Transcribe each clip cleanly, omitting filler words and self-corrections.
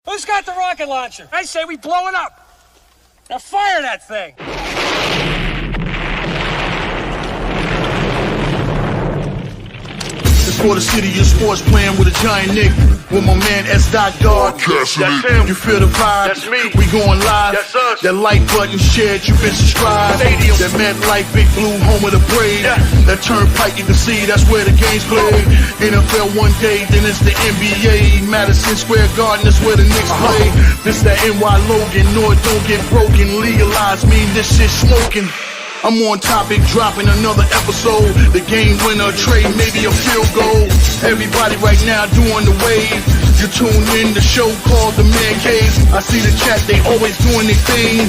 Who's got the rocket launcher? I say we blow it up. Now fire that thing. It's for the city of sports, playing with a giant Nick. With my man S. Guard. That's him. You feel the vibe? That's me. We going live. That's us. That like button shared, you been subscribed. Stadium. That MetLife Big Blue, home of the Braves. Yeah. That turnpike, you can see that's where the game's played. NFL one day, then it's the NBA. Madison Square Garden, that's where the Knicks play. This the NY Logan, no it don't get broken. Legalized mean this shit smoking. I'm on topic, dropping another episode. The game winner, trade, maybe a field goal. Everybody right now doing the wave. You tune in, the show called TheMan-Cave. I see the chat, they always doing their thing.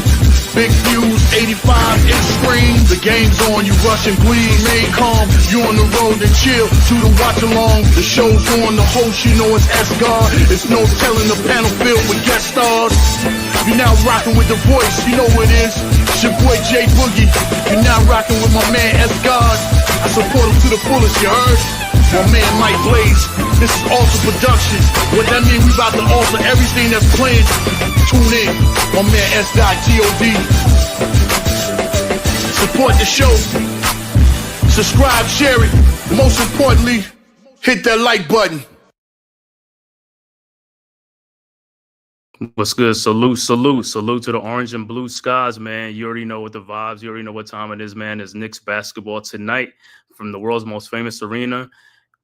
Big views, 85 in screen. The game's on, you rush and bleed. Stay calm, you on the road and chill. To the watch along, the show's on. The host, you know it's S-Guard. It's no telling the panel filled with guest stars. You're now rocking with the voice, you know what it is. It's your boy J Boogie. You're now rocking with my man S-Guard. I support him to the fullest, you heard? My man Mike Blaze. This is Alter Production. What that mean? We about to alter everything that's playing. Tune in. My man S.G.O.D. Support the show. Subscribe, share it. Most importantly, hit that like button. What's good? Salute to the orange and blue skies, man. You already know what the vibes, you already know what time it is, man. It's Knicks basketball tonight from the world's most famous arena.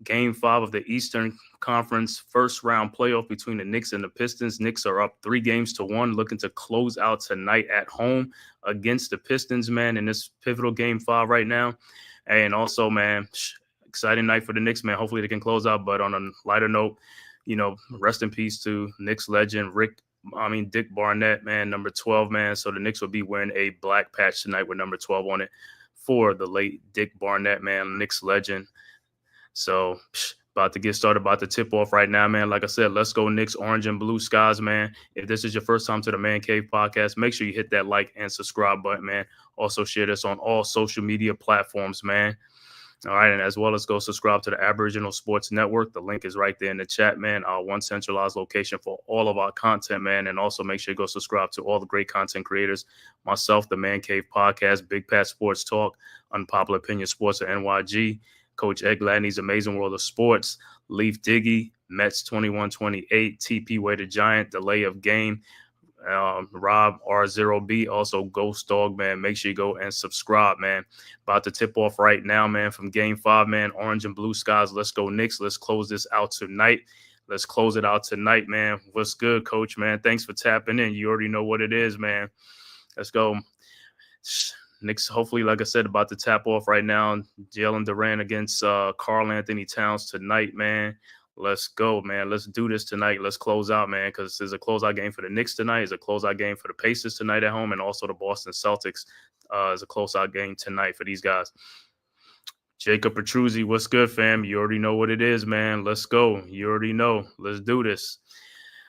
Game 5 of the Eastern Conference first round playoff between the Knicks and the Pistons. Knicks are up 3-1, looking to close out tonight at home against the Pistons, man, in this pivotal Game 5 right now. And also, man, exciting night for the Knicks, man. Hopefully they can close out. But on a lighter note, you know, rest in peace to Knicks legend Dick Barnett, man, number 12, man. So the Knicks will be wearing a black patch tonight with number 12 on it for the late Dick Barnett, man, Knicks legend. So about to get started, about to tip off right now, man. Like I said, let's go Knicks, orange and blue skies, man. If this is your first time to the Man Cave podcast, make sure you hit that like and subscribe button, man. Also share this on all social media platforms, man. All right, and as well as go subscribe to the Aboriginal Sports Network. The link is right there in the chat, man. Our one centralized location for all of our content, man. And also make sure you go subscribe to all the great content creators. Myself, the Man Cave Podcast, Big Pat Sports Talk, Unpopular Opinion Sports at NYG, Coach Ed Gladney's Amazing World of Sports, Leaf Diggy, Mets 2128, TP Way the Giant, Delay of Game, Rob R0B, also Ghost Dog, man. Make sure you go and subscribe, man. About to tip off right now, man, from Game 5, man. Orange and blue skies. Let's go Knicks. Let's close this out tonight. Let's close it out tonight, man. What's good, Coach, man? Thanks for tapping in. You already know what it is, man. Let's go. Knicks, hopefully, like I said, about to tap off right now. Jalen Duran against Karl Anthony Towns tonight, man. Let's go, man. Let's do this tonight. Let's close out, man, because there's a closeout game for the Knicks tonight. It's a closeout game for the Pacers tonight at home, and also the Boston Celtics is a closeout game tonight for these guys. Jacob Petruzzi, what's good, fam? You already know what it is, man. Let's go. You already know. Let's do this.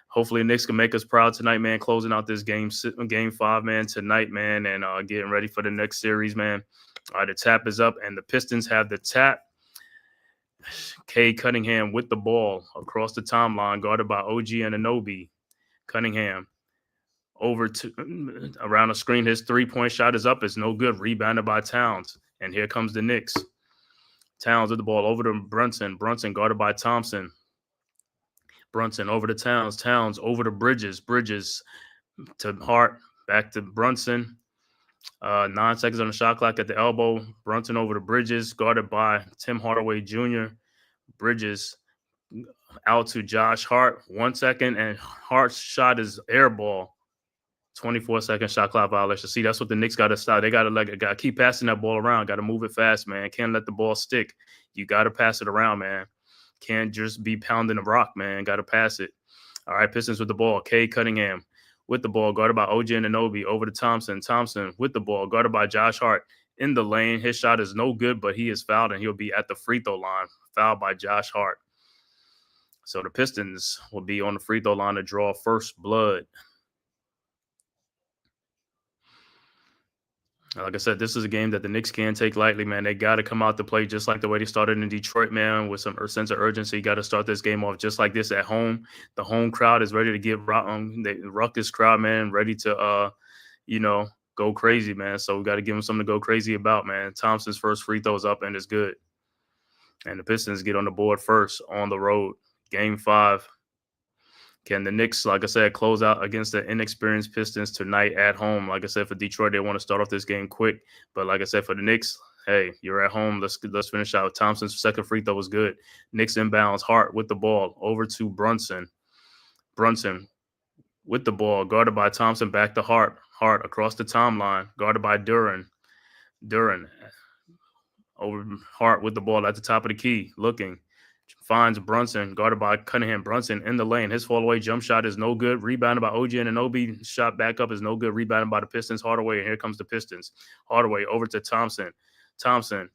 Hopefully, Knicks can make us proud tonight, man. Closing out this game 5, man, tonight, man, and getting ready for the next series, man. All right, the tap is up, and the Pistons have the tap. Cade Cunningham with the ball across the timeline, guarded by OG Anunoby. Cunningham over to around the screen. His three-point shot is up. It's no good. Rebounded by Towns. And here comes the Knicks. Towns with the ball over to Brunson. Brunson guarded by Thompson. Brunson over to Towns. Towns over to Bridges. Bridges to Hart. Back to Brunson. 9 seconds on the shot clock at the elbow. Brunson over to Bridges, guarded by Tim Hardaway Jr. Bridges out to Josh Hart. 1 second, and Hart's shot is air ball. 24-second shot clock violation. See, that's what the Knicks got to stop. They got to keep passing that ball around. Got to move it fast, man. Can't let the ball stick. You got to pass it around, man. Can't just be pounding the rock, man. Got to pass it. All right, Pistons with the ball. Cade Cunningham with the ball, guarded by OG Anunoby, over to Thompson. Thompson with the ball, guarded by Josh Hart in the lane. His shot is no good, but he is fouled, and he'll be at the free throw line, fouled by Josh Hart. So the Pistons will be on the free throw line to draw first blood. Like I said, this is a game that the Knicks can't take lightly, man. They got to come out to play just like the way they started in Detroit, man, with some sense of urgency. Got to start this game off just like this at home. The home crowd is ready to get the ruckus crowd, man, ready to go crazy, man. So we got to give them something to go crazy about, man. Thompson's first free throws up and it's good. And the Pistons get on the board first on the road. Game 5. Can the Knicks, like I said, close out against the inexperienced Pistons tonight at home? Like I said, for Detroit, they want to start off this game quick. But like I said, for the Knicks, hey, you're at home. Let's finish out. Thompson's second free throw was good. Knicks inbounds. Hart with the ball over to Brunson. Brunson with the ball, guarded by Thompson, back to Hart. Hart across the timeline, guarded by Duran. Duran over Hart with the ball at the top of the key, looking. Finds Brunson, guarded by Cunningham. Brunson in the lane. His fall-away jump shot is no good. Rebounded by OG Anunoby. Shot back up is no good. Rebounded by the Pistons. Hardaway, and here comes the Pistons. Hardaway over to Thompson. Thompson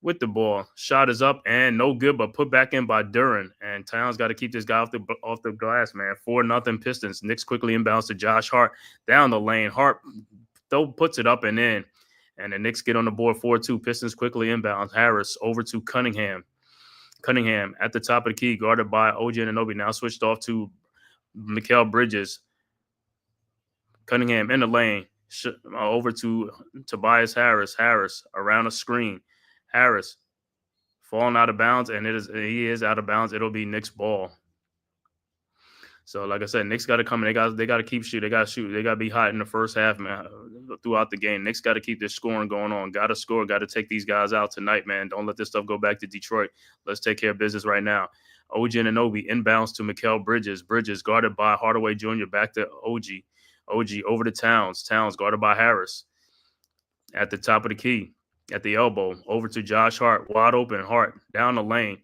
with the ball. Shot is up and no good, but put back in by Duran. And Towns got to keep this guy off the glass, man. 4-0 Pistons. Knicks quickly inbounds to Josh Hart down the lane. Hart though puts it up and in. And the Knicks get on the board 4-2. Pistons quickly inbounds. Harris over to Cunningham. Cunningham at the top of the key, guarded by OG Anunoby. Now switched off to Mikal Bridges. Cunningham in the lane. Over to Tobias Harris. Harris around a screen. Harris falling out of bounds, and he is out of bounds. It'll be Knicks ball. So, like I said, Knicks got to come in. They got to keep shooting. They got to shoot. They got to be hot in the first half, man, throughout the game. Knicks got to keep this scoring going on. Got to score. Got to take these guys out tonight, man. Don't let this stuff go back to Detroit. Let's take care of business right now. OG Anunoby inbounds to Mikal Bridges. Bridges guarded by Hardaway Jr. Back to OG. OG over to Towns. Towns guarded by Harris. At the top of the key. At the elbow. Over to Josh Hart. Wide open. Hart down the lane.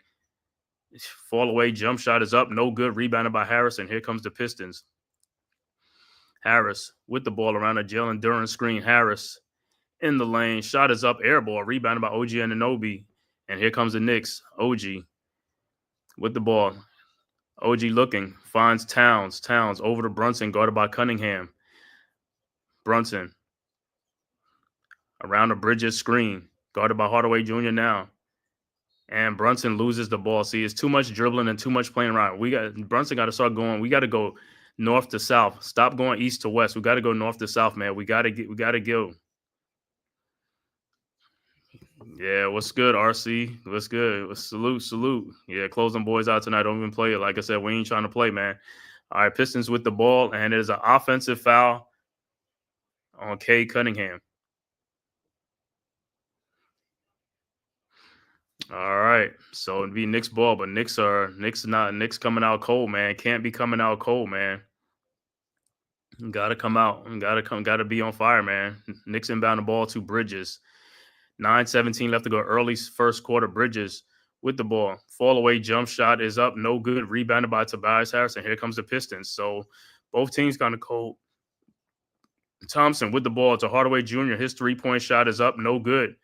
Fall away jump shot is up. No good. Rebounded by Harris. And here comes the Pistons. Harris with the ball around a Jalen Duran screen. Harris in the lane. Shot is up. Air ball. Rebounded by OG Anunoby. And here comes the Knicks. OG with the ball. OG looking. Finds Towns. Towns over to Brunson. Guarded by Cunningham. Brunson around the Bridges screen. Guarded by Hardaway Jr. now. And Brunson loses the ball. See, it's too much dribbling and too much playing around. Brunson got to start going. We got to go north to south. Stop going east to west. We got to go north to south, man. We got to go. Yeah, what's good, RC? What's good? Salute. Yeah, close them boys out tonight. Don't even play it. Like I said, we ain't trying to play, man. All right, Pistons with the ball, and it is an offensive foul on Cade Cunningham. All right, so it'd be Knicks ball, but Knicks coming out cold, man. Can't be coming out cold, man. Gotta come out. Gotta be on fire, man. Knicks inbound the ball to Bridges. 9:17 left to go. Early first quarter. Bridges with the ball. Fall away jump shot is up. No good. Rebounded by Tobias Harris. And here comes the Pistons. So both teams kind of cold. Thompson with the ball to Hardaway Jr. His 3-point shot is up. No good.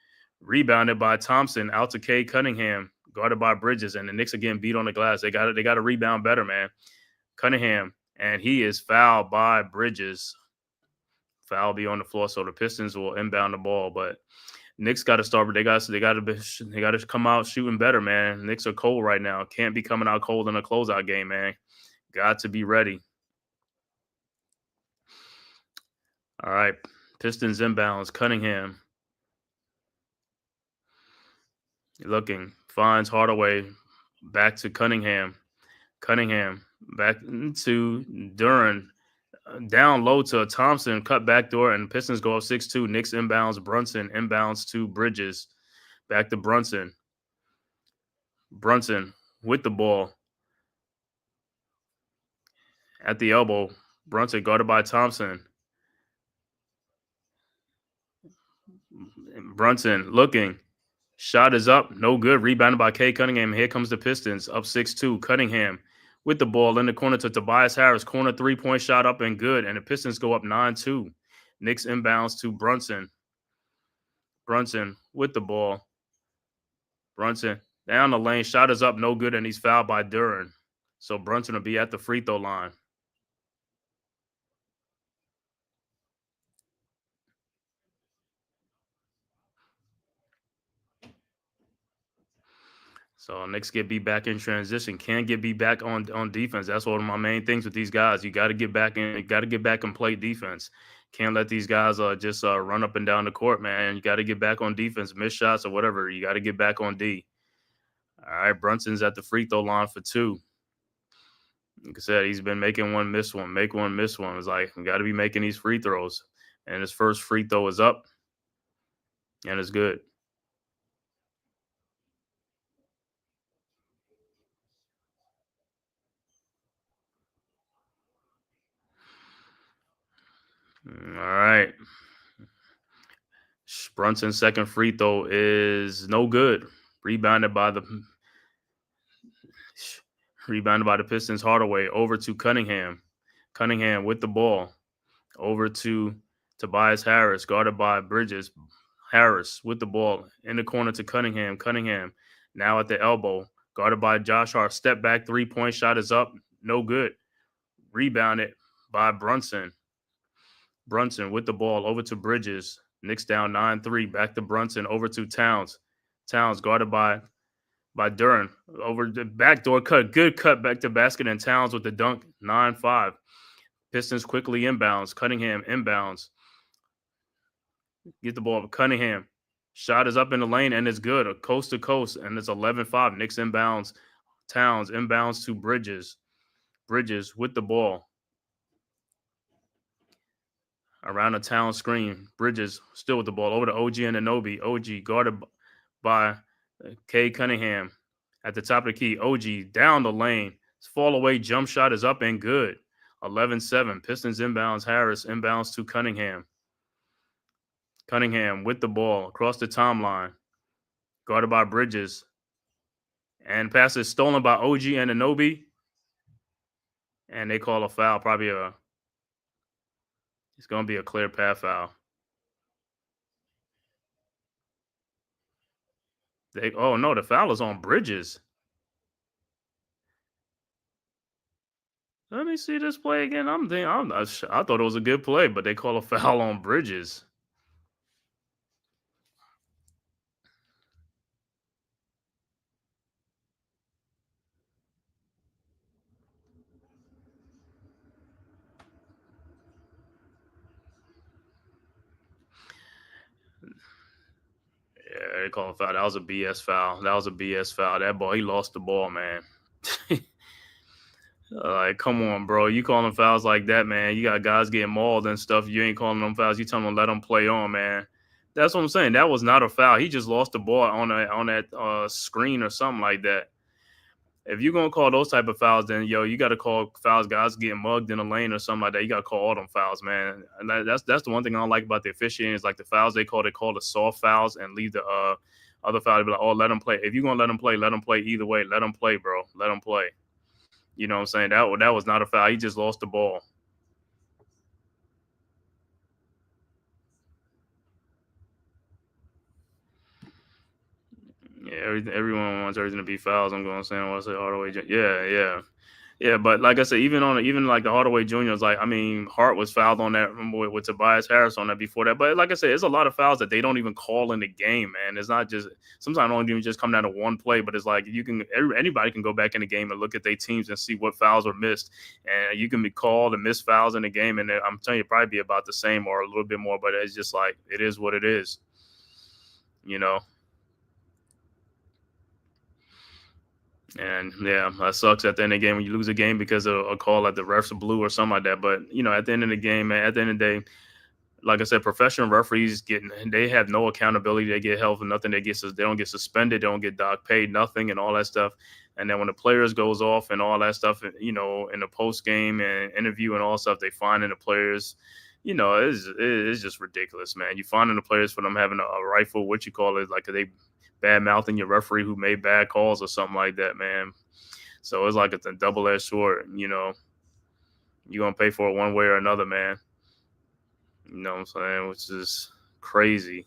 Rebounded by Thompson out to Cade Cunningham. Guarded by Bridges. And the Knicks again beat on the glass. They got to rebound better, man. Cunningham. And he is fouled by Bridges. Foul be on the floor. So the Pistons will inbound the ball. But Knicks got to start, but they got to come out shooting better, man. Knicks are cold right now. Can't be coming out cold in a closeout game, man. Got to be ready. All right, Pistons inbounds. Cunningham looking, finds Hardaway. Back to Cunningham. Cunningham back to Duran. Down low to Thompson, cut back door, and Pistons go up 6-2. Knicks inbounds. Brunson inbounds to Bridges. Back to Brunson. Brunson with the ball. At the elbow. Brunson guarded by Thompson. Brunson looking. Shot is up. No good. Rebounded by Cade Cunningham. Here comes the Pistons. Up 6-2. Cunningham with the ball in the corner to Tobias Harris. Corner 3-point shot up and good. And the Pistons go up 9-2. Knicks inbounds to Brunson. Brunson with the ball. Brunson down the lane. Shot is up. No good. And he's fouled by Duran. So Brunson will be at the free throw line. So Knicks get beat back in transition. Can't get beat back on defense. That's one of my main things with these guys. You got to get back in. You got to get back and play defense. Can't let these guys just run up and down the court, man. You got to get back on defense, miss shots or whatever. You got to get back on D. All right, Brunson's at the free throw line for 2. Like I said, he's been making one, miss one, make one, miss one. It's like, we got to be making these free throws. And his first free throw is up, and it's good. All right. Brunson's second free throw is no good. Rebounded by the Pistons. Hardaway over to Cunningham. Cunningham with the ball. Over to Tobias Harris, guarded by Bridges. Harris with the ball in the corner to Cunningham. Cunningham now at the elbow, guarded by Josh Hart. Step back, 3-point shot is up. No good. Rebounded by Brunson. Brunson with the ball over to Bridges. Knicks down 9-3. Back to Brunson. Over to Towns. Towns guarded by Duren. Over the backdoor cut. Good cut back to basket, and Towns with the dunk. 9-5. Pistons quickly inbounds. Cunningham inbounds. Get the ball. Cunningham. Shot is up in the lane, and it's good. Coast to coast, and it's 11-5. Knicks inbounds. Towns inbounds to Bridges. Bridges with the ball. Around the town screen. Bridges still with the ball. Over to OG and Anunoby. OG guarded by K. Cunningham. At the top of the key. OG down the lane. Fall away jump shot is up and good. 11-7. Pistons inbounds. Harris inbounds to Cunningham. Cunningham with the ball across the timeline. Guarded by Bridges. And pass is stolen by OG and Anunoby. And they call a foul. Probably it's going to be a clear path foul. Oh, no, the foul is on Bridges. Let me see this play again. I thought it was a good play, but they call a foul on Bridges. Yeah, they call a foul. That was a BS foul. That boy, he lost the ball, man. Like, come on, bro. You calling fouls like that, man. You got guys getting mauled and stuff. You ain't calling them fouls. You telling them to let them play on, man. That's what I'm saying. That was not a foul. He just lost the ball on that screen or something like that. If you're going to call those type of fouls, then, you got to call fouls, guys getting mugged in the lane or something like that. You got to call all them fouls, man. And that's the one thing I don't like about the officiating is, like, the fouls they call the soft fouls and leave the other foul to be like, oh, let them play. If you're going to let them play either way. Let them play, bro. Let them play. You know what I'm saying? That was not a foul. He just lost the ball. Yeah, everyone wants everything to be fouls. I'm going to say, I want to say Hardaway. Yeah. But like I said, even like the Hardaway Juniors, like, I mean, Hart was fouled on that with Tobias Harris on that before that. But like I said, it's a lot of fouls that they don't even call in the game, man. It's not just sometimes don't even just come down to one play, but it's like anybody can go back in the game and look at their teams and see what fouls were missed, and you can be called and miss fouls in the game, and I'm telling you, probably be about the same or a little bit more. But it's just like it is what it is, you know. And yeah, that sucks at the end of the game when you lose a game because of a call that the refs are blue or something like that. But at the end of the game, man, at the end of the day, like I said, professional referees they have no accountability. They get held for nothing. They don't get suspended. They don't get dock paid, nothing, and all that stuff. And then when the players goes off and all that stuff, in the post game and interview and all stuff, they finding the players. It's just ridiculous, man. You finding the players for them having a rightful, what you call it, like they bad mouthing your referee who made bad calls or something like that, man. So it's like it's a double-edged sword, You're going to pay for it one way or another, man. You know what I'm saying? Which is crazy.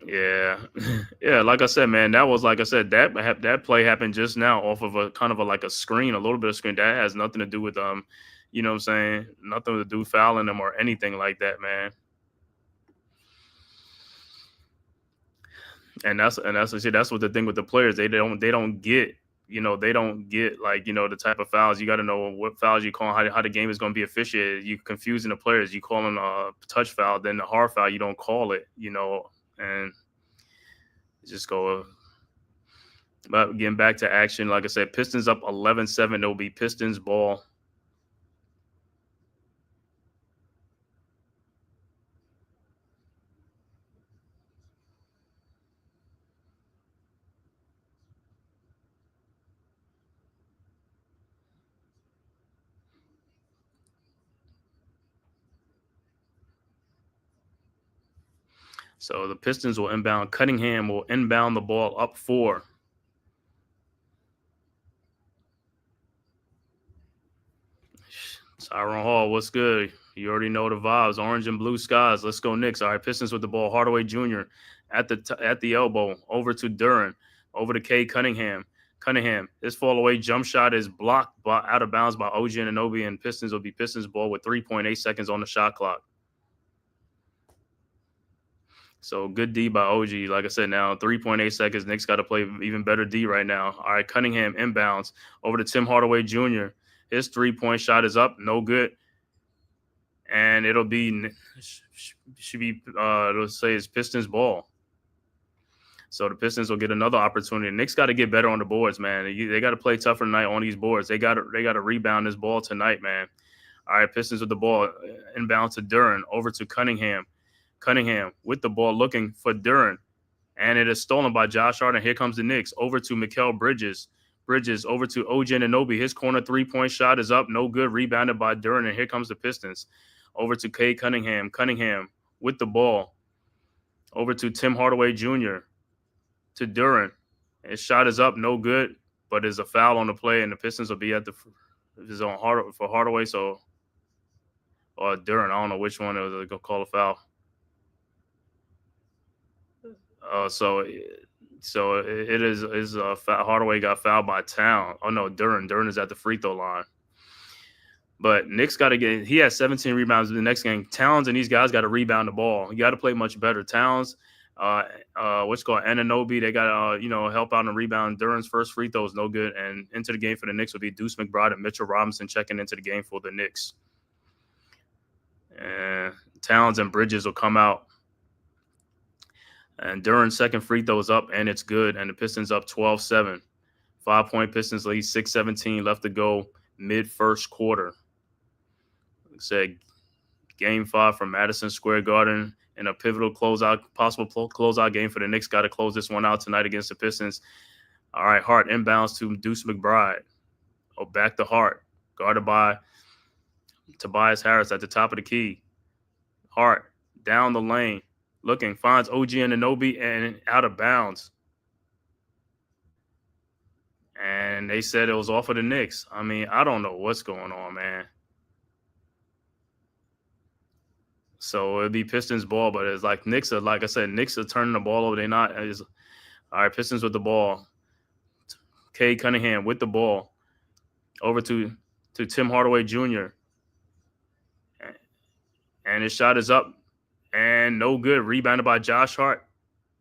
Yeah. Yeah, like I said, man, that play happened just now off of a kind of like a screen, a little bit of screen. That has nothing to do with you know what I'm saying? Nothing to do with fouling them or anything like that, man. And that's what the thing with the players. They don't get, they don't get, like, the type of fouls. You got to know what fouls you call, how the game is going to be officiated. You confusing the players. You call them a touch foul, then the hard foul, you don't call it, and just go. But getting back to action, like I said, Pistons up 11-7. It'll be Pistons ball. So the Pistons will inbound. Cunningham will inbound the ball up 4. Tyron Hall, what's good? You already know the vibes. Orange and blue skies. Let's go Knicks. All right, Pistons with the ball. Hardaway Jr. at the elbow. Over to Duren. Over to K. Cunningham. This fall away jump shot is blocked out of bounds by OG Anunoby, and Pistons will be Pistons ball with 3.8 seconds on the shot clock. So good D by OG. Like I said, now 3.8 seconds. Knicks got to play even better D right now. All right, Cunningham inbounds over to Tim Hardaway Jr. His 3-point shot is up, no good. And it'll be, let's say it's Pistons ball. So the Pistons will get another opportunity. Knicks got to get better on the boards, man. They got to play tougher tonight on these boards. They got to rebound this ball tonight, man. All right, Pistons with the ball. Inbound to Duren. Over to Cunningham. Cunningham with the ball looking for Duren. And it is stolen by Josh Hart. And here comes the Knicks. Over to Mikal Bridges. Over to OG Anunoby. His corner 3-point shot is up. No good. Rebounded by Duren. And here comes the Pistons. Over to K. Cunningham. Cunningham with the ball. Over to Tim Hardaway Jr. to Duren. His shot is up. No good. But there's a foul on the play. And the Pistons will be at the is on for Hardaway. So, or Duren. I don't know which one it was going to call a foul. So it is Hardaway got fouled by Town. Oh no, Duren is at the free throw line. But Knicks got to get. He has 17 rebounds in the next game. Towns and these guys got to rebound the ball. You got to play much better. Towns, what's called Anunoby, they got to help out and rebound. Duren's first free throw is no good. And into the game for the Knicks will be Deuce McBride and Mitchell Robinson checking into the game for the Knicks. And Towns and Bridges will come out. And Duren's second free throw is up, and it's good. And the Pistons up 12-7. 5-point Pistons lead, 6:17 left to go mid-first quarter. Like I said, Game 5 from Madison Square Garden in a pivotal possible closeout game for the Knicks. Got to close this one out tonight against the Pistons. All right, Hart inbounds to Deuce McBride. Oh, back to Hart. Guarded by Tobias Harris at the top of the key. Hart down the lane. Looking, finds OG Anunoby and out of bounds. And they said it was off of the Knicks. I mean, I don't know what's going on, man. So it'd be Pistons ball, but it's like Knicks are, like I said, Knicks are turning the ball over. They're not. All right, Pistons with the ball. K. Cunningham with the ball. Over to Tim Hardaway Jr. And his shot is up. And no good. Rebounded by Josh Hart.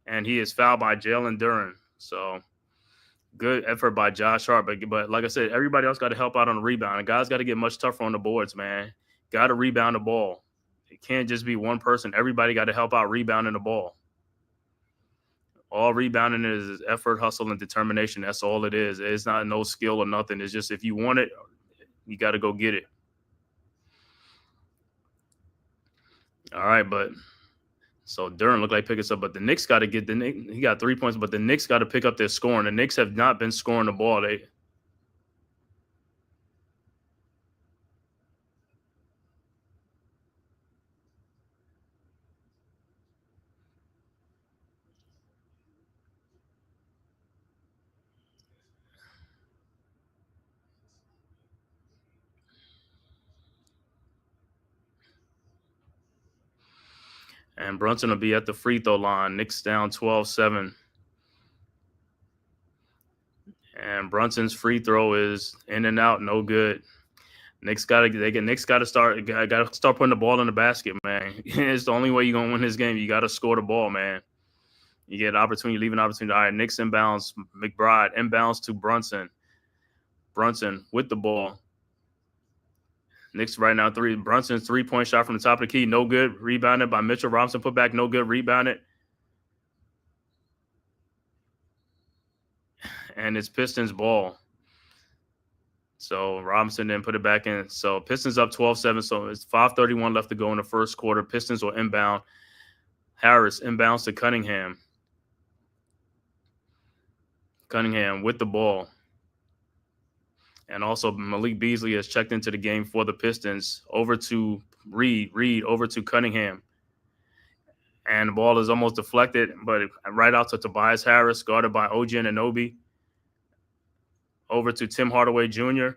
And he is fouled by Jalen Duren. So good effort by Josh Hart. But like I said, everybody else got to help out on the rebound. And guys got to get much tougher on the boards, man. Got to rebound the ball. It can't just be one person. Everybody got to help out rebounding the ball. All rebounding is effort, hustle, and determination. That's all it is. It's not no skill or nothing. It's just if you want it, you got to go get it. All right, but so Duren looked like pick us up, but the Knicks got to get he got 3 points, but the Knicks got to pick up their scoring. The Knicks have not been scoring the ball. And Brunson will be at the free throw line. Knicks down 12-7. And Brunson's free throw is in and out, no good. Knicks got to start putting the ball in the basket, man. It's the only way you're gonna win this game. You got to score the ball, man. You get an opportunity, leave an opportunity. All right, Knicks inbounds. McBride inbounds to Brunson. Brunson with the ball. Knicks right now Brunson's 3-point shot from the top of the key, no good. Rebounded by Mitchell Robinson, put back, no good. Rebounded. And it's Pistons ball. So Robinson then put it back in. So Pistons up 12-7. So it's 5:31 left to go in the first quarter. Pistons will inbound. Harris inbounds to Cunningham. Cunningham with the ball. And also Malik Beasley has checked into the game for the Pistons. Over to Reed. Reed over to Cunningham. And the ball is almost deflected, but right out to Tobias Harris, guarded by OG Anunoby. Over to Tim Hardaway Jr.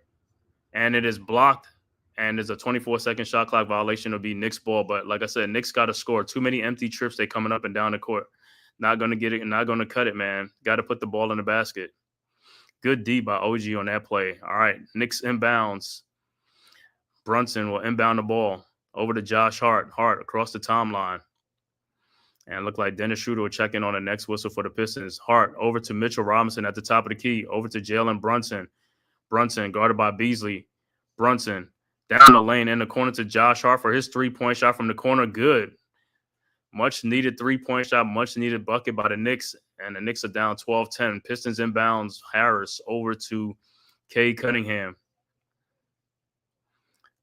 And it is blocked. And there's a 24-second shot clock violation. It'll be Knicks ball. But like I said, Knicks got to score. Too many empty trips. They coming up and down the court. Not going to get it and not going to cut it, man. Got to put the ball in the basket. Good D by OG on that play. All right, Knicks inbounds. Brunson will inbound the ball over to Josh Hart. Hart across the timeline. And look like Dennis Schroeder will check in on the next whistle for the Pistons. Hart over to Mitchell Robinson at the top of the key. Over to Jalen Brunson. Brunson guarded by Beasley. Brunson down the lane in the corner to Josh Hart for his 3-point shot from the corner. Good. Much needed 3-point shot. Much needed bucket by the Knicks. And the Knicks are down 12-10. Pistons inbounds. Harris over to Cade Cunningham.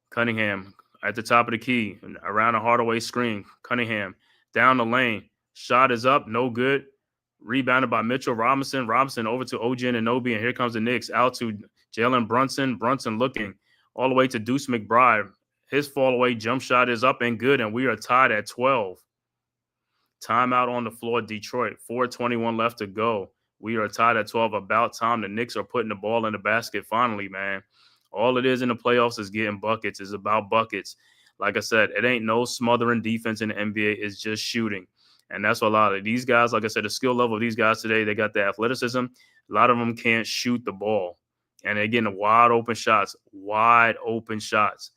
Cunningham at the top of the key. Around a Hardaway screen. Cunningham down the lane. Shot is up. No good. Rebounded by Mitchell Robinson. Robinson over to OG Anunoby. And here comes the Knicks. Out to Jalen Brunson. Brunson looking all the way to Deuce McBride. His fall away jump shot is up and good. And we are tied at 12. Timeout on the floor, Detroit. 4:21 left to go. We are tied at 12. About time. The Knicks are putting the ball in the basket finally, man. All it is in the playoffs is getting buckets. It's about buckets. Like I said, it ain't no smothering defense in the NBA. It's just shooting. And that's what a lot of these guys, like I said, the skill level of these guys today, they got the athleticism. A lot of them can't shoot the ball. And they're getting wide open shots. Wide open shots.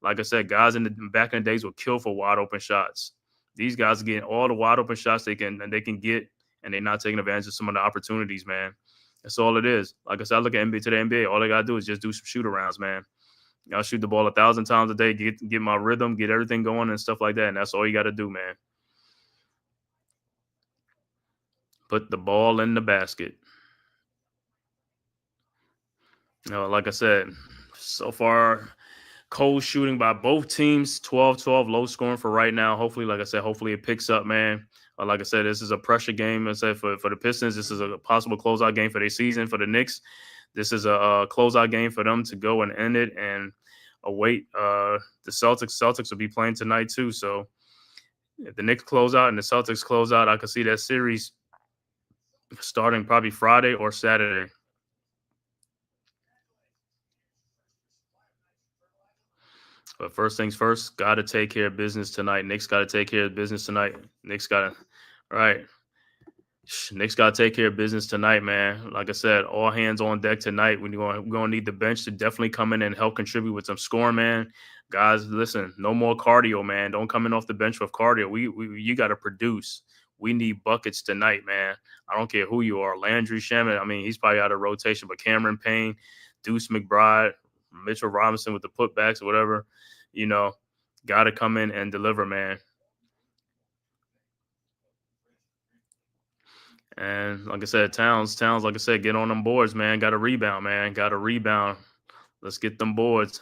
Like I said, guys back in the days would kill for wide open shots. These guys are getting all the wide open shots they can get, and they're not taking advantage of some of the opportunities, man. That's all it is. Like I said, I look at NBA. All they got to do is just do some shoot-arounds, man. I'll shoot the ball 1,000 times a day, get my rhythm, get everything going and stuff like that, and that's all you got to do, man. Put the ball in the basket. Like I said, so far, cold shooting by both teams, 12-12, low scoring for right now. Hopefully, like I said, it picks up, man. Like I said, this is a pressure game. I said for the Pistons, this is a possible closeout game for their season. For the Knicks, this is a closeout game for them to go and end it and await the Celtics. Celtics will be playing tonight too. So if the Knicks close out and the Celtics close out, I could see that series starting probably Friday or Saturday. But first things first, got to take care of business tonight. Knicks got to take care of business tonight. Knicks got to take care of business tonight, man. Like I said, all hands on deck tonight. We're going to need the bench to definitely come in and help contribute with some scoring, man. Guys, listen, no more cardio, man. Don't come in off the bench with cardio. You got to produce. We need buckets tonight, man. I don't care who you are. Landry Shamet, I mean, he's probably out of rotation, but Cameron Payne, Deuce McBride, Mitchell Robinson with the putbacks or whatever, got to come in and deliver, man. And like I said, Towns, like I said, get on them boards, man. Got to rebound, man. Got to rebound. Let's get them boards.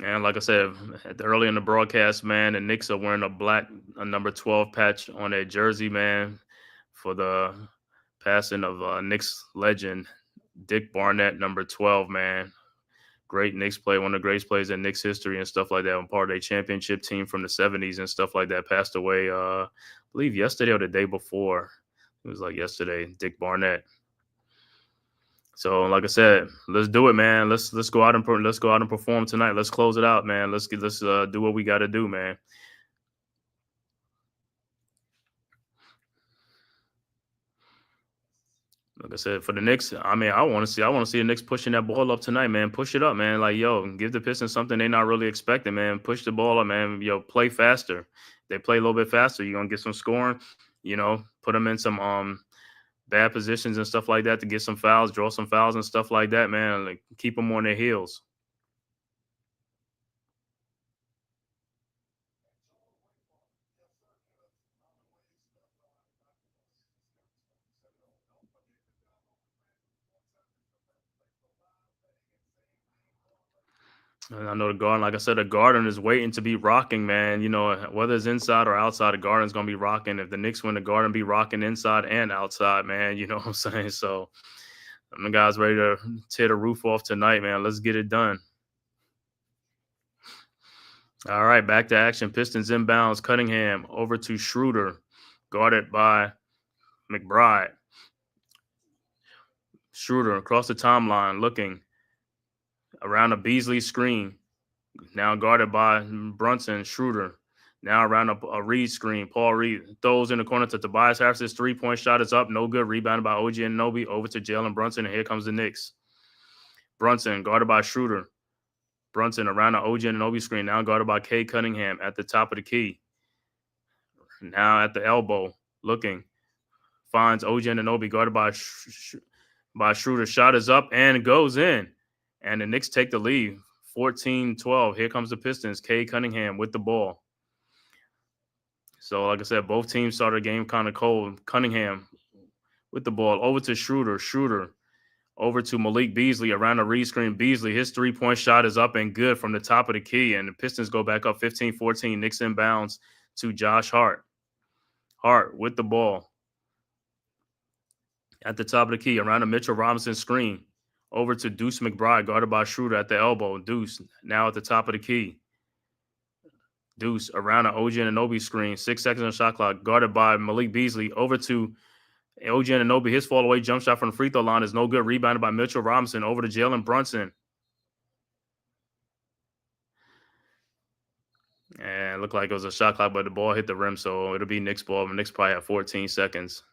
And like I said, early in the broadcast, man, the Knicks are wearing a number 12 patch on their jersey, man, for the passing of Knicks legend Dick Barnett, number 12, man. Great Knicks player, one of the greatest players in Knicks history and stuff like that. I'm part of a championship team from the 70s and stuff like that. Passed away, I believe yesterday or the day before. It was like yesterday, Dick Barnett. So, like I said, let's do it, man. Let's go out and perform tonight. Let's close it out, man. Let's do what we got to do, man. Like I said, for the Knicks, I mean, I want to see the Knicks pushing that ball up tonight, man. Push it up, man. Like, yo, give the Pistons something they're not really expecting, man. Push the ball up, man. Yo, play faster. If they play a little bit faster, you're gonna get some scoring. You know, put them in some bad positions and stuff like that to get some fouls, draw some fouls and stuff like that, man. Like, keep them on their heels. And I know the Garden, like I said, the Garden is waiting to be rocking, man. You know, whether it's inside or outside, the Garden's gonna be rocking. If the Knicks win, the Garden be rocking inside and outside, man. You know what I'm saying? So the guys ready to tear the roof off tonight, man. Let's get it done. All right, back to action. Pistons inbounds. Cunningham over to Schroeder, guarded by McBride. Schroeder across the timeline, looking around a Beasley screen. Now guarded by Brunson. Schroeder now around a Reed screen. Paul Reed throws in the corner to Tobias Harris's three-point shot is up. No good. Rebounded by OG Anunoby over to Jalen Brunson. And here comes the Knicks. Brunson guarded by Schroeder. Brunson around the OG Anunoby screen. Now guarded by Cade Cunningham at the top of the key. Now at the elbow, looking. Finds OG Anunoby guarded by Schroeder. Shot is up and goes in. And the Knicks take the lead. 14-12. Here comes the Pistons. Cade Cunningham with the ball. So, like I said, both teams started the game kind of cold. Cunningham with the ball over to Schroeder. Schroeder over to Malik Beasley around the Reed screen. Beasley, his three-point shot is up and good from the top of the key. And the Pistons go back up 15-14. Knicks inbounds to Josh Hart. Hart with the ball at the top of the key around the Mitchell Robinson screen. Over to Deuce McBride, guarded by Schroeder at the elbow. Deuce now at the top of the key. Deuce around the OG Anunoby screen. 6 seconds on the shot clock, guarded by Malik Beasley. Over to OG Anunoby. His fall away jump shot from the free throw line is no good. Rebounded by Mitchell Robinson. Over to Jalen Brunson. And it looked like it was a shot clock, but the ball hit the rim, so it'll be Knicks ball. The Knicks probably have 14 seconds.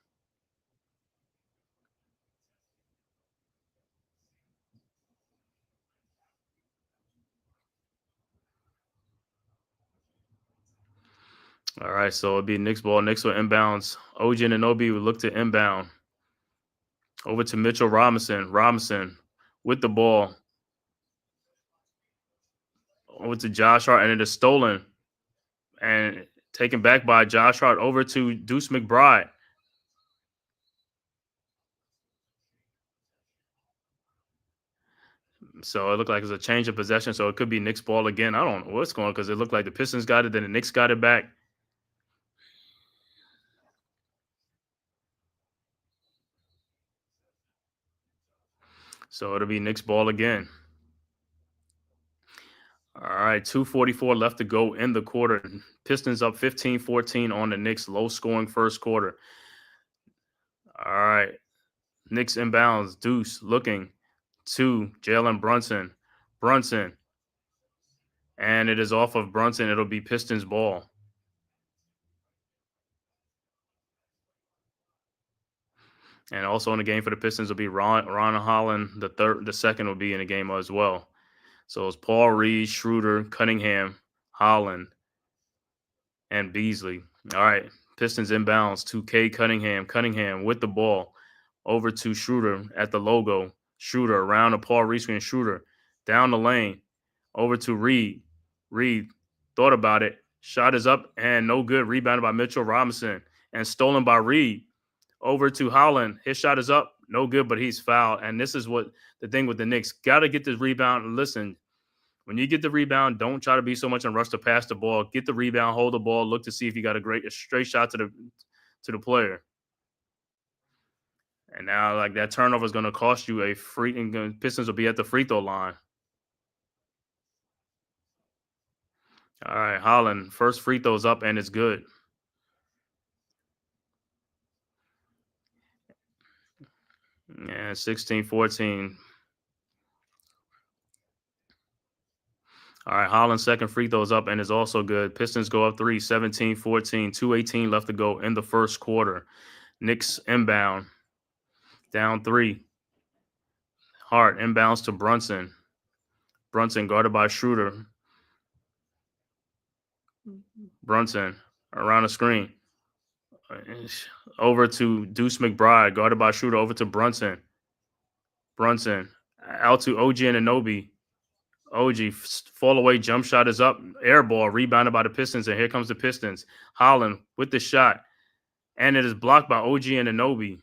All right, so it'll be Knicks ball. Knicks will inbounds. OG Anunoby will look to inbound. Over to Mitchell Robinson. Robinson with the ball. Over to Josh Hart, and it is stolen and taken back by Josh Hart. Over to Deuce McBride. So it looked like it's a change of possession, so it could be Knicks ball again. I don't know what's going on because it looked like the Pistons got it, then the Knicks got it back. So it'll be Knicks ball again. All right, 2:44 left to go in the quarter. Pistons up 15-14 on the Knicks. Low-scoring first quarter. All right, Knicks inbounds. Deuce looking to Jalen Brunson. Brunson. And it is off of Brunson. It'll be Pistons ball. And also in the game for the Pistons will be Ron Holland. The second will be in the game as well. So it's Paul Reed, Schroeder, Cunningham, Holland, and Beasley. All right, Pistons inbounds to Cade Cunningham. Cunningham with the ball over to Schroeder at the logo. Schroeder around the Paul Reed screen. Schroeder down the lane over to Reed. Reed thought about it. Shot is up and no good. Rebounded by Mitchell Robinson and stolen by Reed. Over to Holland. His shot is up. No good, but he's fouled. And this is what the thing with the Knicks. Got to get this rebound. And listen, when you get the rebound, don't try to be so much in rush to pass the ball. Get the rebound, hold the ball, look to see if you got a straight shot to the player. And now, like, that turnover is going to cost you a free. And Pistons will be at the free throw line. All right, Holland, first free throw's up, and it's good. Yeah, 16-14. All right, Holland's second free throw's up, and it's also good. Pistons go up 3, 17-14, 2:18 left to go in the first quarter. Knicks inbound. Down 3. Hart inbounds to Brunson. Brunson guarded by Schroeder. Brunson around the screen. Over to Deuce McBride, guarded by Schroeder. Over to Brunson. Brunson out to OG Anunoby. OG fall away jump shot is up. Air ball rebounded by the Pistons, and here comes the Pistons. Holland with the shot, and it is blocked by OG Anunoby.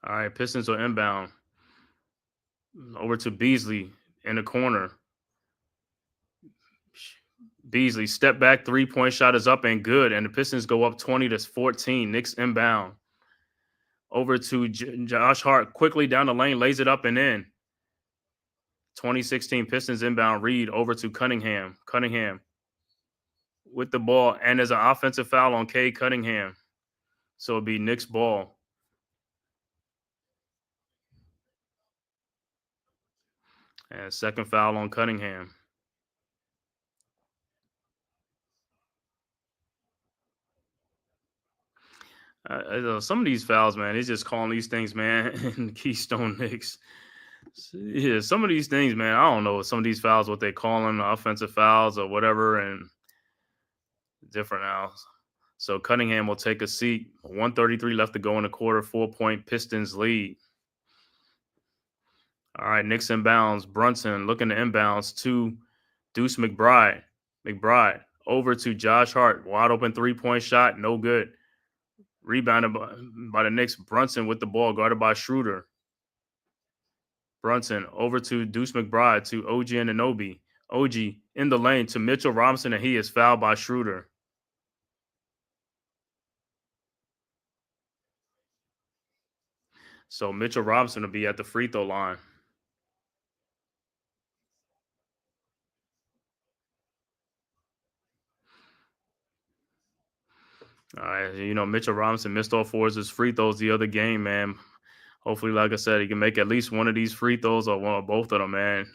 All right, Pistons are inbound. Over to Beasley in the corner. Beasley step back 3-point shot is up and good, and the Pistons go up 20-14. Knicks inbound. Over to Josh Hart quickly down the lane, lays it up and in. 2016 Pistons inbound. Reed over to Cunningham. Cunningham with the ball, and there's an offensive foul on Cade Cunningham. So it'll be Knicks ball. And second foul on Cunningham. Some of these fouls, man, he's just calling these things, man, in Keystone Knicks. Yeah, some of these things, man, I don't know. Some of these fouls, what they call them, offensive fouls or whatever, and different fouls. So Cunningham will take a seat. 1:33 left to go in the quarter. 4-point Pistons lead. All right, Knicks inbounds. Brunson looking to inbounds to Deuce McBride. McBride over to Josh Hart. Wide open 3-point shot. No good. Rebounded by the Knicks. Brunson with the ball, guarded by Schroeder. Brunson over to Deuce McBride to OG Anunoby. OG in the lane to Mitchell Robinson, and he is fouled by Schroeder. So Mitchell Robinson will be at the free throw line. All right, Mitchell Robinson missed all 4 of his free throws the other game, man. Hopefully, like I said, he can make at least one of these free throws or one or both of them, man.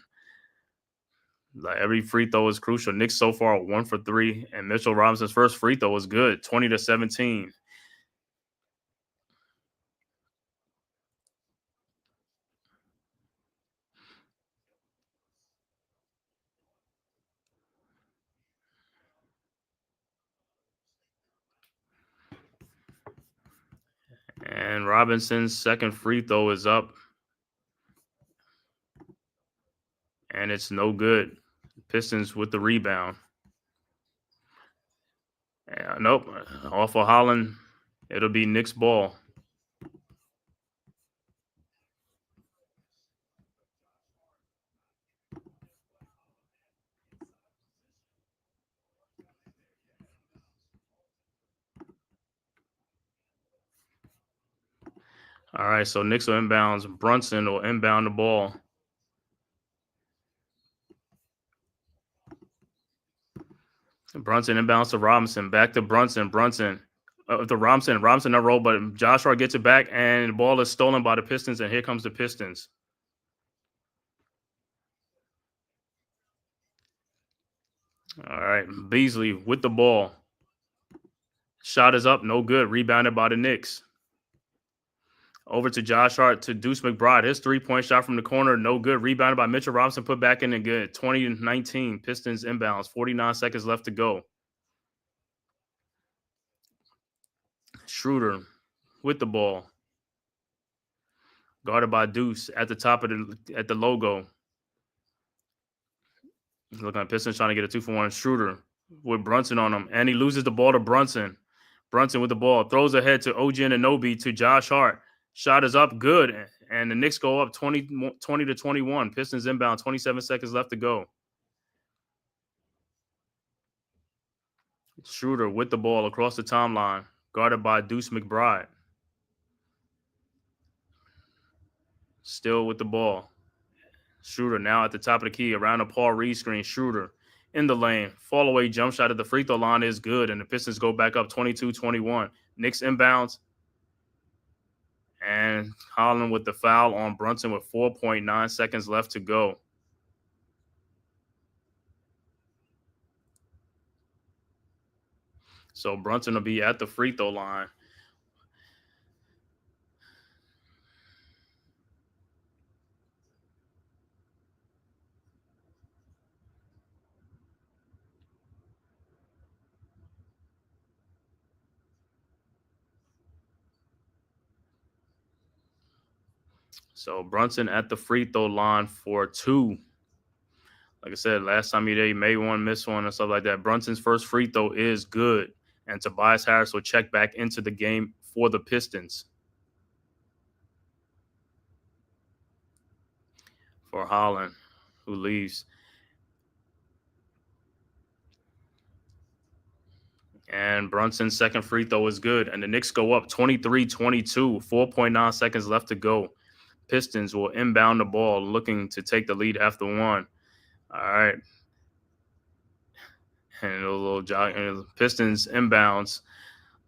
Like every free throw is crucial. Knicks so far 1 for 3, and Mitchell Robinson's first free throw was good, 20-17. And Robinson's second free throw is up, and it's no good. Pistons with the rebound. Nope, off of Holland. It'll be Knicks ball. All right, so Knicks will inbounds. Brunson will inbound the ball. Brunson inbounds to Robinson. Back to Brunson. Brunson to Robinson. Robinson not roll, but Josh Hart gets it back, and the ball is stolen by the Pistons, and here comes the Pistons. All right, Beasley with the ball. Shot is up, no good. Rebounded by the Knicks. Over to Josh Hart to Deuce McBride. His 3-point shot from the corner, no good. Rebounded by Mitchell Robinson, put back in and good. 20-19, Pistons inbounds. 49 seconds left to go. Schroeder with the ball. Guarded by Deuce at the top of the logo. Looking at Pistons trying to get a 2-for-1. Schroeder with Brunson on him, and he loses the ball to Brunson. Brunson with the ball. Throws ahead to OG Anunoby to Josh Hart. Shot is up, good. And the Knicks go up 20-21. Pistons inbound, 27 seconds left to go. Schroeder with the ball across the timeline, guarded by Deuce McBride. Still with the ball. Schroeder now at the top of the key, around a Paul Reed screen. Schroeder in the lane. Fall away jump shot at the free throw line is good, and the Pistons go back up 22-21. Knicks inbounds. And Holland with the foul on Brunson with 4.9 seconds left to go. So Brunson will be at the free throw line. So Brunson at the free throw line for 2. Like I said, last time he made one, missed one, and stuff like that. Brunson's first free throw is good. And Tobias Harris will check back into the game for the Pistons. For Holland, who leaves. And Brunson's second free throw is good. And the Knicks go up 23-22, 4.9 seconds left to go. Pistons will inbound the ball, looking to take the lead after 1. All right. And a little jog. And Pistons inbounds.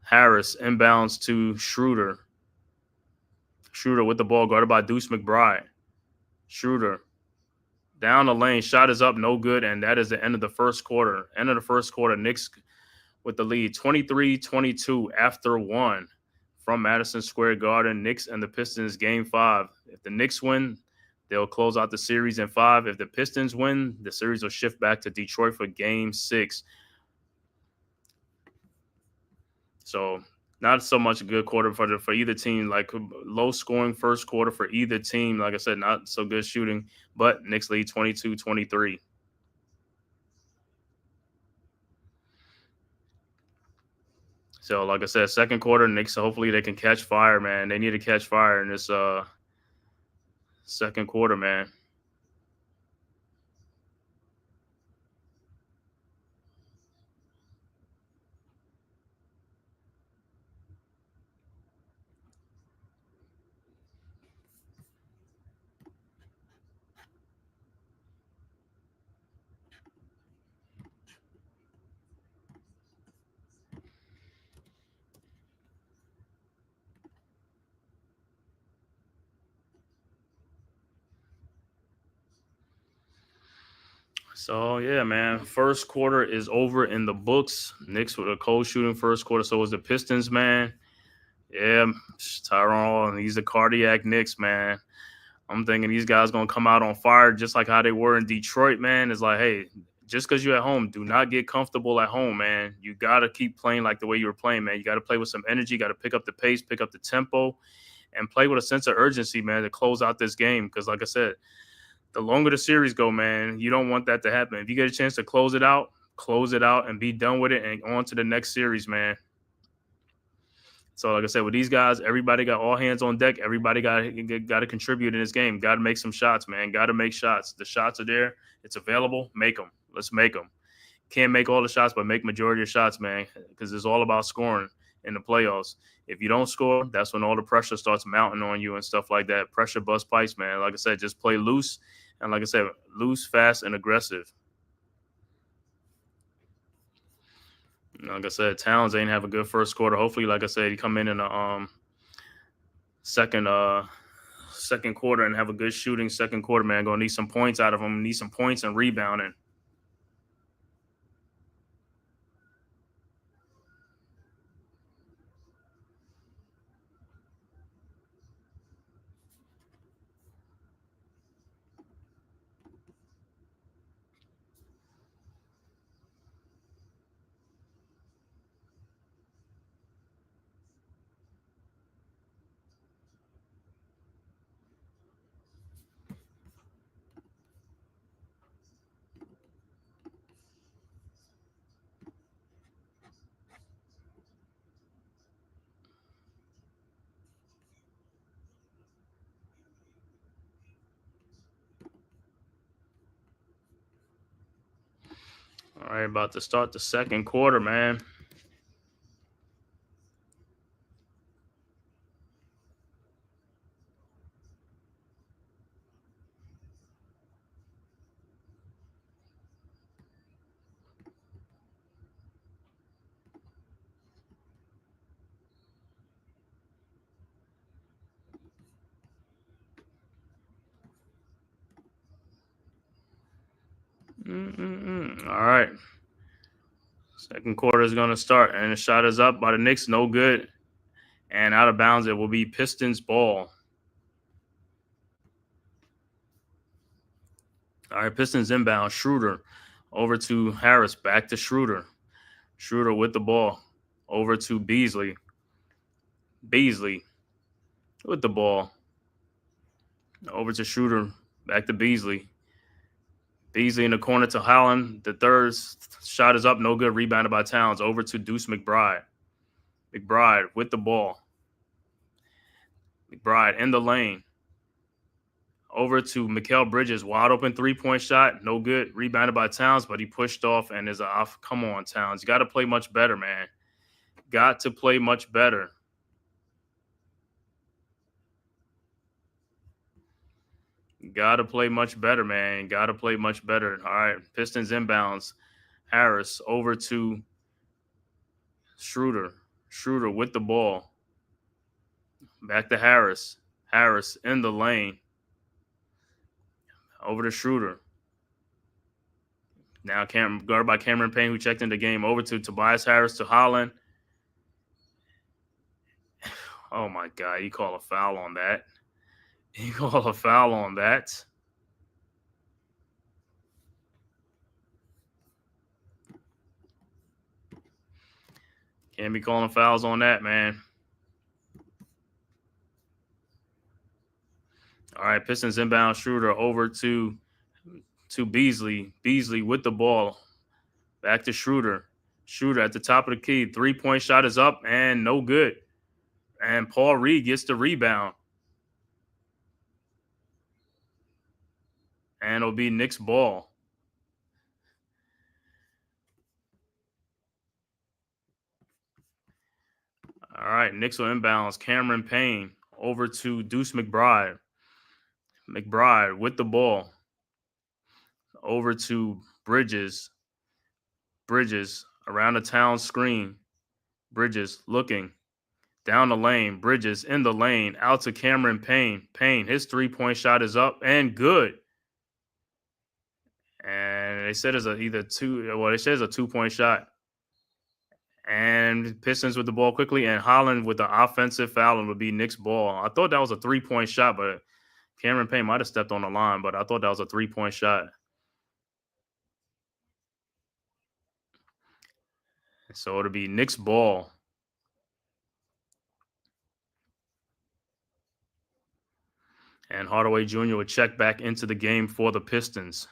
Harris inbounds to Schroeder. Schroeder with the ball, guarded by Deuce McBride. Schroeder down the lane. Shot is up, no good. And that is the end of the first quarter. End of the first quarter. Knicks with the lead 23-22 after 1 from Madison Square Garden. Knicks and the Pistons game 5. If the Knicks win, they'll close out the series in 5. If the Pistons win, the series will shift back to Detroit for game 6. So not so much a good quarter for either team. Like low scoring first quarter for either team. Like I said, not so good shooting, but Knicks lead 22-23. So, like I said, second quarter, Knicks, hopefully they can catch fire, man. They need to catch fire in this second quarter, man. So, yeah, man, first quarter is over in the books. Knicks with a cold shooting first quarter. So was the Pistons, man. Yeah, Tyrone, he's a cardiac Knicks, man. I'm thinking these guys going to come out on fire just like how they were in Detroit, man. It's like, hey, just because you're at home, do not get comfortable at home, man. You got to keep playing like the way you were playing, man. You got to play with some energy, got to pick up the pace, pick up the tempo, and play with a sense of urgency, man, to close out this game. Because, like I said, the longer the series go, man, you don't want that to happen. If you get a chance to close it out and be done with it and on to the next series, man. So, like I said, with these guys, everybody got all hands on deck. Everybody got to contribute in this game. Got to make some shots, man. Got to make shots. The shots are there. It's available. Make them. Let's make them. Can't make all the shots, but make majority of shots, man, because it's all about scoring in the playoffs. If you don't score, that's when all the pressure starts mounting on you and stuff like that. Pressure bust pipes, man. Like I said, just play loose. And like I said, loose, fast, and aggressive. Like I said, Towns ain't have a good first quarter. Hopefully, like I said, he come in the second quarter and have a good shooting second quarter, man. Gonna need some points out of him. Need some points and rebounding. All right, about to start the second quarter, man. All right. Second quarter is going to start, and the shot is up by the Knicks. No good. And out of bounds, it will be Pistons ball. All right, Pistons inbound. Schroeder over to Harris. Back to Schroeder. Schroeder with the ball. Over to Beasley. Beasley with the ball. Over to Schroeder. Back to Beasley. Beasley in the corner to Holland. The third shot is up. No good. Rebounded by Towns. Over to Deuce McBride. McBride with the ball. McBride in the lane. Over to Mikal Bridges. Wide open three-point shot. No good. Rebounded by Towns, but he pushed off and is off. Come on, Towns. You got to play much better, man. Got to play much better. Got to play much better, man. Got to play much better. All right. Pistons inbounds. Harris over to Schroeder. Schroeder with the ball. Back to Harris. Harris in the lane. Over to Schroeder. Now guarded by Cameron Payne, who checked in the game. Over to Tobias Harris to Holland. Oh, my God. You call a foul on that. You call a foul on that. Can't be calling fouls on that, man. All right, Pistons inbound. Schroeder over to Beasley. Beasley with the ball. Back to Schroeder. Schroeder at the top of the key. Three-point shot is up and no good. And Paul Reed gets the rebound. And it'll be Knicks ball. All right, Knicks will inbounds. Cameron Payne over to Deuce McBride. McBride with the ball. Over to Bridges. Bridges around the town screen. Bridges looking. Down the lane. Bridges in the lane. Out to Cameron Payne. Payne, his three-point shot is up and good. And they said it's they said it's a two-point shot. And Pistons with the ball quickly, and Holland with the offensive foul, and would be Knicks ball. I thought that was a three-point shot, but Cameron Payne might have stepped on the line, but I thought that was a three-point shot. So it'll be Knicks ball. And Hardaway Jr. would check back into the game for the Pistons.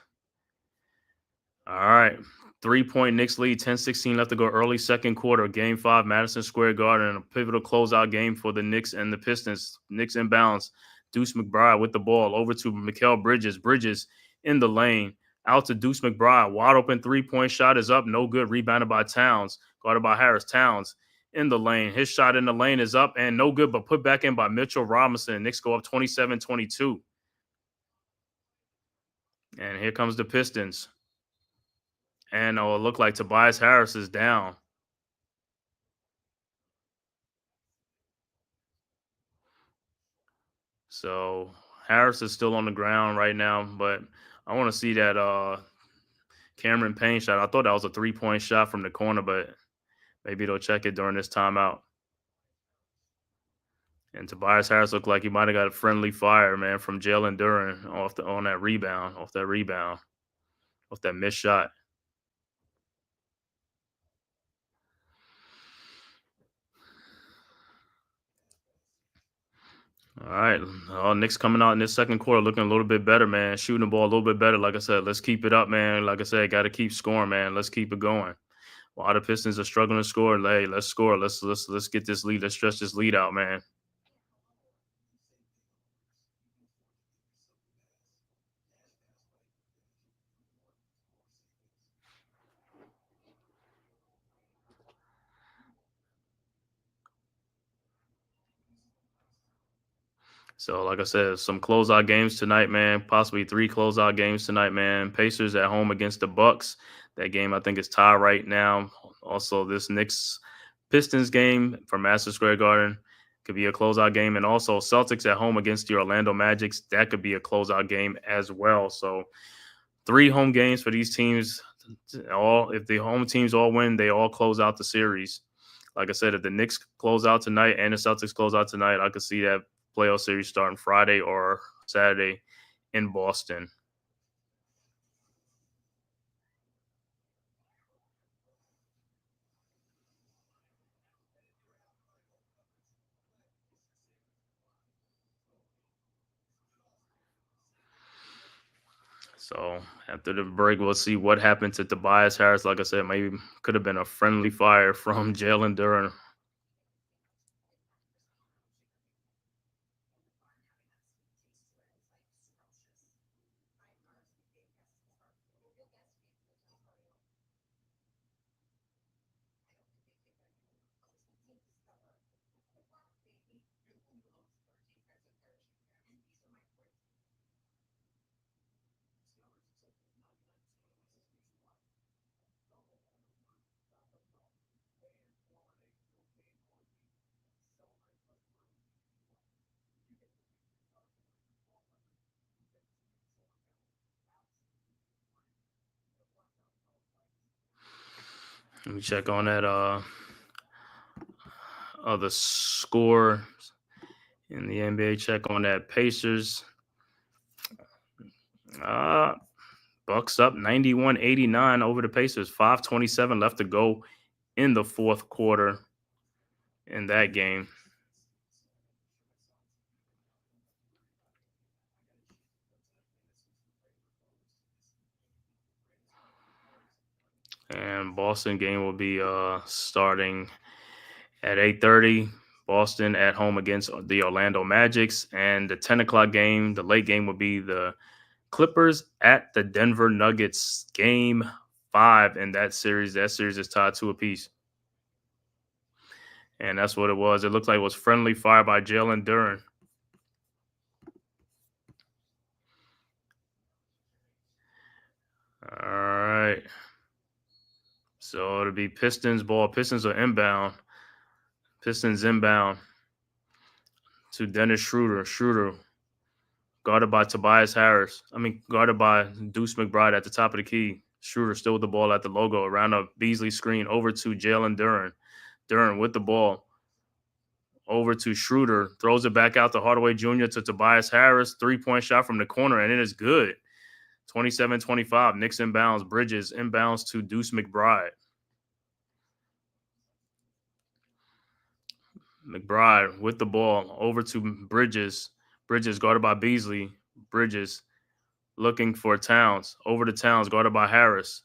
All right. 3-point Knicks lead, 10-16 left to go early second quarter. Game 5, Madison Square Garden, and a pivotal closeout game for the Knicks and the Pistons. Knicks inbounds. Deuce McBride with the ball over to Mikal Bridges. Bridges in the lane. Out to Deuce McBride. Wide open three-point shot is up. No good. Rebounded by Towns. Guarded by Harris. Towns in the lane. His shot in the lane is up and no good, but put back in by Mitchell Robinson. Knicks go up 27-22. And here comes the Pistons. And it looked like Tobias Harris is down. So Harris is still on the ground right now, but I want to see that Cameron Payne shot. I thought that was a three-point shot from the corner, but maybe they'll check it during this timeout. And Tobias Harris looked like he might have got a friendly fire, man, from Jalen Duren off that missed shot. All right. Knicks coming out in this second quarter looking a little bit better, man. Shooting the ball a little bit better. Like I said, let's keep it up, man. Like I said, got to keep scoring, man. Let's keep it going. While the Pistons are struggling to score, hey, let's score. Let's get this lead. Let's stretch this lead out, man. So, like I said, some closeout games tonight, man. Possibly 3 closeout games tonight, man. Pacers at home against the Bucks. That game, I think, is tied right now. Also, this Knicks Pistons game from Madison Square Garden could be a closeout game. And also, Celtics at home against the Orlando Magic. That could be a closeout game as well. So, 3 home games for these teams if the home teams all win, they all close out the series. Like I said, if the Knicks close out tonight and the Celtics close out tonight, I could see that playoff series starting Friday or Saturday in Boston. So after the break, we'll see what happened to Tobias Harris. Like I said, maybe could have been a friendly fire from Jalen Duren. Let me check on that other score in the NBA. Check on that Pacers. Bucks up 91-89 over the Pacers. 5:27 left to go in the fourth quarter in that game. And Boston game will be starting at 8:30. Boston at home against the Orlando Magics. And the 10 o'clock game, the late game, will be the Clippers at the Denver Nuggets. Game 5 in that series. That series is tied 2 apiece. And that's what it was. It looked like it was friendly fire by Jalen Duren. All right. So it'll be Pistons ball. Pistons are inbound. Pistons inbound to Dennis Schroeder. Schroeder guarded by Tobias Harris. Guarded by Deuce McBride at the top of the key. Schroeder still with the ball at the logo around a Beasley screen over to Jalen Duren. Duren with the ball over to Schroeder. Throws it back out to Hardaway Jr. to Tobias Harris. 3-point shot from the corner, and it is good. 27-25. Knicks inbounds. Bridges inbounds to Deuce McBride. McBride with the ball over to Bridges. Bridges guarded by Beasley. Bridges looking for Towns. Over to Towns, guarded by Harris.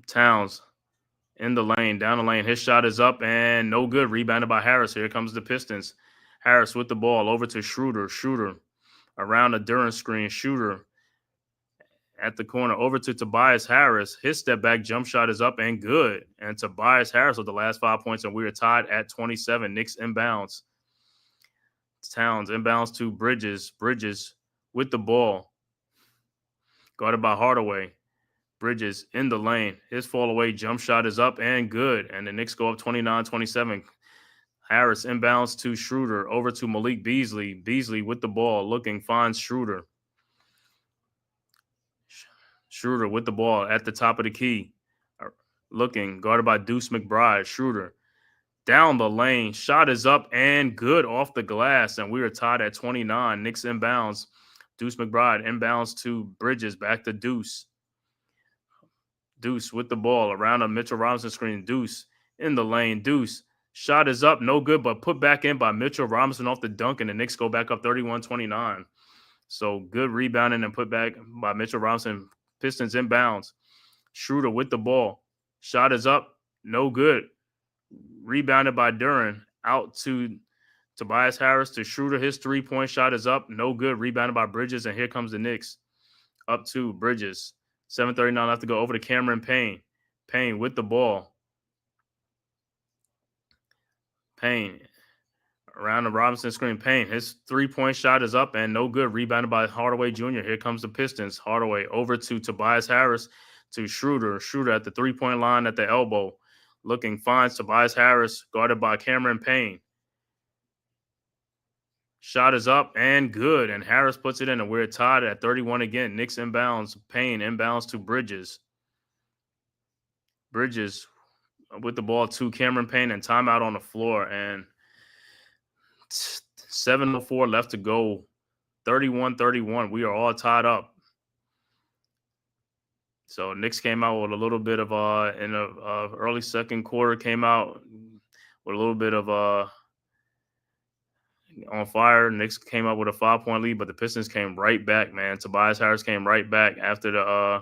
Towns in the lane, down the lane. His shot is up and no good. Rebounded by Harris. Here comes the Pistons. Harris with the ball over to Schroeder. Schroeder around the Duren screen. Schroeder at the corner over to Tobias Harris. His step back jump shot is up and good. And Tobias Harris with the last 5 points, and we are tied at 27. Knicks inbounds. Towns inbounds to Bridges. Bridges with the ball. Guarded by Hardaway. Bridges in the lane. His fall away jump shot is up and good. And the Knicks go up 29-27. Harris inbounds to Schroeder. Over to Malik Beasley. Beasley with the ball. Looking, finds Schroeder. Schroeder with the ball at the top of the key. Looking, guarded by Deuce McBride. Schroeder down the lane. Shot is up and good off the glass. And we are tied at 29. Knicks inbounds. Deuce McBride inbounds to Bridges. Back to Deuce. Deuce with the ball around a Mitchell Robinson screen. Deuce in the lane. Deuce. Shot is up. No good, but put back in by Mitchell Robinson off the dunk. And the Knicks go back up 31-29. So good rebounding and put back by Mitchell Robinson. Pistons inbounds. Schroeder with the ball. Shot is up. No good. Rebounded by Duren. Out to Tobias Harris to Schroeder. His 3-point shot is up. No good. Rebounded by Bridges. And here comes the Knicks. Up to Bridges. 7:39 left to go. Over to Cameron Payne. Payne with the ball. Payne around the Robinson screen. Payne. His 3-point shot is up and no good. Rebounded by Hardaway Jr. Here comes the Pistons. Hardaway over to Tobias Harris to Schroeder. Schroeder at the 3-point line at the elbow. Looking, finds Tobias Harris, guarded by Cameron Payne. Shot is up and good, and Harris puts it in, and we're tied at 31 again. Knicks inbounds. Payne inbounds to Bridges. Bridges with the ball to Cameron Payne, and timeout on the floor, and 7:04 left to go. 31-31. We are all tied up. So Knicks came out with a little bit of in the early second quarter, came out with a little bit of on fire. Knicks came up with a 5-point lead, but the Pistons came right back, man. Tobias Harris came right back after the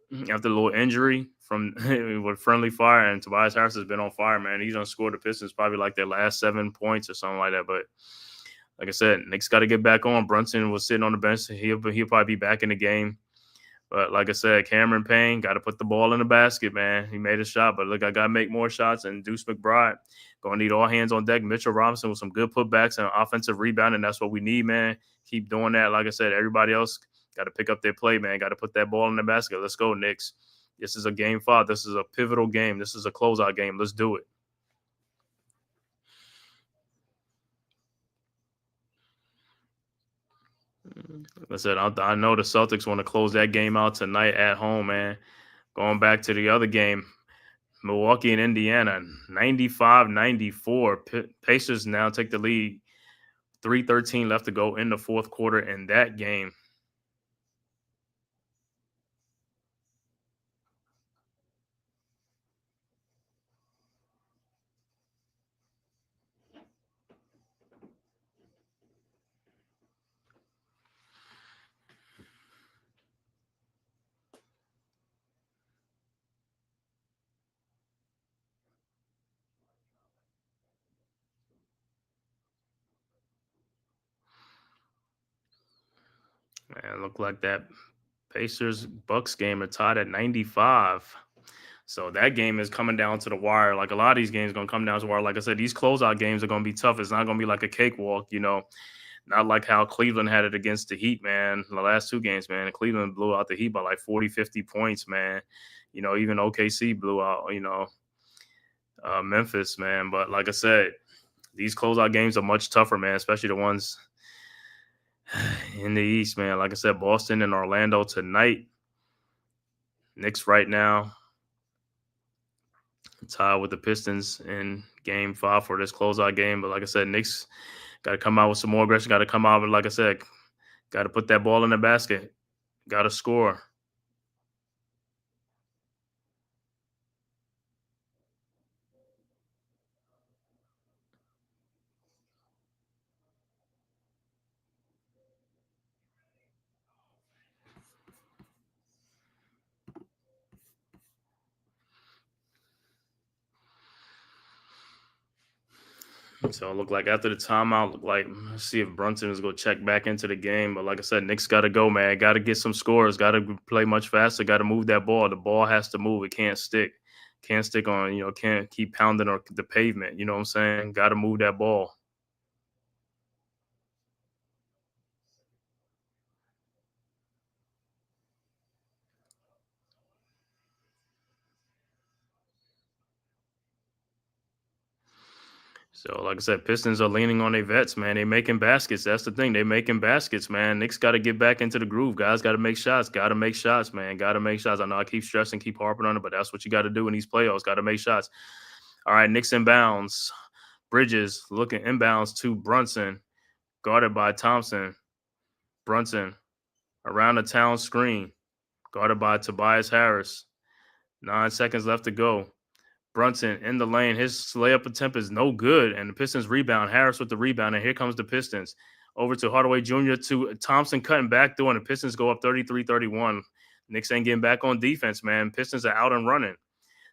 little injury from with friendly fire, and Tobias Harris has been on fire, man. He's done scored the Pistons probably like their last 7 points or something like that. But like I said, Knicks got to get back on. Brunson was sitting on the bench. He'll probably be back in the game. But like I said, Cameron Payne got to put the ball in the basket, man. He made a shot, but look, I got to make more shots. And Deuce McBride going to need all hands on deck. Mitchell Robinson with some good putbacks and offensive rebounding. That's what we need, man. Keep doing that. Like I said, everybody else got to pick up their play, man. Got to put that ball in the basket. Let's go, Knicks. This is a game 5. This is a pivotal game. This is a closeout game. Let's do it. Like I said, I know the Celtics want to close that game out tonight at home, man. Going back to the other game, Milwaukee and Indiana, 95-94. Pacers now take the lead. 3:13 left to go in the fourth quarter in that game. Man, look like that Pacers-Bucks game are tied at 95. So that game is coming down to the wire. Like a lot of these games going to come down to the wire. Like I said, these closeout games are going to be tough. It's not going to be like a cakewalk, Not like how Cleveland had it against the Heat, man. The last 2 games, man. Cleveland blew out the Heat by like 40, 50 points, man. Even OKC blew out, Memphis, man. But like I said, these closeout games are much tougher, man, especially the ones in the East, man. Like I said, Boston and Orlando tonight. Knicks right now tied with the Pistons in game 5 for this closeout game. But like I said, Knicks got to come out with some more aggression. Got to come out, but like I said, got to put that ball in the basket. Got to score. So it looked like after the timeout, let's see if Brunson is going to check back into the game. But like I said, Knicks got to go, man. Got to get some scores. Got to play much faster. Got to move that ball. The ball has to move. It can't stick. Can't stick on, can't keep pounding on the pavement. You know what I'm saying? Got to move that ball. So, like I said, Pistons are leaning on their vets, man. They making baskets. That's the thing. They making baskets, man. Knicks got to get back into the groove. Guys got to make shots. Got to make shots, man. Got to make shots. I know I keep stressing, keep harping on it, but that's what you got to do in these playoffs. Got to make shots. All right, Knicks inbounds. Bridges looking inbounds to Brunson, guarded by Thompson. Brunson around the town screen, guarded by Tobias Harris. 9 seconds left to go. Brunson in the lane. His layup attempt is no good, and the Pistons rebound. Harris with the rebound, and here comes the Pistons. Over to Hardaway Jr. to Thompson cutting back through, and the Pistons go up 33-31. Knicks ain't getting back on defense, man. Pistons are out and running.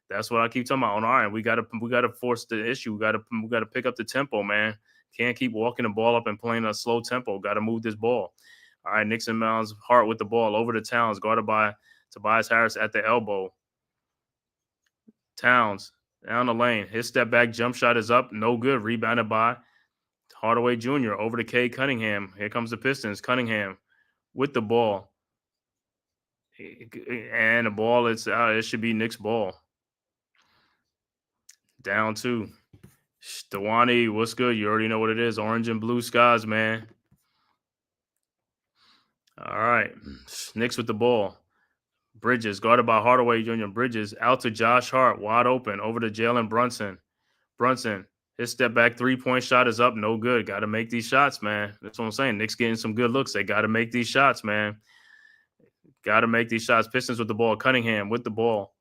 That's what I keep talking about on our end. We gotta force the issue. We gotta pick up the tempo, man. Can't keep walking the ball up and playing a slow tempo. Got to move this ball. All right, Knicks inbounds. Hart with the ball over to Towns, guarded by Tobias Harris at the elbow. Towns down the lane. His step back jump shot is up. No good. Rebounded by Hardaway Jr. over to Cade Cunningham. Here comes the Pistons. Cunningham with the ball. And the ball, it should be Knicks' ball. Down 2. Dewani, what's good? You already know what it is. Orange and blue skies, man. All right. Knicks with the ball. Bridges, guarded by Hardaway Jr. Bridges, out to Josh Hart, wide open, over to Jalen Brunson. Brunson, his step back 3-point shot is up, no good. Got to make these shots, man. That's what I'm saying. Knicks getting some good looks. They got to make these shots, man. Got to make these shots. Pistons with the ball. Cunningham with the ball.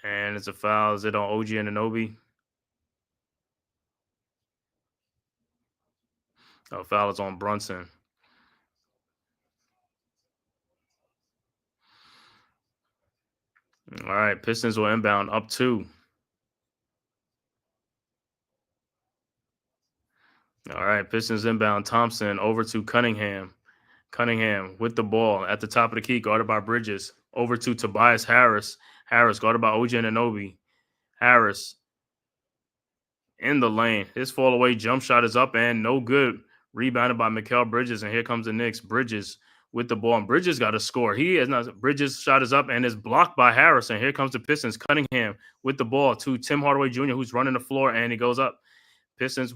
And it's a foul. Is it on OG Anunoby? Oh, foul is on Brunson. All right, Pistons will inbound up 2. All right, Pistons inbound. Thompson over to Cunningham. Cunningham with the ball at the top of the key, guarded by Bridges. Over to Tobias Harris. Harris guarded by OG Anunoby. Harris in the lane. His fall away jump shot is up and no good. Rebounded by Mikal Bridges, and here comes the Knicks. Bridges with the ball, and Bridges got to score. He is not. Bridges' shot is up and is blocked by Harris, and here comes the Pistons. Cunningham with the ball to Tim Hardaway Jr., who's running the floor, and he goes up. Pistons,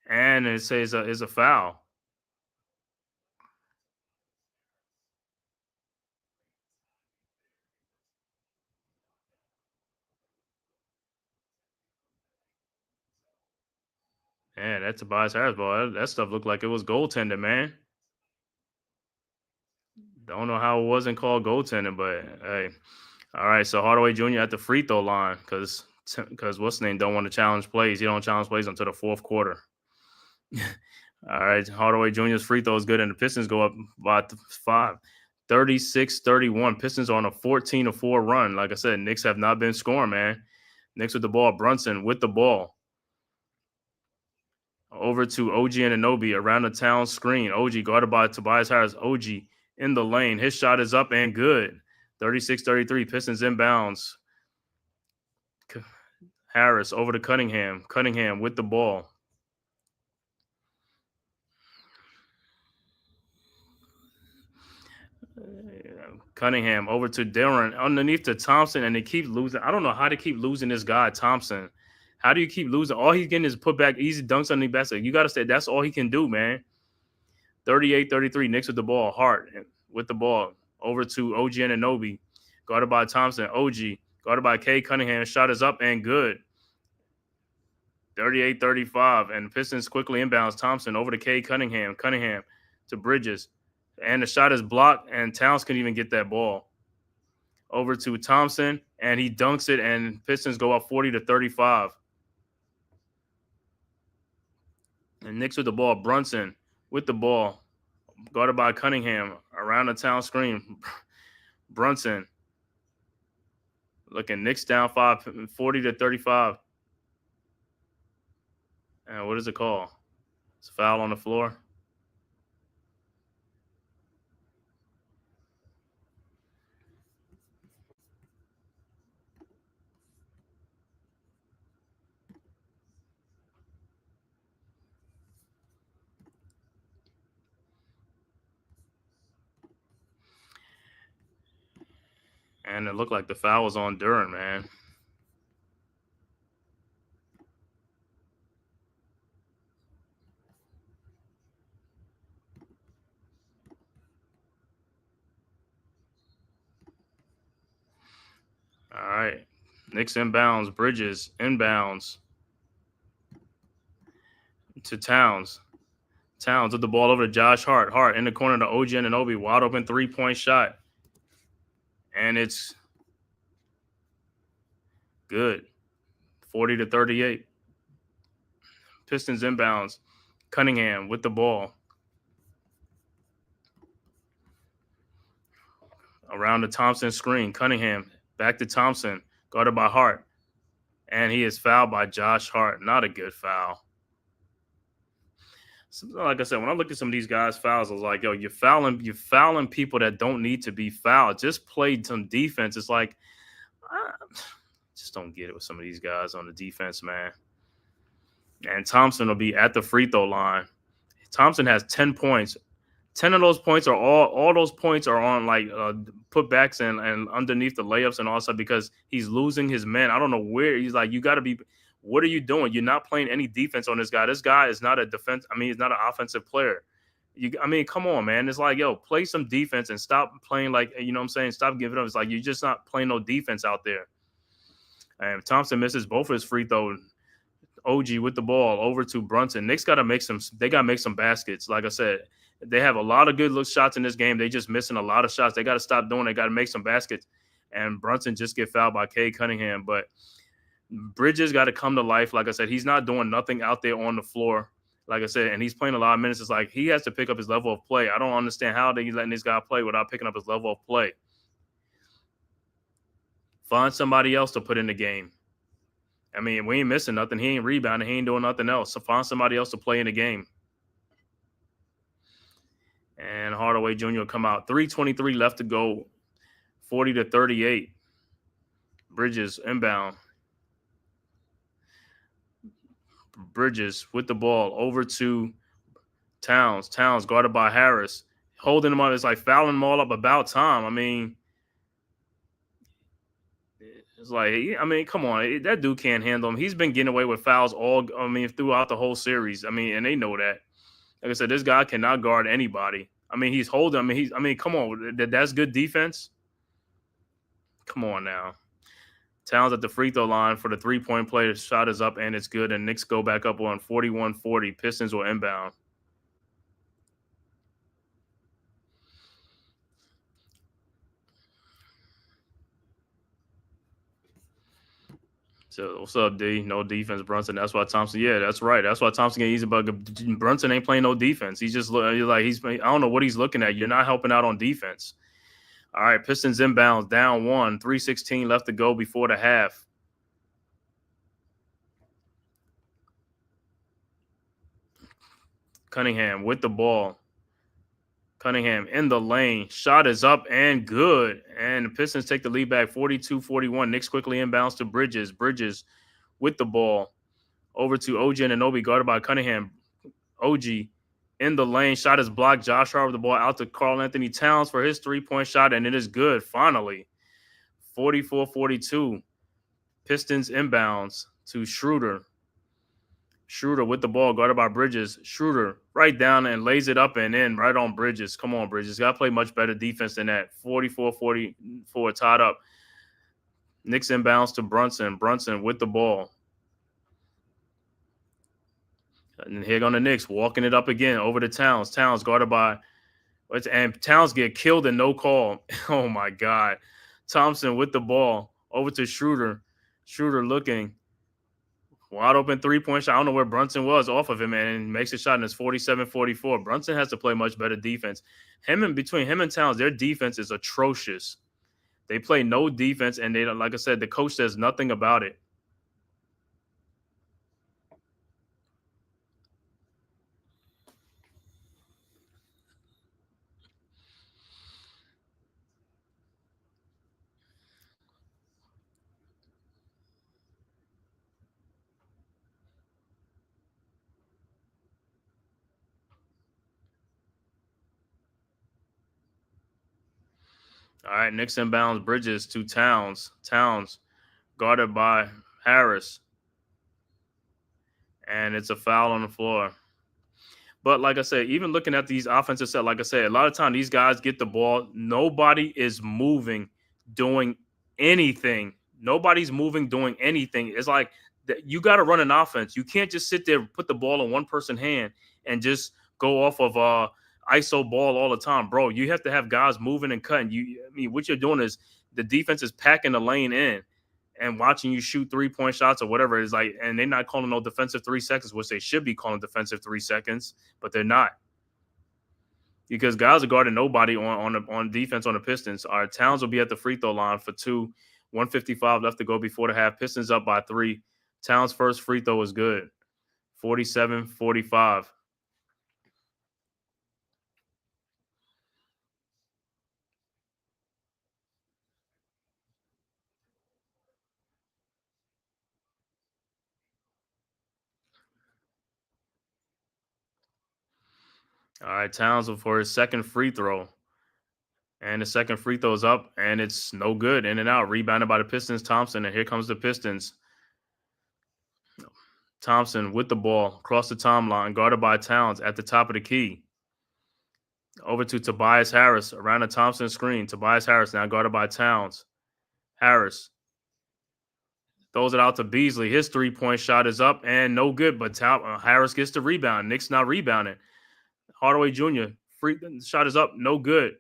and it says is a foul. Man, that's Tobias Harris, boy. That stuff looked like it was goaltending, man. Don't know how it wasn't called goaltending, but hey. All right, so Hardaway Jr. at the free throw line because what's his name don't want to challenge plays. He don't challenge plays until the fourth quarter. All right, Hardaway Jr.'s free throw is good, and the Pistons go up by 5. 36-31. Pistons are on a 14-4 run. Like I said, Knicks have not been scoring, man. Knicks with the ball. Brunson with the ball. Over to OG Anunoby around the town screen. OG guarded by Tobias Harris. OG in the lane. His shot is up and good. 36-33. Pistons inbounds. Harris over to Cunningham. Cunningham with the ball. Cunningham over to Darren underneath to Thompson, and they keep losing. I don't know how they keep losing this guy, Thompson. How do you keep losing? All he's getting is put back easy dunks on the basket. You got to say that's all he can do, man. 38-33. Knicks with the ball. Hart with the ball over to OG Anunoby, guarded by Thompson. OG guarded by K. Cunningham. Shot is up and good. 38-35. And Pistons quickly inbounds Thompson over to K. Cunningham. Cunningham to Bridges. And the shot is blocked, and Towns couldn't even get that ball. Over to Thompson, and he dunks it, and Pistons go up 40-35. And Knicks with the ball. Brunson with the ball, guarded by Cunningham around the town screen. Brunson looking. Knicks down 5, 40-35. And what is it called? It's a foul on the floor. And it looked like the foul was on Duren, man. All right. Knicks inbounds. Bridges inbounds to Towns. Towns with the ball over to Josh Hart. Hart in the corner to OG Anunoby. Wide open 3-point shot. And it's good. 40-38. Pistons inbounds. Cunningham with the ball. Around the Thompson screen. Cunningham back to Thompson. Guarded by Hart. And he is fouled by Josh Hart. Not a good foul. So, like I said, when I look at some of these guys' fouls, I was like, yo, you're fouling people that don't need to be fouled. Just play some defense. It's like, I just don't get it with some of these guys on the defense, man. And Thompson will be at the free throw line. Thompson has 10 points. 10 of those points are all those points are on like putbacks and underneath the layups and all stuff because he's losing his men. I don't know where he's like, you got to be. What are you doing? You're not playing any defense on this guy. This guy is not a defense. I mean, he's not an offensive player. I mean, come on, man. It's like, yo, play some defense and stop playing like, you know what I'm saying? Stop giving up. It's like, you're just not playing no defense out there. And Thompson misses both of his free throws. OG with the ball over to Brunson. Knicks got to make some. They got to make some baskets. Like I said, they have a lot of good look shots in this game. They just missing a lot of shots. They got to stop doing. They got to make some baskets. And Brunson just get fouled by Cade Cunningham. But Bridges got to come to life. Like I said, he's not doing nothing out there on the floor. Like I said, and he's playing a lot of minutes. It's like he has to pick up his level of play. I don't understand how they're letting this guy play without picking up his level of play. Find somebody else to put in the game. I mean, we ain't missing nothing. He ain't rebounding. He ain't doing nothing else. So find somebody else to play in the game. And Hardaway Jr. will come out. 3:23 left to go. 40-38. Bridges inbound. Bridges with the ball over to Towns. Towns guarded by Harris. Holding him up. It's like fouling them all up about time. I mean, it's like, I mean, come on. That dude can't handle him. He's been getting away with fouls throughout the whole series. I mean, and they know that. Like I said, this guy cannot guard anybody. I mean, he's holding. I mean, come on. That's good defense. Come on now. Towns at the free throw line for the three-point play. The shot is up and it's good. And Knicks go back up on 41-40. Pistons will inbound. So what's up, D? No defense, Brunson. That's why Thompson. Yeah, that's right. That's why Thompson get easy. But Brunson ain't playing no defense. He's just like I don't know what he's looking at. You're not helping out on defense. All right, Pistons inbounds, down 1, 3:16 left to go before the half. Cunningham with the ball. Cunningham in the lane. Shot is up and good. And the Pistons take the lead back 42-41. Knicks quickly inbounds to Bridges. Bridges with the ball. Over to OG Anunoby, guarded by Cunningham. OG in the lane. Shot is blocked. Josh Hart with the ball out to Karl Anthony Towns for his three-point shot, and it is good, finally. 44-42. Pistons inbounds to Schroeder. Schroeder with the ball, guarded by Bridges. Schroeder right down and lays it up and in right on Bridges. Come on, Bridges. Got to play much better defense than that. 44-44 tied up. Knicks inbounds to Brunson. Brunson with the ball. And here go the Knicks, walking it up again over to Towns. Towns guarded by, and Towns get killed and no call. Oh, my God. Thompson with the ball over to Schroeder. Schroeder looking. Wide open three-point shot. I don't know where Brunson was off of him, and makes a shot, and it's 47-44. Brunson has to play much better defense. Between him and Towns, their defense is atrocious. They play no defense, and they, like I said, the coach says nothing about it. All right, Knicks inbounds Bridges to Towns. Towns guarded by Harris. And it's a foul on the floor. But like I said, even looking at these offensive sets, like I said, a lot of times these guys get the ball. Nobody is moving, doing anything. Nobody's moving, doing anything. It's like you got to run an offense. You can't just sit there, put the ball in one person's hand and just go off of ISO ball all the time, bro. You have to have guys moving and cutting. I mean, what you're doing is the defense is packing the lane in and watching you shoot 3-point shots or whatever. It's like, and they're not calling no defensive 3 seconds, which they should be calling defensive 3 seconds, but they're not. Because guys are guarding nobody on defense on the Pistons. Our Towns will be at the free throw line for 2. 1:55 left to go before the half. Pistons up by 3. Towns' first free throw is good. 47-45. All right, Towns for his second free throw. And the second free throw is up, and it's no good. In and out. Rebounded by the Pistons. Thompson, and here comes the Pistons. Thompson with the ball across the timeline, guarded by Towns at the top of the key. Over to Tobias Harris around the Thompson screen. Tobias Harris now guarded by Towns. Harris throws it out to Beasley. His three-point shot is up and no good, but Harris gets the rebound. Knicks not rebounding. Hardaway Jr. free shot is up, no good.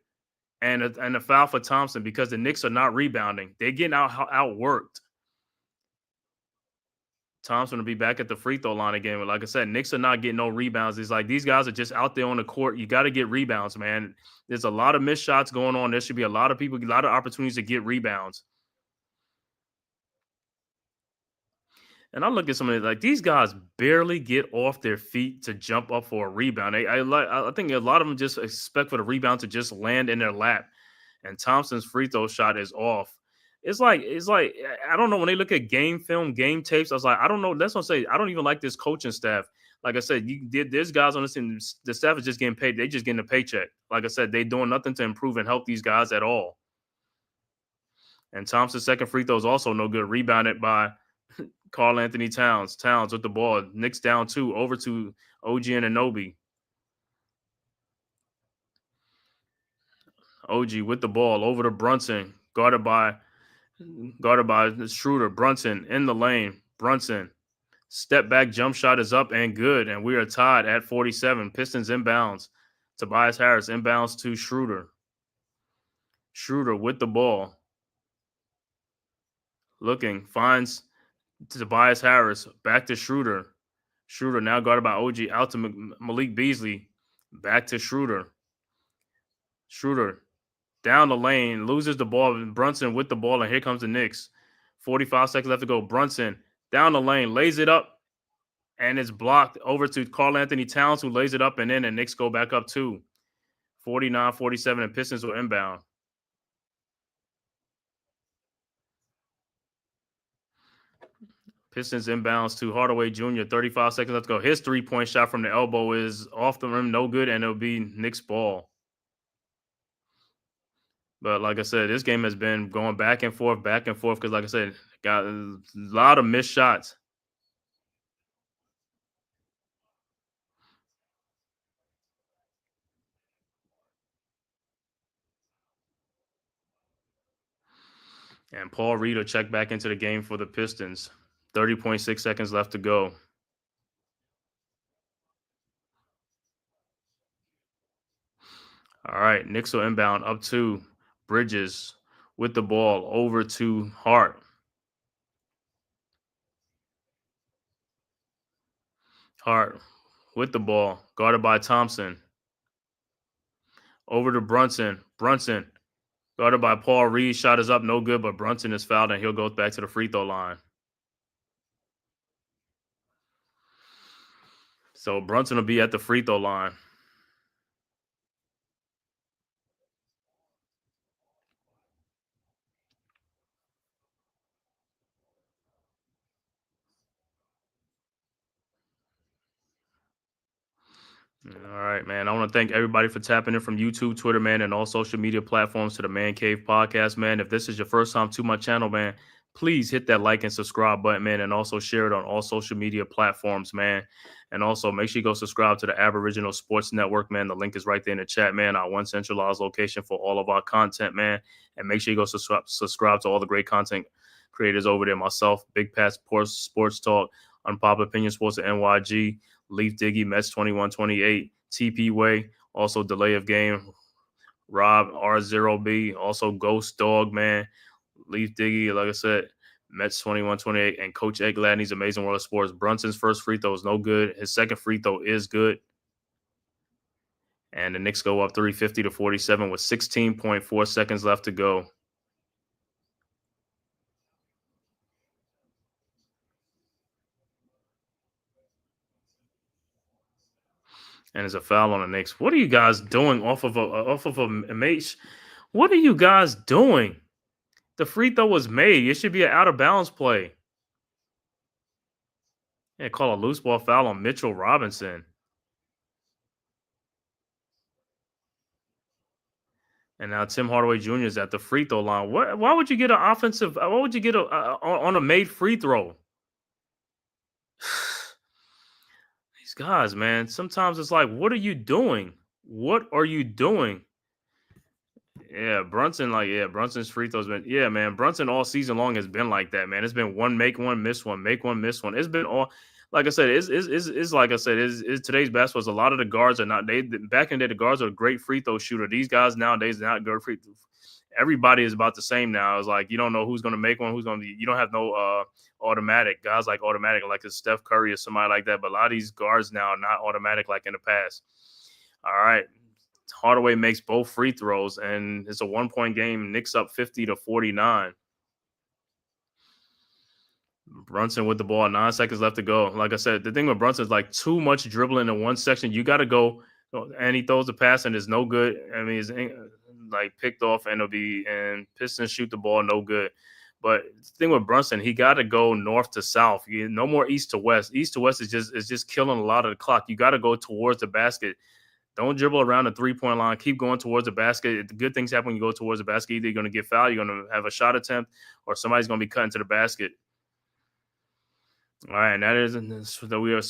And a foul for Thompson because the Knicks are not rebounding. They're getting outworked. Thompson will be back at the free throw line again. But like I said, Knicks are not getting no rebounds. It's like these guys are just out there on the court. You got to get rebounds, man. There's a lot of missed shots going on. There should be a lot of people, a lot of opportunities to get rebounds. And I look at some of it, like these guys barely get off their feet to jump up for a rebound. I think a lot of them just expect for the rebound to just land in their lap. And Thompson's free throw shot is off. It's like I don't know, when they look at game film, game tapes, I was like, I don't know. That's what I'm saying. I don't even like this coaching staff. Like I said, there's guys on this team. The staff is just getting paid. They just getting a paycheck. Like I said, they doing nothing to improve and help these guys at all. And Thompson's second free throw is also no good. Rebounded by Karl Anthony Towns. Towns with the ball. Knicks down 2 over to OG Anunoby. OG with the ball over to Brunson, guarded by Schroeder. Brunson in the lane. Brunson step back jump shot is up and good, and we are tied at 47. Pistons inbounds. Tobias Harris inbounds to Schroeder. Schroeder with the ball. Looking, finds Tobias Harris. Back to Schroeder. Schroeder now guarded by OG. Out to Malik Beasley. Back to Schroeder. Schroeder down the lane, loses the ball. Brunson with the ball, and here comes the Knicks. 45 seconds left to go. Brunson down the lane, lays it up, and it's blocked over to Karl Anthony Towns, who lays it up, and then the Knicks go back up 2. 49-47, and Pistons will inbound. Pistons inbounds to Hardaway Jr. 35 seconds left to go. His three-point shot from the elbow is off the rim, no good, and it'll be Knicks ball. But like I said, this game has been going back and forth, because like I said, got a lot of missed shots. And Paul Reed will check back into the game for the Pistons. 30.6 seconds left to go. All right, Knicks will inbound up to Bridges with the ball over to Hart. Hart with the ball, guarded by Thompson. Over to Brunson. Brunson, guarded by Paul Reed. Shot is up, no good, but Brunson is fouled, and he'll go back to the free throw line. So Brunson will be at the free throw line. All right, man. I want to thank everybody for tapping in from YouTube, Twitter, man, and all social media platforms to the Man Cave podcast, man. If this is your first time to my channel, man, please hit that like and subscribe button, man, and also share it on all social media platforms, man. And also make sure you go subscribe to the Aboriginal Sports Network, man. The link is right there in the chat, man. Our one centralized location for all of our content, man. And make sure you go subscribe to all the great content creators over there. Myself, Big Pat Sports Talk, Unpopular Opinion Sports at NYG, Leaf Diggy, Mets 2128, TP Way, also Delay of Game, Rob R0B, also Ghost Dog, man, Leaf Diggy, like I said, Mets 2128, and Coach Ed Gladney's Amazing World of Sports. Brunson's first free throw is no good. His second free throw is good. And the Knicks go up 350-47 with 16.4 seconds left to go. And there's a foul on the Knicks. What are you guys doing off of a mate? What are you guys doing? The free throw was made. It should be an out of bounds play. Yeah, call a loose ball foul on Mitchell Robinson. And now Tim Hardaway Jr. is at the free throw line. Why would you get an offensive? Why would you get on a made free throw? These guys, man. Sometimes it's like, what are you doing? What are you doing? Yeah, Brunson, Brunson's free throws been, yeah, man. Brunson all season long has been like that, man. It's been one, make one, miss one, make one, miss one. It's been all, like I said, it's like I said, is today's basketball. A lot of the guards are not, back in the day, the guards are a great free throw shooter. These guys nowadays are not good free throw. Everybody is about the same now. It's like, you don't know who's going to make one, who's going to be, you don't have no automatic guys like automatic, like a Steph Curry or somebody like that. But a lot of these guards now are not automatic like in the past. All right. Hardaway makes both free throws, and it's a 1-point game. Knicks up 50-49. Brunson with the ball, 9 seconds left to go. Like I said, the thing with Brunson is like too much dribbling in one section. You got to go, and he throws the pass, and it's no good. I mean, it's like picked off, and Pistons shoot the ball, no good. But the thing with Brunson, he got to go north to south. No more east to west. East to west is just killing a lot of the clock. You got to go towards the basket. Don't dribble around the three-point line. Keep going towards the basket. The good things happen when you go towards the basket. Either you're going to get fouled, you're going to have a shot attempt, or somebody's going to be cut into the basket. All right, and that is so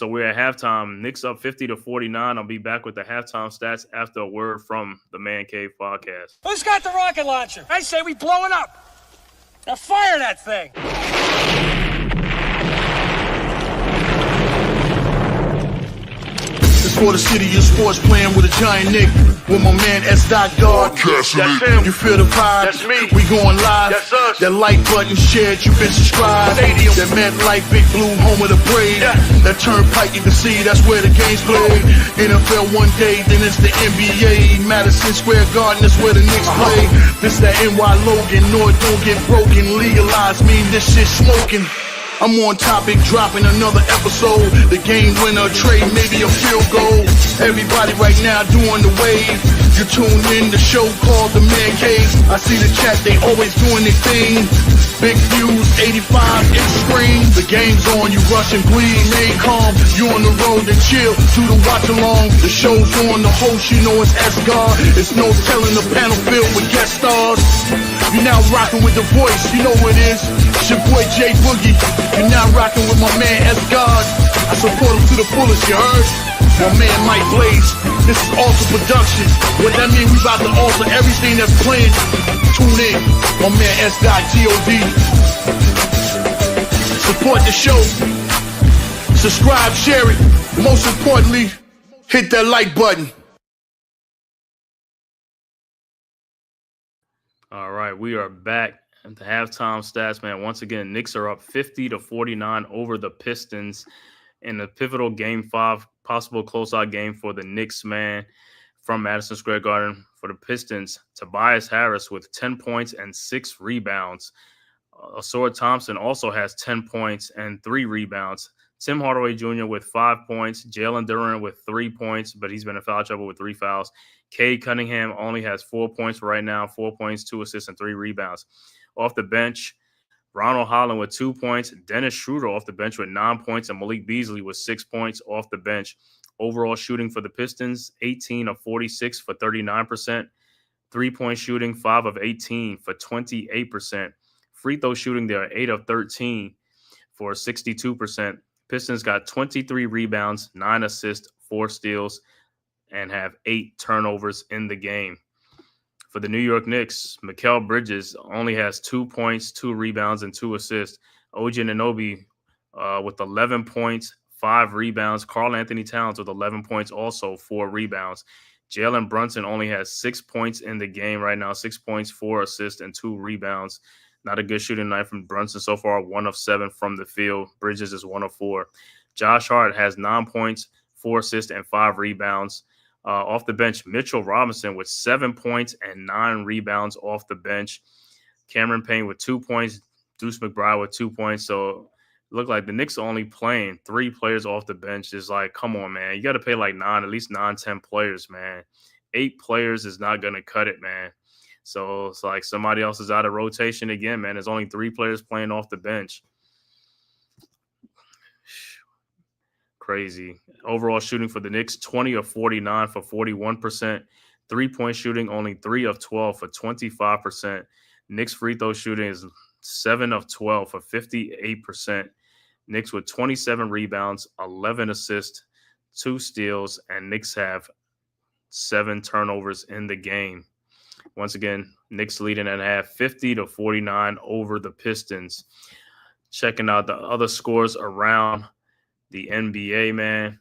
we're at halftime. Knicks up 50-49. I'll be back with the halftime stats after a word from the Man Cave podcast. Who's got the rocket launcher? I say we blow it up. Now fire that thing. For the city of sports, playing with a giant Nick. With my man S. Guard. That's him. You feel the vibe? That's me. We going live. That's us. That like button shared, you been subscribed. Stadium. That MetLife, Big Blue, home of the Braves. Yeah. That turnpike, you can see that's where the game's played. NFL one day, then it's the NBA. Madison Square Garden, that's where the Knicks play. This that NY Logan, North don't get broken. Legalize, mean this shit smoking. I'm on topic, dropping another episode. The game winner, trade, maybe a field goal. Everybody right now doing the wave. You tune in the show called The-Man-Cave. I see the chat, they always doing their thing. Big views, 85 inch screen. The game's on, you rush and bleed, stay calm. You on the road and chill, do the watch along. The show's on, the host, you know it's S-God. It's no telling the panel filled with guest stars. You now rocking with the voice, you know who it is. It's your boy Jay Boogie. You're now rocking with my man S-God. I support him to the fullest, you heard? My man Mike Blaze. This is Alter Production. What that mean, we about to alter everything that's playing. Tune in. My man S.G.O.D. Support the show. Subscribe, share it. Most importantly, hit that like button. All right, we are back at the halftime stats, man. Once again, Knicks are up 50-49 over the Pistons in the pivotal Game 5, possible closeout game for the Knicks, man, from Madison Square Garden. For the Pistons, Tobias Harris with 10 points and 6 rebounds. Asor Thompson also has 10 points and 3 rebounds. Tim Hardaway Jr. with 5 points. Jalen Duren with 3 points, but he's been in foul trouble with 3 fouls. Cade Cunningham only has 4 points right now, 4 points, 2 assists, and 3 rebounds. Off the bench, Ronald Holland with 2 points. Dennis Schroeder off the bench with 9 points, and Malik Beasley with 6 points off the bench. Overall shooting for the Pistons, 18 of 46 for 39%. 3-point shooting, 5 of 18 for 28%. Free throw shooting, they are 8 of 13 for 62%. Pistons got 23 rebounds, 9 assists, 4 steals, and have 8 turnovers in the game. For the New York Knicks, Mikal Bridges only has 2 points, 2 rebounds, and 2 assists. OG Anunoby with 11 points, 5 rebounds. Karl Anthony Towns with 11 points, also 4 rebounds. Jalen Brunson only has 6 points in the game right now, 6 points, 4 assists, and 2 rebounds. Not a good shooting night from Brunson so far, 1 of 7 from the field. Bridges is 1 of 4. Josh Hart has 9 points, 4 assists, and 5 rebounds. Off the bench, Mitchell Robinson with 7 points and 9 rebounds off the bench. Cameron Payne with 2 points. Deuce McBride with 2 points. So it looked like the Knicks are only playing 3 players off the bench. It's like, come on, man. You got to pay like at least 9, 10 players, man. 8 players is not going to cut it, man. So it's like somebody else is out of rotation again, man. There's only 3 players playing off the bench. Crazy. Overall shooting for the Knicks, 20 of 49 for 41%. 3-point shooting, only 3 of 12 for 25%. Knicks free throw shooting is 7 of 12 for 58%. Knicks with 27 rebounds, 11 assists, 2 steals, and Knicks have 7 turnovers in the game. Once again, Knicks leading at half 50-49 over the Pistons. Checking out the other scores around the NBA, man.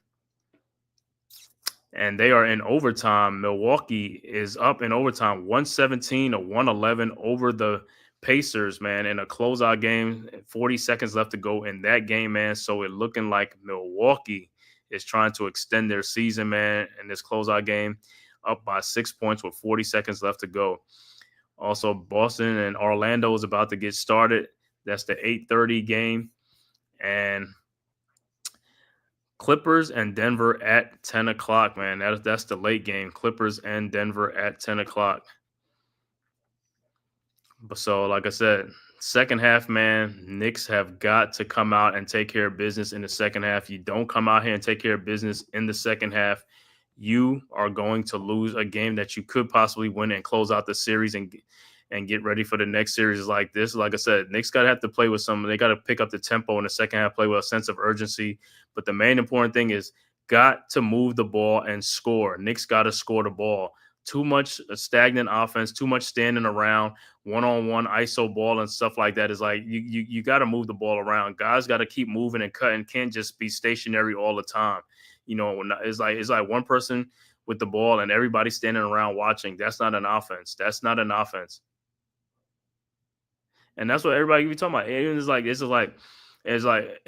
And they are in overtime. Milwaukee is up in overtime 117-111 over the Pacers, man, in a closeout game. 40 seconds left to go in that game, man. So it looking like Milwaukee is trying to extend their season, man, in this closeout game, up by 6 points with 40 seconds left to go. Also, Boston and Orlando is about to get started. That's the 8:30 game. And Clippers and Denver at 10 o'clock, man. That's the late game. Clippers and Denver at 10 o'clock. So, like I said, second half, man, Knicks have got to come out and take care of business in the second half. You don't come out here and take care of business in the second half, you are going to lose a game that you could possibly win and close out the series and get ready for the next series like this. Like I said, Knicks got to have to play with some. They got to pick up the tempo in the second half, play with a sense of urgency. But the main important thing is got to move the ball and score. Knicks got to score the ball. Too much stagnant offense, too much standing around, one-on-one ISO ball and stuff like that is like you got to move the ball around. Guys got to keep moving and cutting. Can't just be stationary all the time. You know, it's like one person with the ball and everybody standing around watching. That's not an offense. That's not an offense. And that's what everybody be talking about. It's like,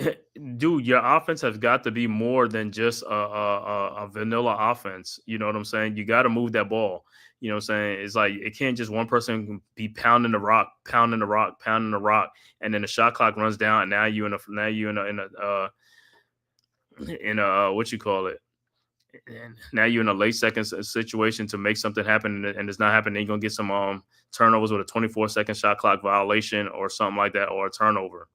dude, your offense has got to be more than just a vanilla offense. You know what I'm saying? You got to move that ball. You know what I'm saying? It's like it can't just one person be pounding the rock, and then the shot clock runs down, and now you in a what you call it? And now you're in a late second situation to make something happen, and it's not happening. Then you're gonna get some turnovers with a 24-second shot clock violation or something like that, or a turnover.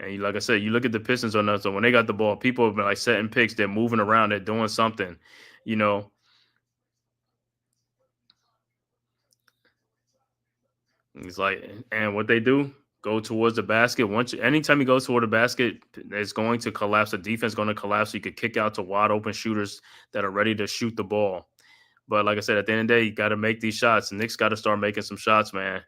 And like I said, you look at the Pistons on that. So when they got the ball, people have been like setting picks. They're moving around. They're doing something. You know, it's like, and what they do, go towards the basket. Anytime you go toward the basket, it's going to collapse. The defense is going to collapse. So you could kick out to wide open shooters that are ready to shoot the ball. But like I said, at the end of the day, you got to make these shots. Knicks got to start making some shots, man.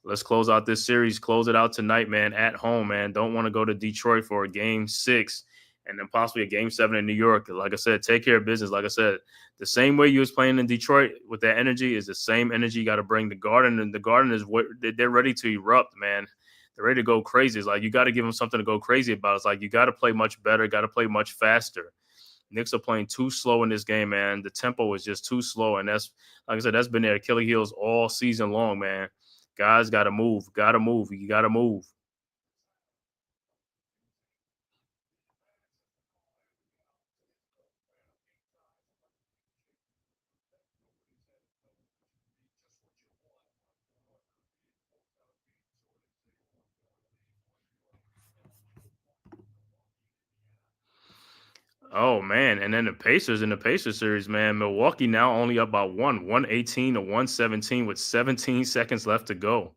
Let's close out this series. Close it out tonight, man, at home, man. Don't want to go to Detroit for a game 6 and then possibly a game 7 in New York. Like I said, take care of business. Like I said, the same way you was playing in Detroit with that energy is the same energy you got to bring the Garden. And the Garden is what they're ready to erupt, man. They're ready to go crazy. It's like you got to give them something to go crazy about. It's like you got to play much better, got to play much faster. Knicks are playing too slow in this game, man. The tempo is just too slow. And that's, like I said, that's been their Achilles heels all season long, man. Guys got to move. You got to move. Oh, man. And then the Pacers in the Pacers series, man. Milwaukee now only up by 118-117 with 17 seconds left to go.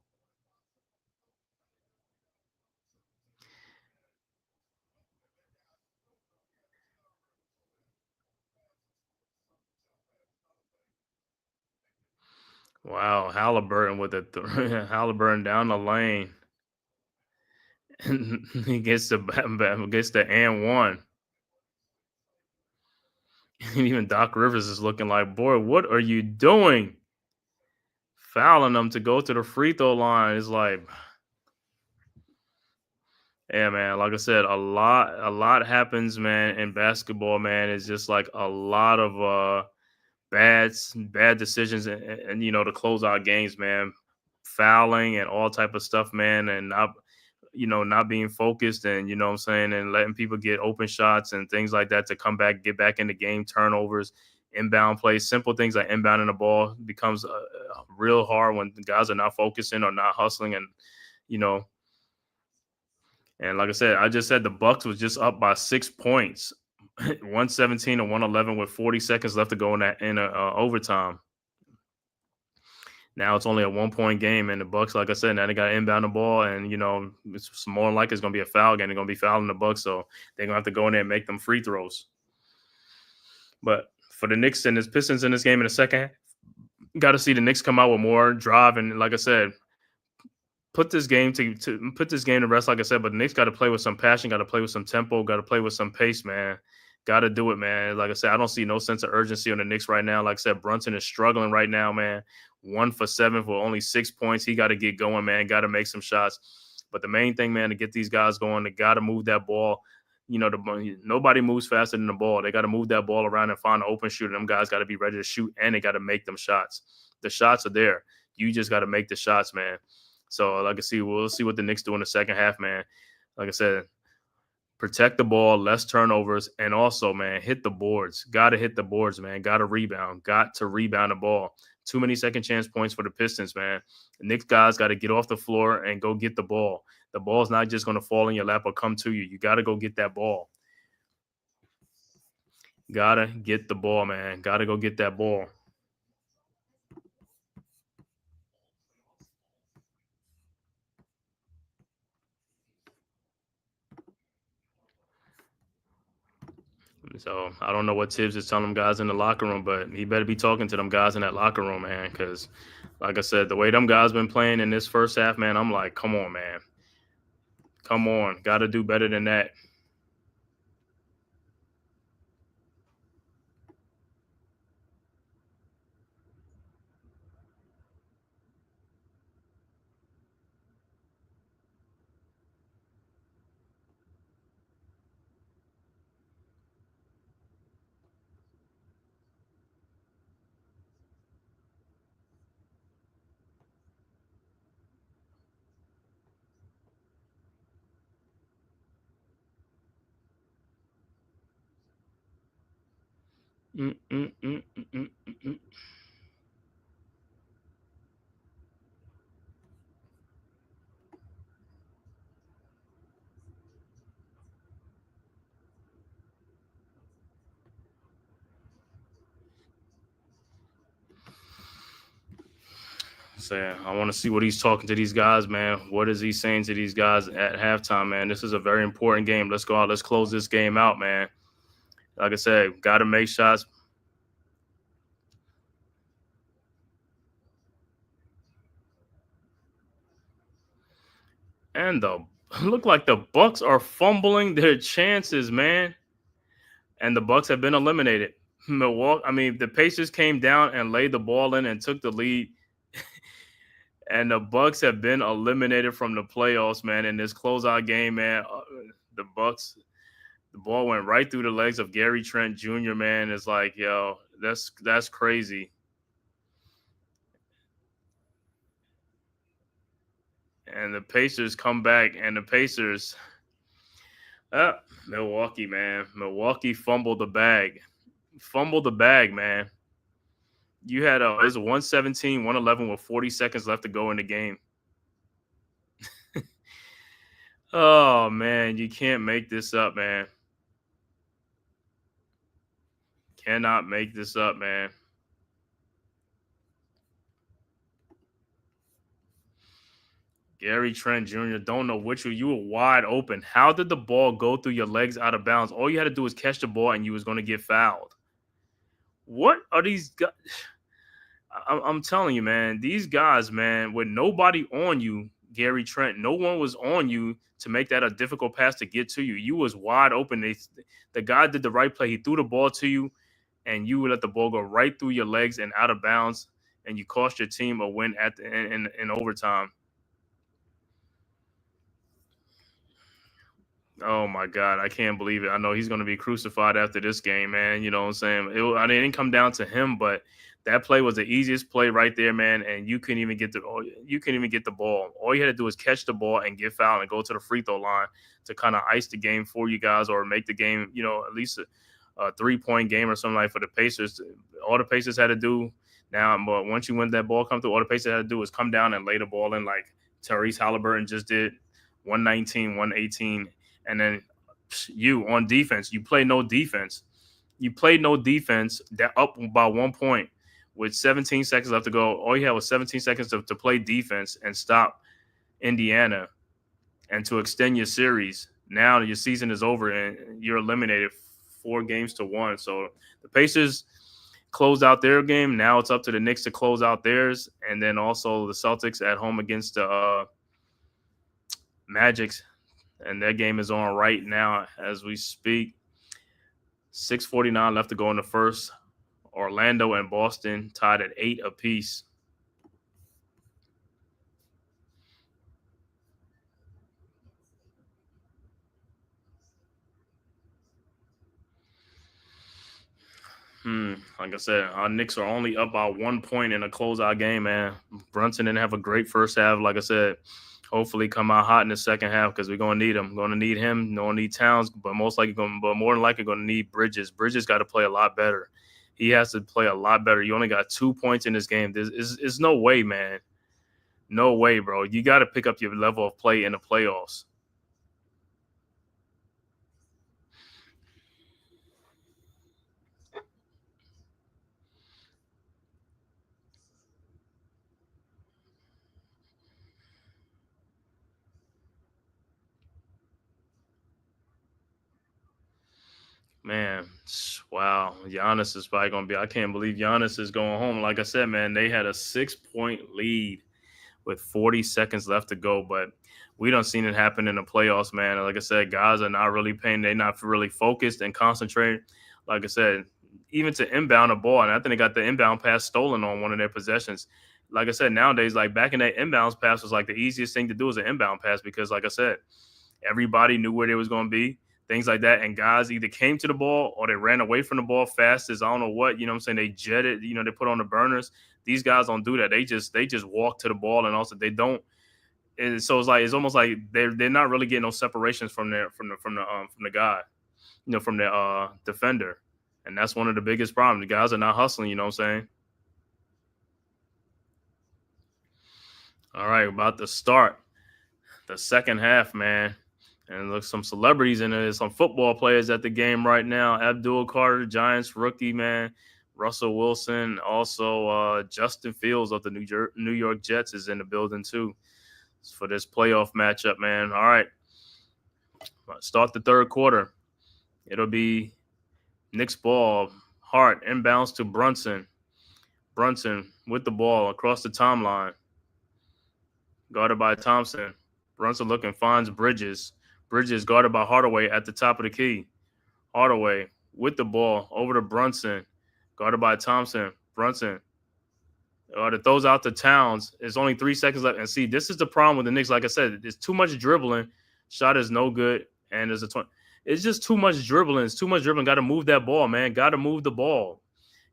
Wow, Halliburton with Halliburton down the lane. And he gets the and one. And even Doc Rivers is looking like, boy, what are you doing? Fouling them to go to the free throw line. It's like, yeah, man. Like I said, a lot happens, man, in basketball, man. It's just like a lot of bad decisions and you know, to close out games, man. Fouling and all type of stuff, man, and not being focused and you know what I'm saying, and letting people get open shots and things like that to come back, get back in the game, turnovers, inbound plays, simple things like inbounding the ball becomes real hard when the guys are not focusing or not hustling and you know And like I said, I just said the Bucks was just up by 6 points, 117 to 111 with 40 seconds left to go in overtime. Now it's only a 1 point game, and the Bucks, like I said, now they got to inbound the ball, and it's more likely it's going to be a foul game. They're going to be fouling the Bucks, so they're going to have to go in there and make them free throws. But for the Knicks and the Pistons in this game in the second, got to see the Knicks come out with more drive, and like I said, put this game to rest. Like I said, but the Knicks got to play with some passion, got to play with some tempo, got to play with some pace, man. Got to do it, man. Like I said, I don't see no sense of urgency on the Knicks right now. Like I said, Brunson is struggling right now, man. 1 for 7 for only 6 points. He got to get going, man. Got to make some shots. But the main thing, man, to get these guys going, they got to move that ball. Nobody moves faster than the ball. They got to move that ball around and find an open shooter. Them guys got to be ready to shoot, and they got to make them shots. The shots are there. You just got to make the shots, man. So, like I see, we'll see what the Knicks do in the second half, man. Like I said, protect the ball, less turnovers, and also, man, hit the boards. Got to hit the boards, man. Got to rebound. Got to rebound the ball. Too many second chance points for the Pistons, man. The Knicks guys got to get off the floor and go get the ball. The ball's not just going to fall in your lap or come to you. You got to go get that ball. Got to get the ball, man. Got to go get that ball. So I don't know what Tibbs is telling them guys in the locker room, but he better be talking to them guys in that locker room, man. Because, like I said, the way them guys been playing in this first half, man, I'm like, come on, man. Come on. Got to do better than that. So I want to see what he's talking to these guys, man. What is he saying to these guys at halftime, man? This is a very important game. Let's go out. Let's close this game out, man. Like I said, got to make shots. And look like the Bucks are fumbling their chances, man. And the Bucks have been eliminated. The Pacers came down and laid the ball in and took the lead. And the Bucks have been eliminated from the playoffs, man. In this closeout game, man, the ball went right through the legs of Gary Trent Jr., man. It's like, yo, that's crazy. And the Pacers come back, and the Pacers, Milwaukee, man. Milwaukee fumbled the bag. Fumbled the bag, man. You had it was a 117, 111 with 40 seconds left to go in the game. Oh, man, you can't make this up, man. Cannot make this up, man. Gary Trent Jr., don't know which you were wide open. How did the ball go through your legs out of bounds? All you had to do was catch the ball and you was going to get fouled. What are these guys? I'm telling you, man, these guys, man, with nobody on you, Gary Trent, no one was on you to make that a difficult pass to get to you. You was wide open. The guy did the right play. He threw the ball to you, and you would let the ball go right through your legs and out of bounds, and you cost your team a win at the in overtime. Oh my God, I can't believe it. I know he's going to be crucified after this game, man. You know what I'm saying? It didn't come down to him, but that play was the easiest play right there, man. And you couldn't even get the ball. All you had to do was catch the ball and get fouled and go to the free throw line to kind of ice the game for you guys or make the game, at least a 3-point game or something like for the Pacers. All the Pacers had to do now, but once you win that ball come through, all the Pacers had to do was come down and lay the ball in like Tyrese Halliburton just did. 119, 118. And then you on defense, you play no defense. You played no defense. That up by 1 point with 17 seconds left to go. All you had was 17 seconds to play defense and stop Indiana and to extend your series. Now your season is over and you're eliminated 4-1. So the Pacers close out their game. Now it's up to the Knicks to close out theirs, and then also the Celtics at home against the Magic, and their game is on right now as we speak. 6:49 left to go in the first. Orlando and Boston tied at 8 apiece. Like I said, our Knicks are only up by 1 point in a closeout game, man. Brunson didn't have a great first half. Like I said, hopefully come out hot in the second half because we're going to need him. Going to need him. Going to need Towns, but more than likely going to need Bridges. Bridges got to play a lot better. He has to play a lot better. You only got 2 points in this game. There's no way, man. No way, bro. You got to pick up your level of play in the playoffs. Man, wow. Giannis is probably going to be – I can't believe Giannis is going home. Like I said, man, they had a 6-point lead with 40 seconds left to go, but we don't seen it happen in the playoffs, man. Like I said, guys are not really paying. They're not really focused and concentrated. Like I said, even to inbound a ball, and I think they got the inbound pass stolen on one of their possessions. Like I said, nowadays, like back in that inbounds pass was like the easiest thing to do is an inbound pass because, like I said, everybody knew where they was going to be. Things like that, and guys either came to the ball or they ran away from the ball fast as I don't know what, you know what I'm saying, they jetted, you know, they put on the burners. These guys don't do that. They just walk to the ball, and also they don't. And so it's almost like they're not really getting no separations from the guy, you know, from the defender, and that's one of the biggest problems. The guys are not hustling, you know what I'm saying? All right, about to start the second half, man. And look, some celebrities in there, some football players at the game right now. Abdul Carter, Giants rookie, man. Russell Wilson, also Justin Fields of the New York Jets is in the building too for this playoff matchup, man. All right, start the third quarter. It'll be Knicks ball. Hart inbounds to Brunson. Brunson with the ball across the timeline. Guarded by Thompson. Brunson looking, finds Bridges. Bridges guarded by Hardaway at the top of the key. Hardaway with the ball over to Brunson. Guarded by Thompson. Brunson throws out to Towns. There's only 3 seconds left. And see, this is the problem with the Knicks. Like I said, there's too much dribbling. Shot is no good. And there's it's just too much dribbling. It's too much dribbling. Got to move that ball, man. Got to move the ball.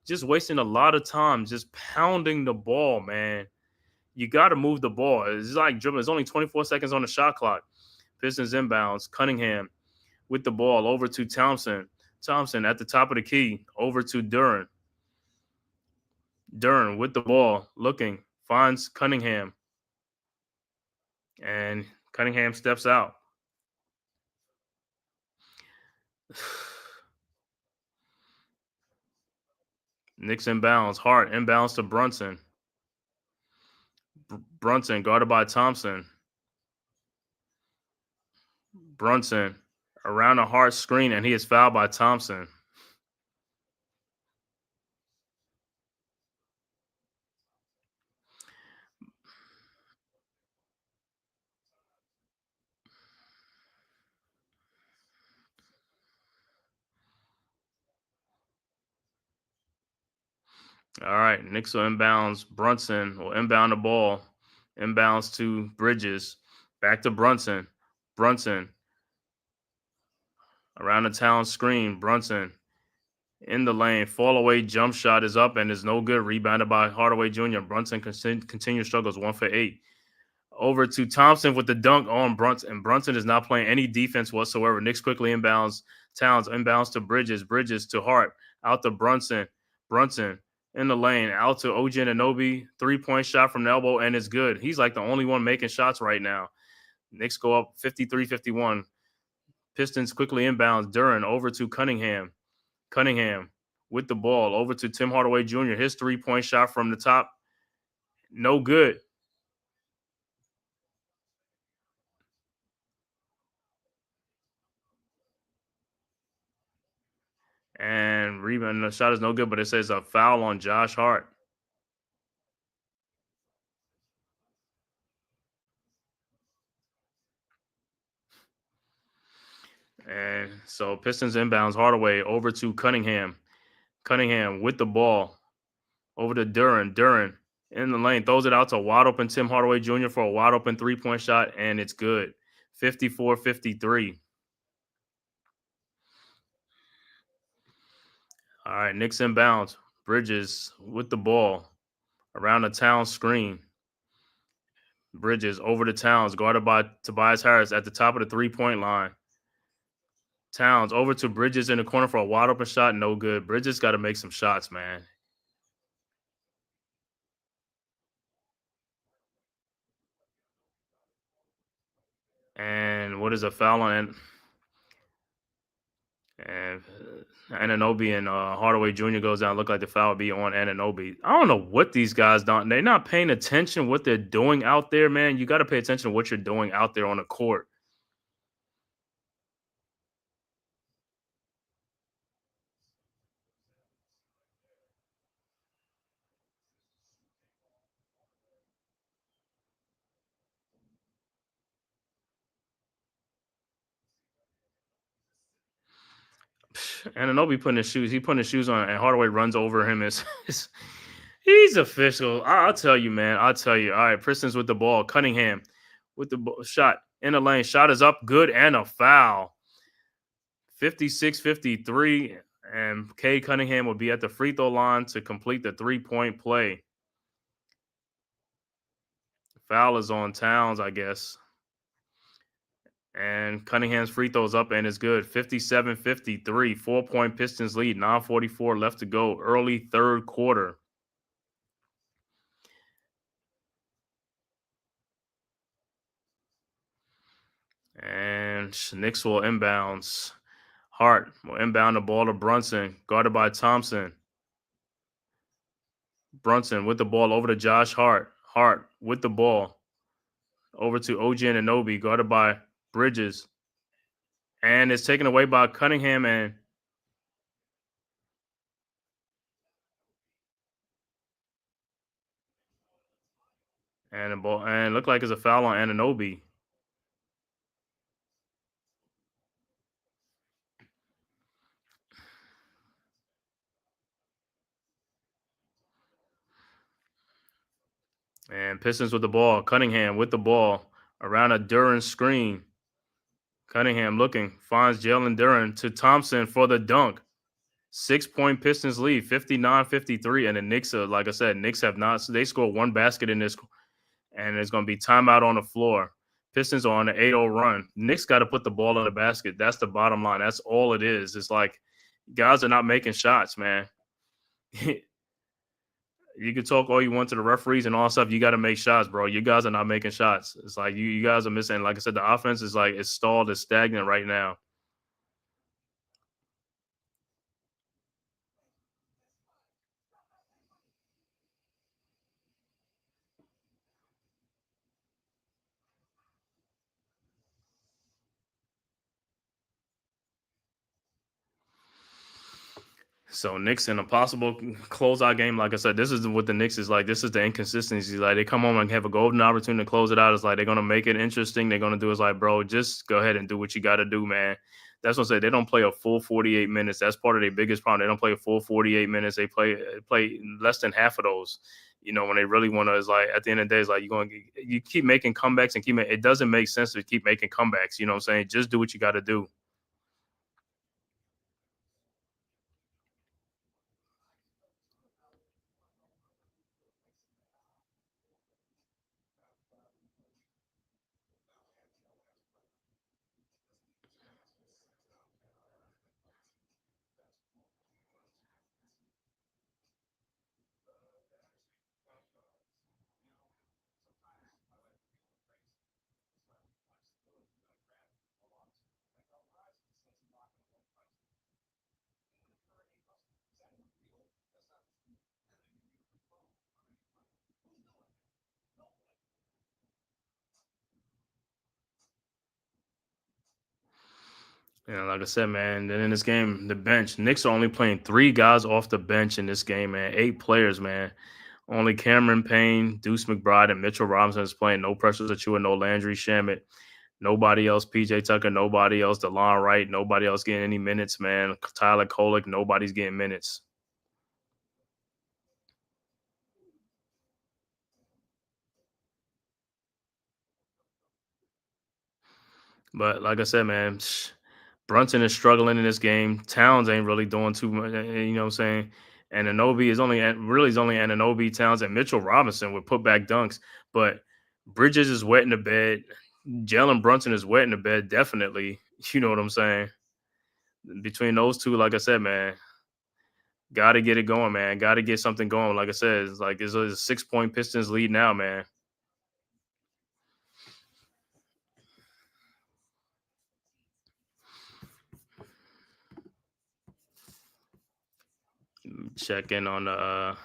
Just wasting a lot of time just pounding the ball, man. You got to move the ball. It's like dribbling. There's only 24 seconds on the shot clock. Pistons inbounds. Cunningham with the ball over to Thompson. Thompson at the top of the key over to Duren. Duren with the ball looking. Finds Cunningham. And Cunningham steps out. Knicks inbounds. Hart inbounds to Brunson. Brunson guarded by Thompson. Brunson around a hard screen, and he is fouled by Thompson. All right, Knicks will inbounds. Brunson will inbound the ball. Inbounds to Bridges. Back to Brunson. Brunson around the town screen. Brunson in the lane. Fall away jump shot is up and is no good. Rebounded by Hardaway Jr. Brunson continues struggles 1 for 8. Over to Thompson with the dunk on Brunson. And Brunson is not playing any defense whatsoever. Knicks quickly inbounds. Towns inbounds to Bridges. Bridges to Hart. Out to Brunson. Brunson in the lane. Out to OG Anunoby. 3-point shot from the elbow, and it's good. He's like the only one making shots right now. Knicks go up 53-51. Pistons quickly inbounds. Duren over to Cunningham. Cunningham with the ball over to Tim Hardaway Jr. His 3-point shot from the top. No good. And rebound. The shot is no good, but it says a foul on Josh Hart. And so Pistons inbounds. Hardaway over to Cunningham. Cunningham with the ball over to Duren. Duren in the lane, throws it out to wide open Tim Hardaway Jr. for a wide open 3-point shot, and it's good. 54-53. All right, Knicks inbounds. Bridges with the ball around the town screen. Bridges over to Towns, guarded by Tobias Harris at the top of the 3-point line. Towns over to Bridges in the corner for a wide open shot. No good. Bridges got to make some shots, man. And what is a foul on? And Anunoby and Hardaway Jr. goes down. Look like the foul would be on Anunoby. I don't know what these guys don't. They're not paying attention what they're doing out there, man. You got to pay attention to what you're doing out there on the court. Anunoby putting his shoes. He putting his shoes on, and Hardaway runs over him. He's official. I'll tell you, man. I'll tell you. All right, Pistons with the ball. Cunningham with the shot in the lane. Shot is up, good, and a foul. 56-53, and Cade Cunningham will be at the free throw line to complete the 3-point play. Foul is on Towns, I guess. And Cunningham's free throws up and is good. 57-53, 4-point Pistons lead. 9:44 left to go. Early third quarter. And Knicks will inbounds. Hart will inbound the ball to Brunson, guarded by Thompson. Brunson with the ball over to Josh Hart. Hart with the ball over to OG Anunoby, guarded by Bridges. And it's taken away by Cunningham and the ball, and looked like it's a foul on Anunoby. And Pistons with the ball. Cunningham with the ball around a Duren screen. Cunningham looking, finds Jalen Duren to Thompson for the dunk. 6-point Pistons lead, 59-53. And the Knicks, like I said, Knicks have not, they scored one basket in this, and there's going to be timeout on the floor. Pistons are on an 8-0 run. Knicks got to put the ball in the basket. That's the bottom line. That's all it is. It's like guys are not making shots, man. You can talk all you want to the referees and all stuff. You got to make shots, bro. You guys are not making shots. It's like you guys are missing. Like I said, the offense is like it's stalled, it's stagnant right now. So Knicks in a possible closeout game. Like I said, this is what the Knicks is like. This is the inconsistency. Like they come home and have a golden opportunity to close it out. It's like they're gonna make it interesting. They're gonna do is like, bro, just go ahead and do what you got to do, man. That's what I say. They don't play a full 48 minutes. That's part of their biggest problem. They don't play a full 48 minutes. They play less than half of those. You know, when they really want to, is like at the end of the day, it's like you keep making comebacks and it doesn't make sense to keep making comebacks. You know what I'm saying? Just do what you got to do. And like I said, man, then in this game, the bench, Knicks are only playing 3 guys off the bench in this game, man. 8 players, man. Only Cameron Payne, Deuce McBride, and Mitchell Robinson is playing. No Precious Achua, no Landry Shamet. Nobody else, PJ Tucker, nobody else, DeLon Wright, nobody else getting any minutes, man. Tyler Kolek, nobody's getting minutes. But like I said, man, Brunson is struggling in this game. Towns ain't really doing too much, you know what I'm saying? And Anobi is only Ananobi, Towns, and Mitchell Robinson with putback dunks. But Bridges is wet in the bed. Jalen Brunson is wet in the bed, definitely. You know what I'm saying? Between those two, like I said, man, got to get it going, man. Got to get something going. Like I said, it's a 6-point Pistons lead now, man. Check in on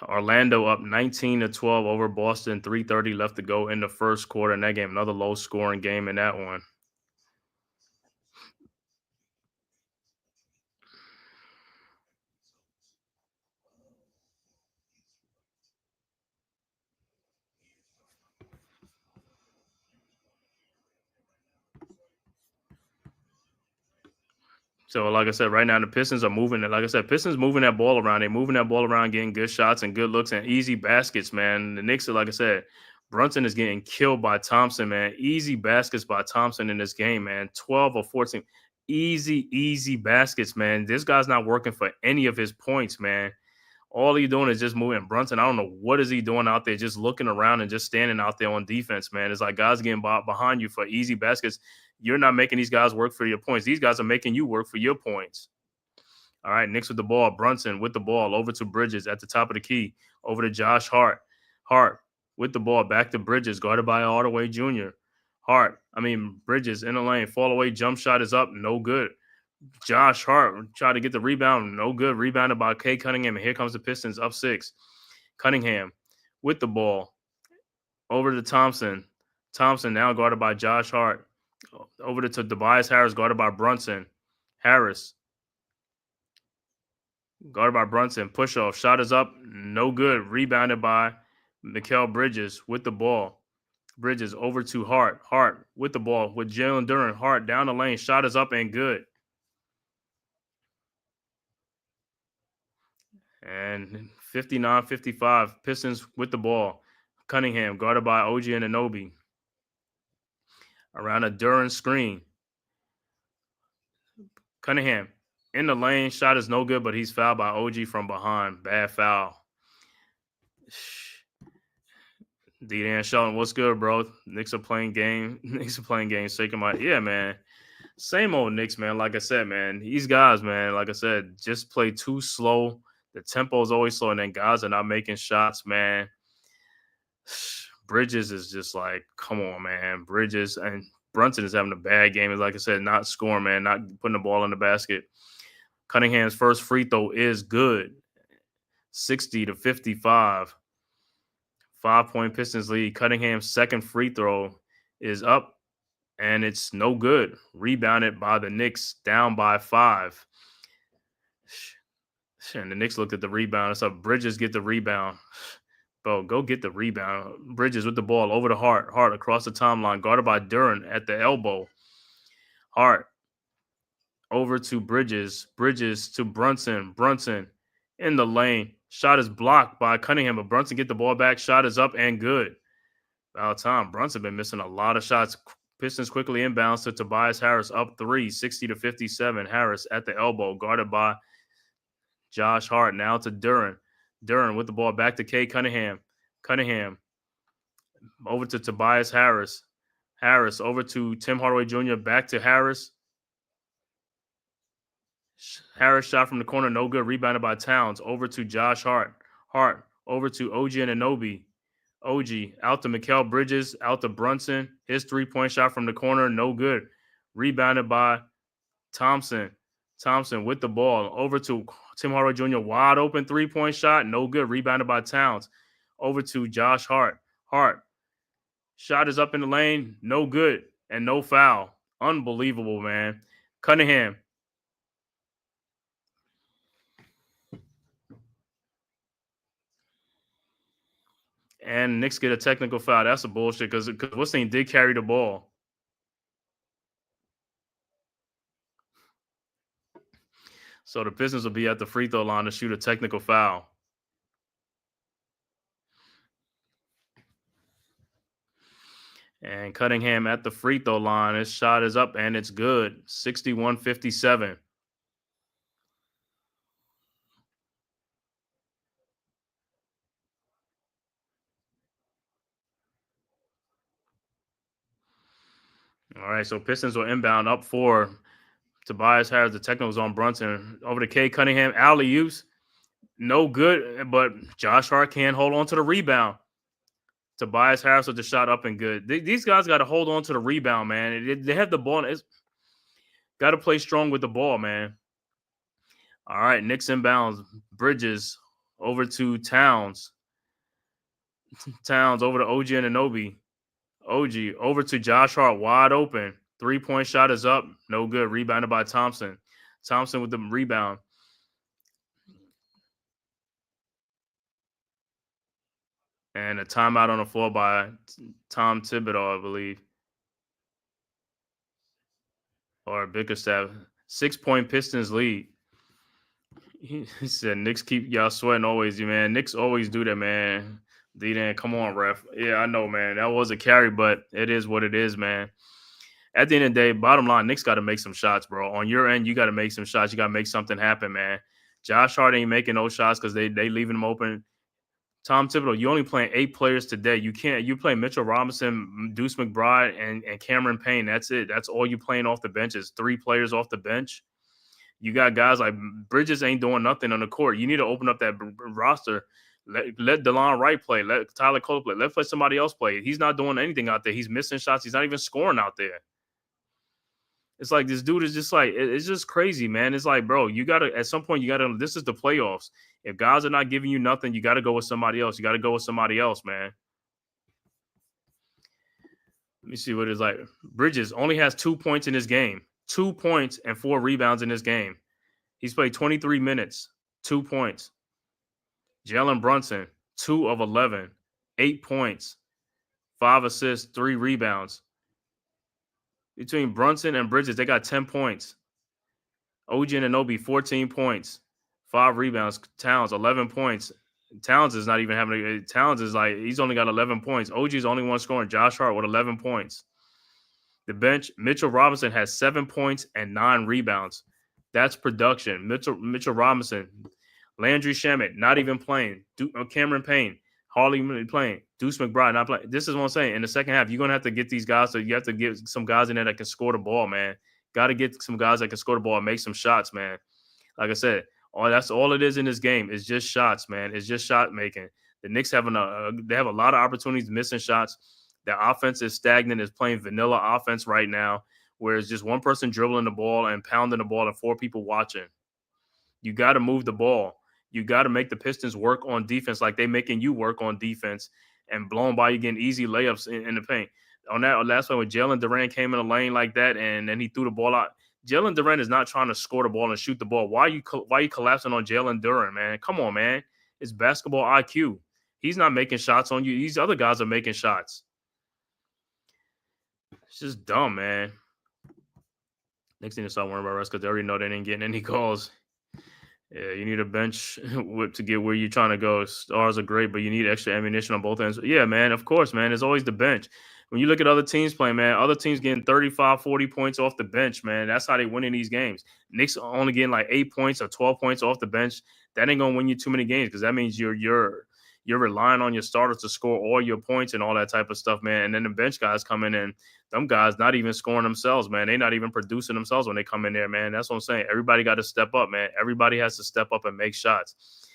Orlando up 19-12 over Boston. 3:30 left to go in the first quarter in that game. Another low scoring game in that one. So, like I said, right now the Pistons are moving it. Like I said, Pistons moving that ball around. They're moving that ball around, getting good shots and good looks and easy baskets, man. The Knicks are, like I said, Brunson is getting killed by Thompson, man. Easy baskets by Thompson in this game, man. 12 or 14. Easy baskets, man. This guy's not working for any of his points, man. All he's doing is just moving. Brunson, I don't know what is he doing out there, just looking around and just standing out there on defense, man. It's like guys getting behind you for easy baskets. You're not making these guys work for your points. These guys are making you work for your points. All right, Knicks with the ball. Brunson with the ball over to Bridges at the top of the key. Over to Josh Hart. Hart with the ball back to Bridges, guarded by Hardaway Jr. Bridges in the lane. Fall away jump shot is up. No good. Josh Hart tried to get the rebound. No good. Rebounded by Kay Cunningham. And here comes the Pistons up 6. Cunningham with the ball. Over to Thompson. Thompson now guarded by Josh Hart. Over to Tobias Harris, guarded by Brunson. Harris guarded by Brunson. Push off. Shot is up. No good. Rebounded by Mikal Bridges with the ball. Bridges over to Hart. Hart with the ball with Jalen Duren. Hart down the lane. Shot is up and good. And 59-55, Pistons with the ball. Cunningham guarded by OG Anunoby. Around a Duren screen. Cunningham in the lane. Shot is no good, but he's fouled by OG from behind. Bad foul. D-Dan Shelton, what's good, bro? Knicks are playing game. Knicks are playing game. Shaking my, yeah, man. Same old Knicks, man. Like I said, man, these guys, man, like I said, just play too slow. The tempo is always slow, and then guys are not making shots, man. Bridges is just like, come on, man. Bridges and Brunson is having a bad game. Like I said, not scoring, man, not putting the ball in the basket. Cunningham's first free throw is good. 60-55. 5-point Pistons lead. Cunningham's second free throw is up, and it's no good. Rebounded by the Knicks, down by 5. And the Knicks looked at the rebound. It's up. Bridges get the rebound. Bro, go get the rebound. Bridges with the ball over to Hart. Hart across the timeline, guarded by Duren at the elbow. Hart over to Bridges. Bridges to Brunson. Brunson in the lane. Shot is blocked by Cunningham, but Brunson get the ball back. Shot is up and good. About time. Brunson been missing a lot of shots. Pistons quickly inbounds to Tobias Harris, up 3, 60-57. Harris at the elbow, guarded by Josh Hart. Now to Duren. Duren with the ball back to Kay Cunningham. Cunningham over to Tobias Harris. Harris over to Tim Hardaway Jr. Back to Harris. Harris shot from the corner, no good. Rebounded by Towns. Over to Josh Hart. Hart over to OG Anunoby. OG out to Mikal Bridges, out to Brunson. His 3-point shot from the corner, no good. Rebounded by Thompson. Thompson with the ball. Over to Tim Hardaway Jr. Wide open 3-point shot, no good. Rebounded by Towns. Over to Josh Hart. Hart. Shot is up in the lane, no good, and no foul. Unbelievable, man. Cunningham. And Knicks get a technical foul. That's a bullshit because Weston did carry the ball. So the Pistons will be at the free throw line to shoot a technical foul. And Cunningham at the free throw line. His shot is up and it's good. 61-57. All right, so Pistons will inbound up 4. Tobias Harris, the technicals on Brunson. Over to K. Cunningham. Alley-oops. No good, but Josh Hart can't hold on to the rebound. Tobias Harris with the shot up and good. These guys got to hold on to the rebound, man. They have the ball. It's got to play strong with the ball, man. All right, Knicks inbounds. Bridges over to Towns. Towns over to OG Anunoby. OG over to Josh Hart, wide open. 3-point shot is up. No good. Rebounded by Thompson. Thompson with the rebound. And a timeout on the floor by Tom Thibodeau, I believe. Or Bickerstaff. 6-point Pistons lead. He said, Knicks keep y'all sweating always, man. Knicks always do that, man. D-Dan, come on, ref. Yeah, I know, man. That was a carry, but it is what it is, man. At the end of the day, bottom line, Knicks got to make some shots, bro. On your end, you got to make some shots. You got to make something happen, man. Josh Hart ain't making no shots because they leaving him open. Tom Thibodeau, you only playing 8 players today. You play Mitchell Robinson, Deuce McBride, and Cameron Payne. That's it. That's all you playing off the bench is 3 players off the bench. You got guys like Bridges ain't doing nothing on the court. You need to open up that roster. Let DeLon Wright play. Let Tyler Cole play. Let play somebody else play. He's not doing anything out there. He's missing shots. He's not even scoring out there. It's like this dude is just like, it's just crazy, man. It's like, bro, you got to, at some point, you got to, this is the playoffs. If guys are not giving you nothing, you got to go with somebody else. You got to go with somebody else, man. Let me see what it's like. Bridges only has 2 points in this game. 2 points and 4 rebounds in this game. He's played 23 minutes, 2 points. Jalen Brunson, 2 of 11, 8 points, 5 assists, 3 rebounds. Between Brunson and Bridges, they got 10 points. OG Anunoby, 14 points, 5 rebounds. Towns, 11 points. Towns is not even having – Towns is like – he's only got 11 points. OG's the only one scoring. Josh Hart with 11 points. The bench, Mitchell Robinson has 7 points and 9 rebounds. That's production. Mitchell Robinson, Landry Shamet, not even playing. Cameron Payne, hardly playing. Deuce McBride, not playing. This is what I'm saying. In the second half, you're going to have to get these guys. So you have to get some guys in there that can score the ball, man. Got to get some guys that can score the ball and make some shots, man. Like I said, that's all it is in this game. It's just shots, man. It's just shot making. The Knicks they have a lot of opportunities missing shots. Their offense is stagnant. Is playing vanilla offense right now, where it's just one person dribbling the ball and pounding the ball and 4 people watching. You got to move the ball. You got to make the Pistons work on defense like they making you work on defense and blowing by you getting easy layups in the paint. On that last one when Jalen Duran came in the lane like that and then he threw the ball out. Jalen Duran is not trying to score the ball and shoot the ball. Why are you collapsing on Jalen Duran, man? Come on, man. It's basketball IQ. He's not making shots on you. These other guys are making shots. It's just dumb, man. Next thing to start worrying about rest because they already know they ain't getting any calls. Yeah, you need a bench whip to get where you're trying to go. Stars are great, but you need extra ammunition on both ends. Yeah, man, of course, man. There's always the bench. When you look at other teams playing, man, other teams getting 35, 40 points off the bench, man. That's how they win in these games. Knicks only getting like 8 points or 12 points off the bench. That ain't going to win you too many games because that means you're relying on your starters to score all your points and all that type of stuff, man. And then the bench guys come in and them guys not even scoring themselves, man. They not even producing themselves when they come in there, man. That's what I'm saying. Everybody got to step up, man. Everybody has to step up and make shots.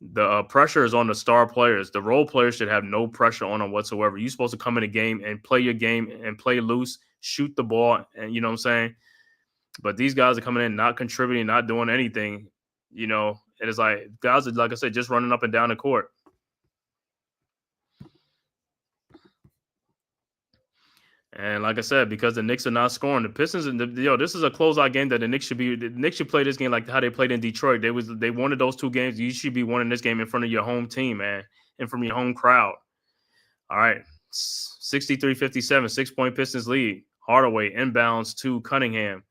The pressure is on the star players. The role players should have no pressure on them whatsoever. You're supposed to come in a game and play your game and play loose, shoot the ball, and you know what I'm saying? But these guys are coming in, not contributing, not doing anything, you know. It is like guys are, like I said, just running up and down the court. And like I said, because the Knicks are not scoring, the Pistons, this is a closeout game that the Knicks should play this game like how they played in Detroit. They wanted those two games. You should be winning this game in front of your home team, man, and from your home crowd. All right, 63-57, 6-point Pistons lead. Hardaway inbounds to Cunningham.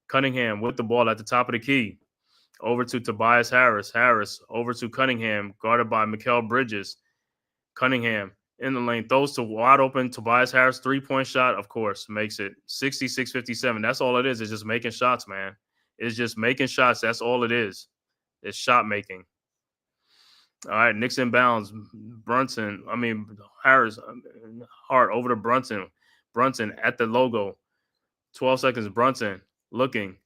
Cunningham with the ball at the top of the key. Over to Tobias Harris. Harris over to Cunningham, guarded by Mikal Bridges. Cunningham in the lane, throws to wide open Tobias Harris, 3-point shot, of course, makes it 66-57. That's all it is. It's just making shots, man. It's just making shots. That's all it is. It's shot making. All right, Knicks inbounds. Harris, Hart over to Brunson. Brunson at the logo. 12 seconds, Brunson looking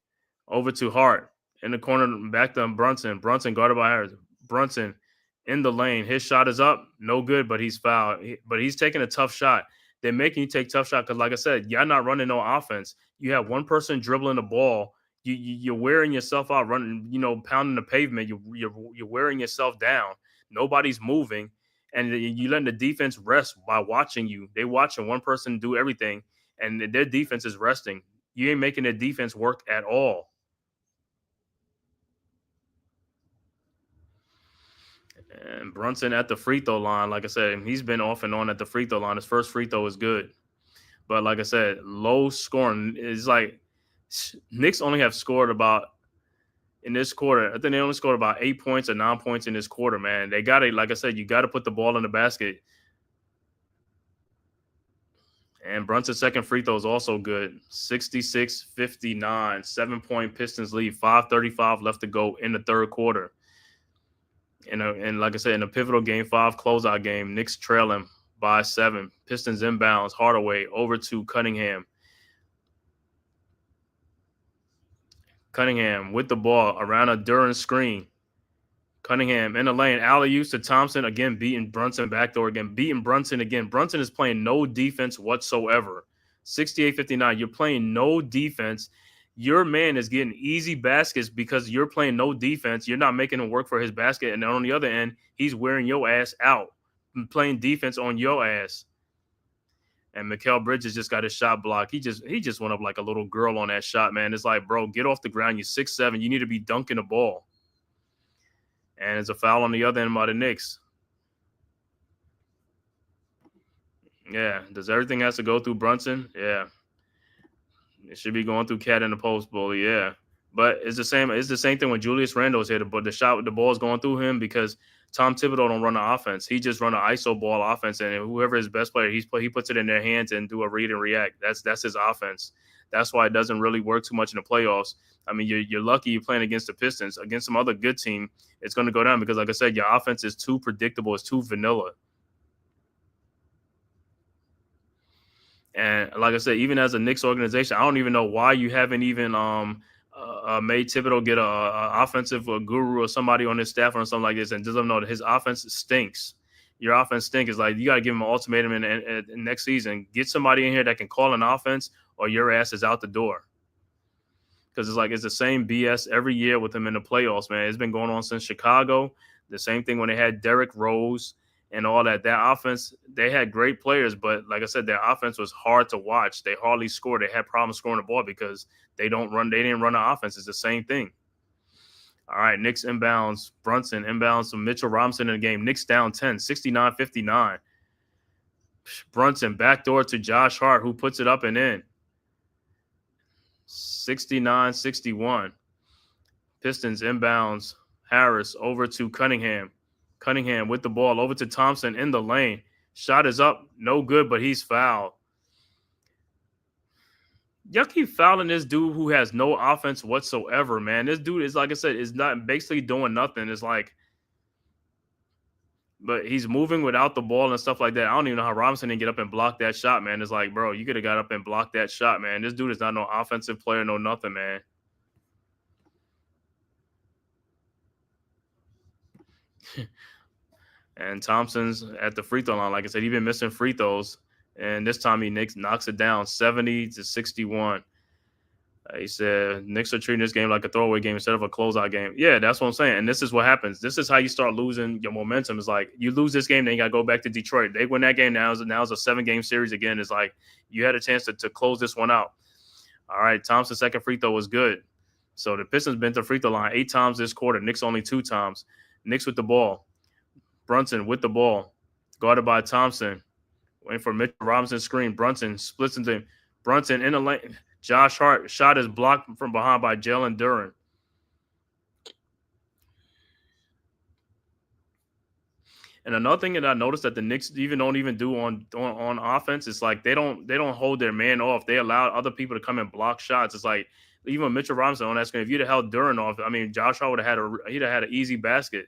over to Hart. In the corner, back to Brunson. Brunson guarded by Harris. Brunson in the lane. His shot is up. No good, but he's fouled. But he's taking a tough shot. They're making you take tough shot because, like I said, you're not running no offense. You have one person dribbling the ball. You're wearing yourself out, running, pounding the pavement. You're wearing yourself down. Nobody's moving. And you letting the defense rest by watching you. They watching one person do everything, and their defense is resting. You ain't making their defense work at all. And Brunson at the free throw line, like I said, he's been off and on at the free throw line. His first free throw is good. But like I said, low scoring is like Knicks only have scored about in this quarter. I think they only scored about 8 points or 9 points in this quarter, man. They got to, like I said, you got to put the ball in the basket. And Brunson's second free throw is also good. 66-59, 7-point Pistons lead, 5:35 left to go in the third quarter. And like I said, in a pivotal Game 5 closeout game, Knicks trailing by 7. Pistons inbounds, Hardaway over to Cunningham. Cunningham with the ball around a Duran screen. Cunningham in the lane. Alley-oops to Thompson. Again, beating Brunson backdoor again. Beating Brunson again. Brunson is playing no defense whatsoever. 68-59. You're playing no defense. Your man is getting easy baskets because you're playing no defense. You're not making him work for his basket. And on the other end, he's wearing your ass out and playing defense on your ass. And Mikal Bridges just got his shot blocked. He just went up like a little girl on that shot, man. It's like, bro, get off the ground. You're 6'7". You need to be dunking the ball. And it's a foul on the other end by the Knicks. Yeah. Does everything has to go through Brunson? Yeah. It should be going through Cat in the post bully. Yeah. But it's the same thing when Julius Randle's hit, but the ball is going through him because Tom Thibodeau don't run the offense. He just run an ISO ball offense, and whoever his best player, he puts it in their hands and do a read and react. That's his offense. That's why it doesn't really work too much in the playoffs. I mean, you're lucky you're playing against the Pistons. Against some other good team, it's going to go down because, like I said, your offense is too predictable. It's too vanilla. And like I said, even as a Knicks organization, I don't even know why you haven't even made Thibodeau get a offensive guru or somebody on his staff or something like this, and just let him know that his offense stinks. Your offense stinks. It's like you got to give him an ultimatum in next season. Get somebody in here that can call an offense, or your ass is out the door. Because it's the same BS every year with him in the playoffs, man. It's been going on since Chicago. The same thing when they had Derrick Rose and all that. That offense, they had great players, but like I said, their offense was hard to watch. They hardly scored. They had problems scoring the ball because they didn't run the offense. It's the same thing. All right, Knicks inbounds. Brunson inbounds to Mitchell Robinson in the game. Knicks down 10, 69-59. Brunson backdoor to Josh Hart, who puts it up and in. 69-61. Pistons inbounds. Harris over to Cunningham. Cunningham with the ball over to Thompson in the lane. Shot is up. No good, but he's fouled. Y'all keep fouling this dude who has no offense whatsoever, man. This dude is, like I said, is not basically doing nothing. It's like, but he's moving without the ball and stuff like that. I don't even know how Robinson didn't get up and block that shot, man. It's like, bro, you could have got up and blocked that shot, man. This dude is not no offensive player, no nothing, man. And Thompson's at the free throw line. Like I said, he's been missing free throws. And this time he knocks it down 70-61. He said Knicks are treating this game like a throwaway game instead of a closeout game. Yeah, that's what I'm saying. And this is what happens. This is how you start losing your momentum. It's like you lose this game, then you got to go back to Detroit. They win that game. Now it's a 7-game series again. It's like you had a chance to close this one out. All right, Thompson's second free throw was good. So the Pistons been to the free throw line 8 times this quarter. Knicks only 2 times. Knicks with the ball. Brunson with the ball. Guarded by Thompson. Waiting for Mitchell Robinson's screen. Brunson splits into him. Brunson in the lane. Josh Hart shot is blocked from behind by Jalen Duren. And another thing that I noticed that the Knicks don't even do on offense, it's like they don't hold their man off. They allow other people to come and block shots. It's like even Mitchell Robinson on that screen, if you'd have held Duren off, I mean Josh Hart would have had an easy basket.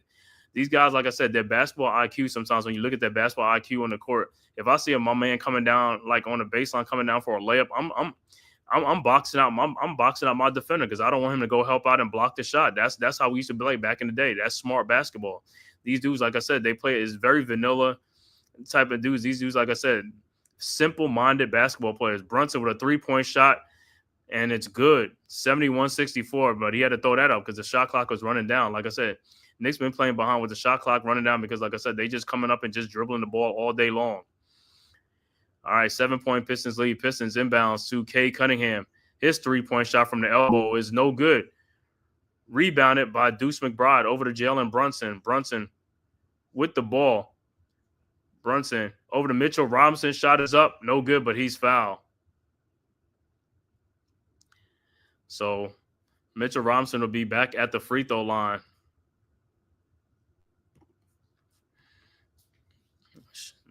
These guys, like I said, their basketball IQ. Sometimes when you look at their basketball IQ on the court, if I see my man coming down like on the baseline coming down for a layup, I'm boxing out. I'm boxing out my defender because I don't want him to go help out and block the shot. That's how we used to play back in the day. That's smart basketball. These dudes, like I said, they play is very vanilla type of dudes. These dudes, like I said, simple-minded basketball players. Brunson with a 3-point shot, and it's good, 71-64. But he had to throw that up because the shot clock was running down. Like I said, Knicks been playing behind with the shot clock running down because, like I said, they just coming up and just dribbling the ball all day long. All right, 7-point Pistons lead. Pistons inbounds to K. Cunningham. His 3-point shot from the elbow is no good. Rebounded by Deuce McBride over to Jalen Brunson. Brunson with the ball. Brunson over to Mitchell Robinson. Shot is up. No good, but he's fouled. So Mitchell Robinson will be back at the free throw line.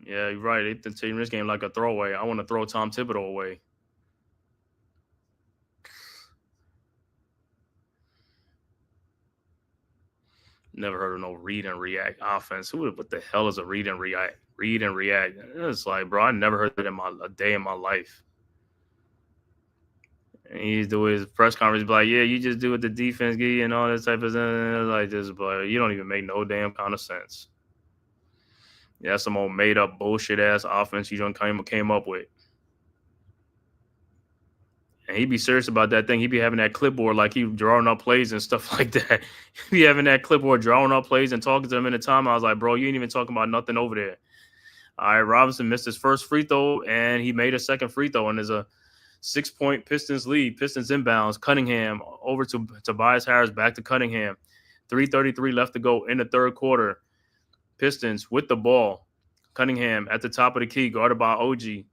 Yeah, you're right. They're taking this game like a throwaway. I want to throw Tom Thibodeau away. Never heard of no read and react offense. What the hell is a read and react? Read and react. It's like, bro, I never heard that a day in my life. And he's doing his press conference, be like, yeah, you just do what the defense give you and all this type of stuff like this, but you don't even make no damn kind of sense. Yeah, that's some old made up bullshit ass offense you done came up with. And he'd be serious about that thing. He'd be having that clipboard like he drawing up plays and stuff like that. He'd be having that clipboard drawing up plays and talking to them in the time. I was like, bro, you ain't even talking about nothing over there. All right, Robinson missed his first free throw, and he made a second free throw, and there's a 6-point Pistons lead. Pistons inbounds. Cunningham over to Tobias Harris, back to Cunningham. 3:33 left to go in the third quarter. Pistons with the ball. Cunningham at the top of the key, guarded by OG.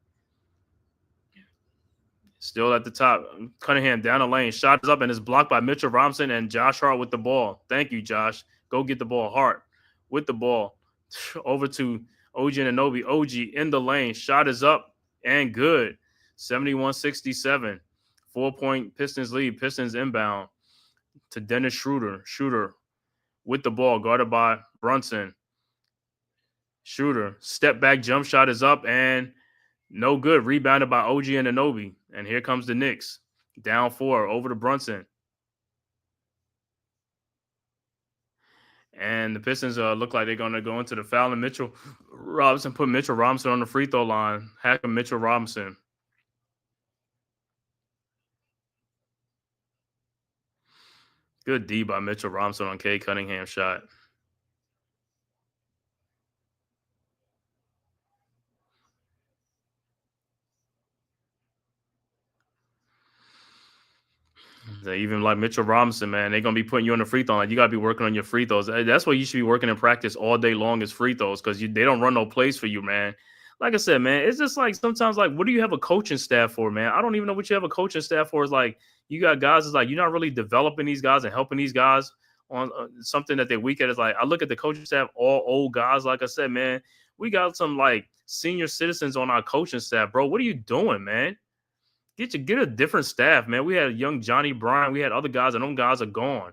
Still at the top. Cunningham down the lane. Shot is up and is blocked by Mitchell Robinson and Josh Hart with the ball. Thank you, Josh. Go get the ball. Hart with the ball. Over to OG Anunoby. OG in the lane. Shot is up and good. 71-67. 4-point Pistons lead. Pistons inbound to Dennis Schroeder. Schroeder with the ball. Guarded by Brunson. Schroeder. Step back jump shot is up and no good. Rebounded by OG Anunoby. And here comes the Knicks. Down 4 over to Brunson. And the Pistons look like they're going to go into the foul. And Mitchell Robinson put Mitchell Robinson on the free throw line. Hacking Mitchell Robinson. Good D by Mitchell Robinson on K. Cunningham shot. Even like Mitchell Robinson, man, they're going to be putting you on the free throw line. You got to be working on your free throws. That's what you should be working in practice all day long is free throws because they don't run no plays for you, man. Like I said, man, it's just like sometimes like, what do you have a coaching staff for, man? I don't even know what you have a coaching staff for. It's like you got guys, it's like you're not really developing these guys and helping these guys on something that they're weak at. It's like I look at the coaching staff, all old guys. Like I said, man, we got some like senior citizens on our coaching staff, bro. What are you doing, man? Get a different staff, man. We had young Johnny Bryant. We had other guys, and them guys are gone.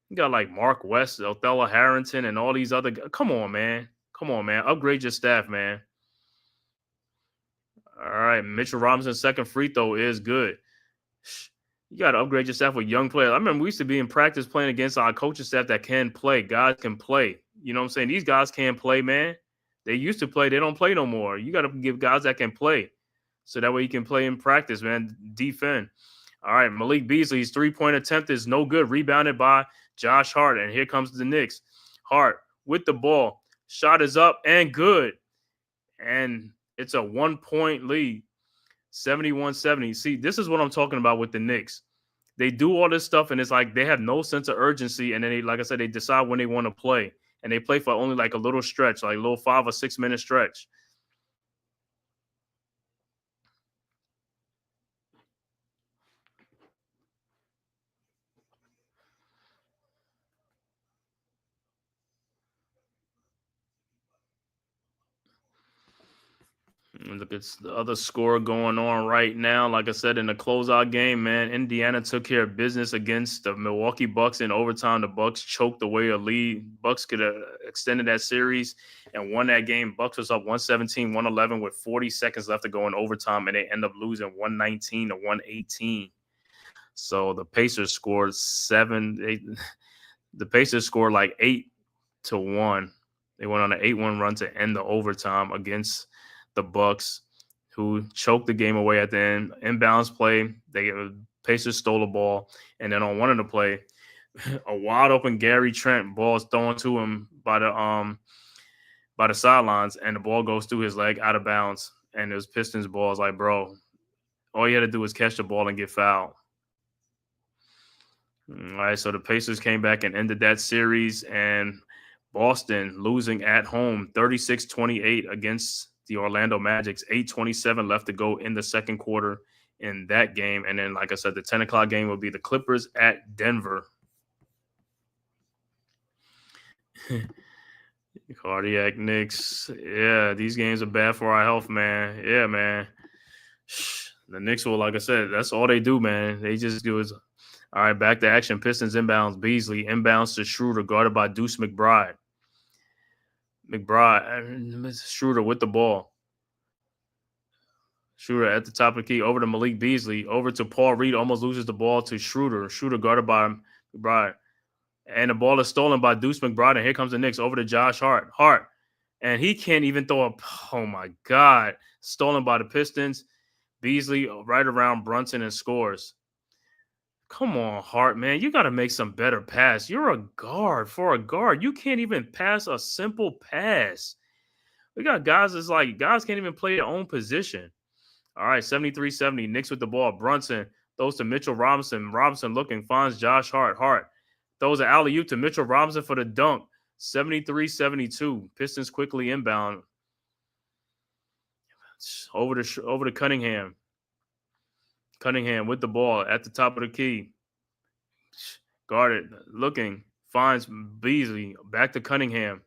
You got like Mark West, Othello Harrington, and all these other guys. Come on, man. Come on, man. Upgrade your staff, man. All right. Mitchell Robinson's second free throw is good. You got to upgrade your staff with young players. I remember we used to be in practice playing against our coaching staff that can play. Guys can play. You know what I'm saying? These guys can't play, man. They used to play. They don't play no more. You got to give guys that can play. so that way he can play in practice, man. Defend. All right, Malik Beasley's 3-point attempt is no good. Rebounded by Josh Hart, and here comes the Knicks. Hart with the ball. Shot is up and good. And it's a 1-point lead, 71-70. See, this is what I'm talking about with the Knicks. They do all this stuff, and it's like they have no sense of urgency. And then, like I said, they decide when they want to play. And they play for only like a little stretch, like a little 5 or 6 minute stretch. And look, it's the other score going on right now. Like I said, in the closeout game, man, Indiana took care of business against the Milwaukee Bucks in overtime. The Bucks choked away a lead. Bucks could have extended that series and won that game. Bucks was up 117-111 with 40 seconds left to go in overtime, and they end up losing 119-118. So the Pacers scored the Pacers scored like 8-1. They went on an 8-1 run to end the overtime against the Bucks, who choked the game away at the end. Inbounds play, Pacers stole the ball, and then on one of the play, a wide open Gary Trent ball is thrown to him by the sidelines, and the ball goes through his leg out of bounds. And it was Pistons ball. It's like, bro, all you had to do was catch the ball and get fouled. All right, so the Pacers came back and ended that series, and Boston losing at home 36-28 against the Orlando Magic's. 8:27 left to go in the second quarter in that game. And then, like I said, the 10 o'clock game will be the Clippers at Denver. Cardiac Knicks. Yeah, these games are bad for our health, man. Yeah, man. The Knicks will, like I said, that's all they do, man. They just do is, all right, back to action. Pistons inbounds. Beasley inbounds to Schroeder, guarded by Deuce McBride. Schroeder with the ball. Schroeder at the top of the key, over to Malik Beasley, over to Paul Reed, almost loses the ball to Schroeder. Schroeder guarded by McBride. And the ball is stolen by Deuce McBride, and here comes the Knicks, over to Josh Hart. And he can't even throw oh my God. Stolen by the Pistons. Beasley right around Brunson and scores. Come on, Hart, man. You got to make some better pass. You're a guard. For a guard, you can't even pass a simple pass. We got guys guys can't even play their own position. All right, 73-70. Knicks with the ball. Brunson throws to Mitchell Robinson. Robinson looking, finds Josh Hart. Hart throws an alley-oop to Mitchell Robinson for the dunk. 73-72. Pistons quickly inbound. Over to Cunningham. Cunningham with the ball at the top of the key. Guarded, looking, finds Beasley. Back to Cunningham.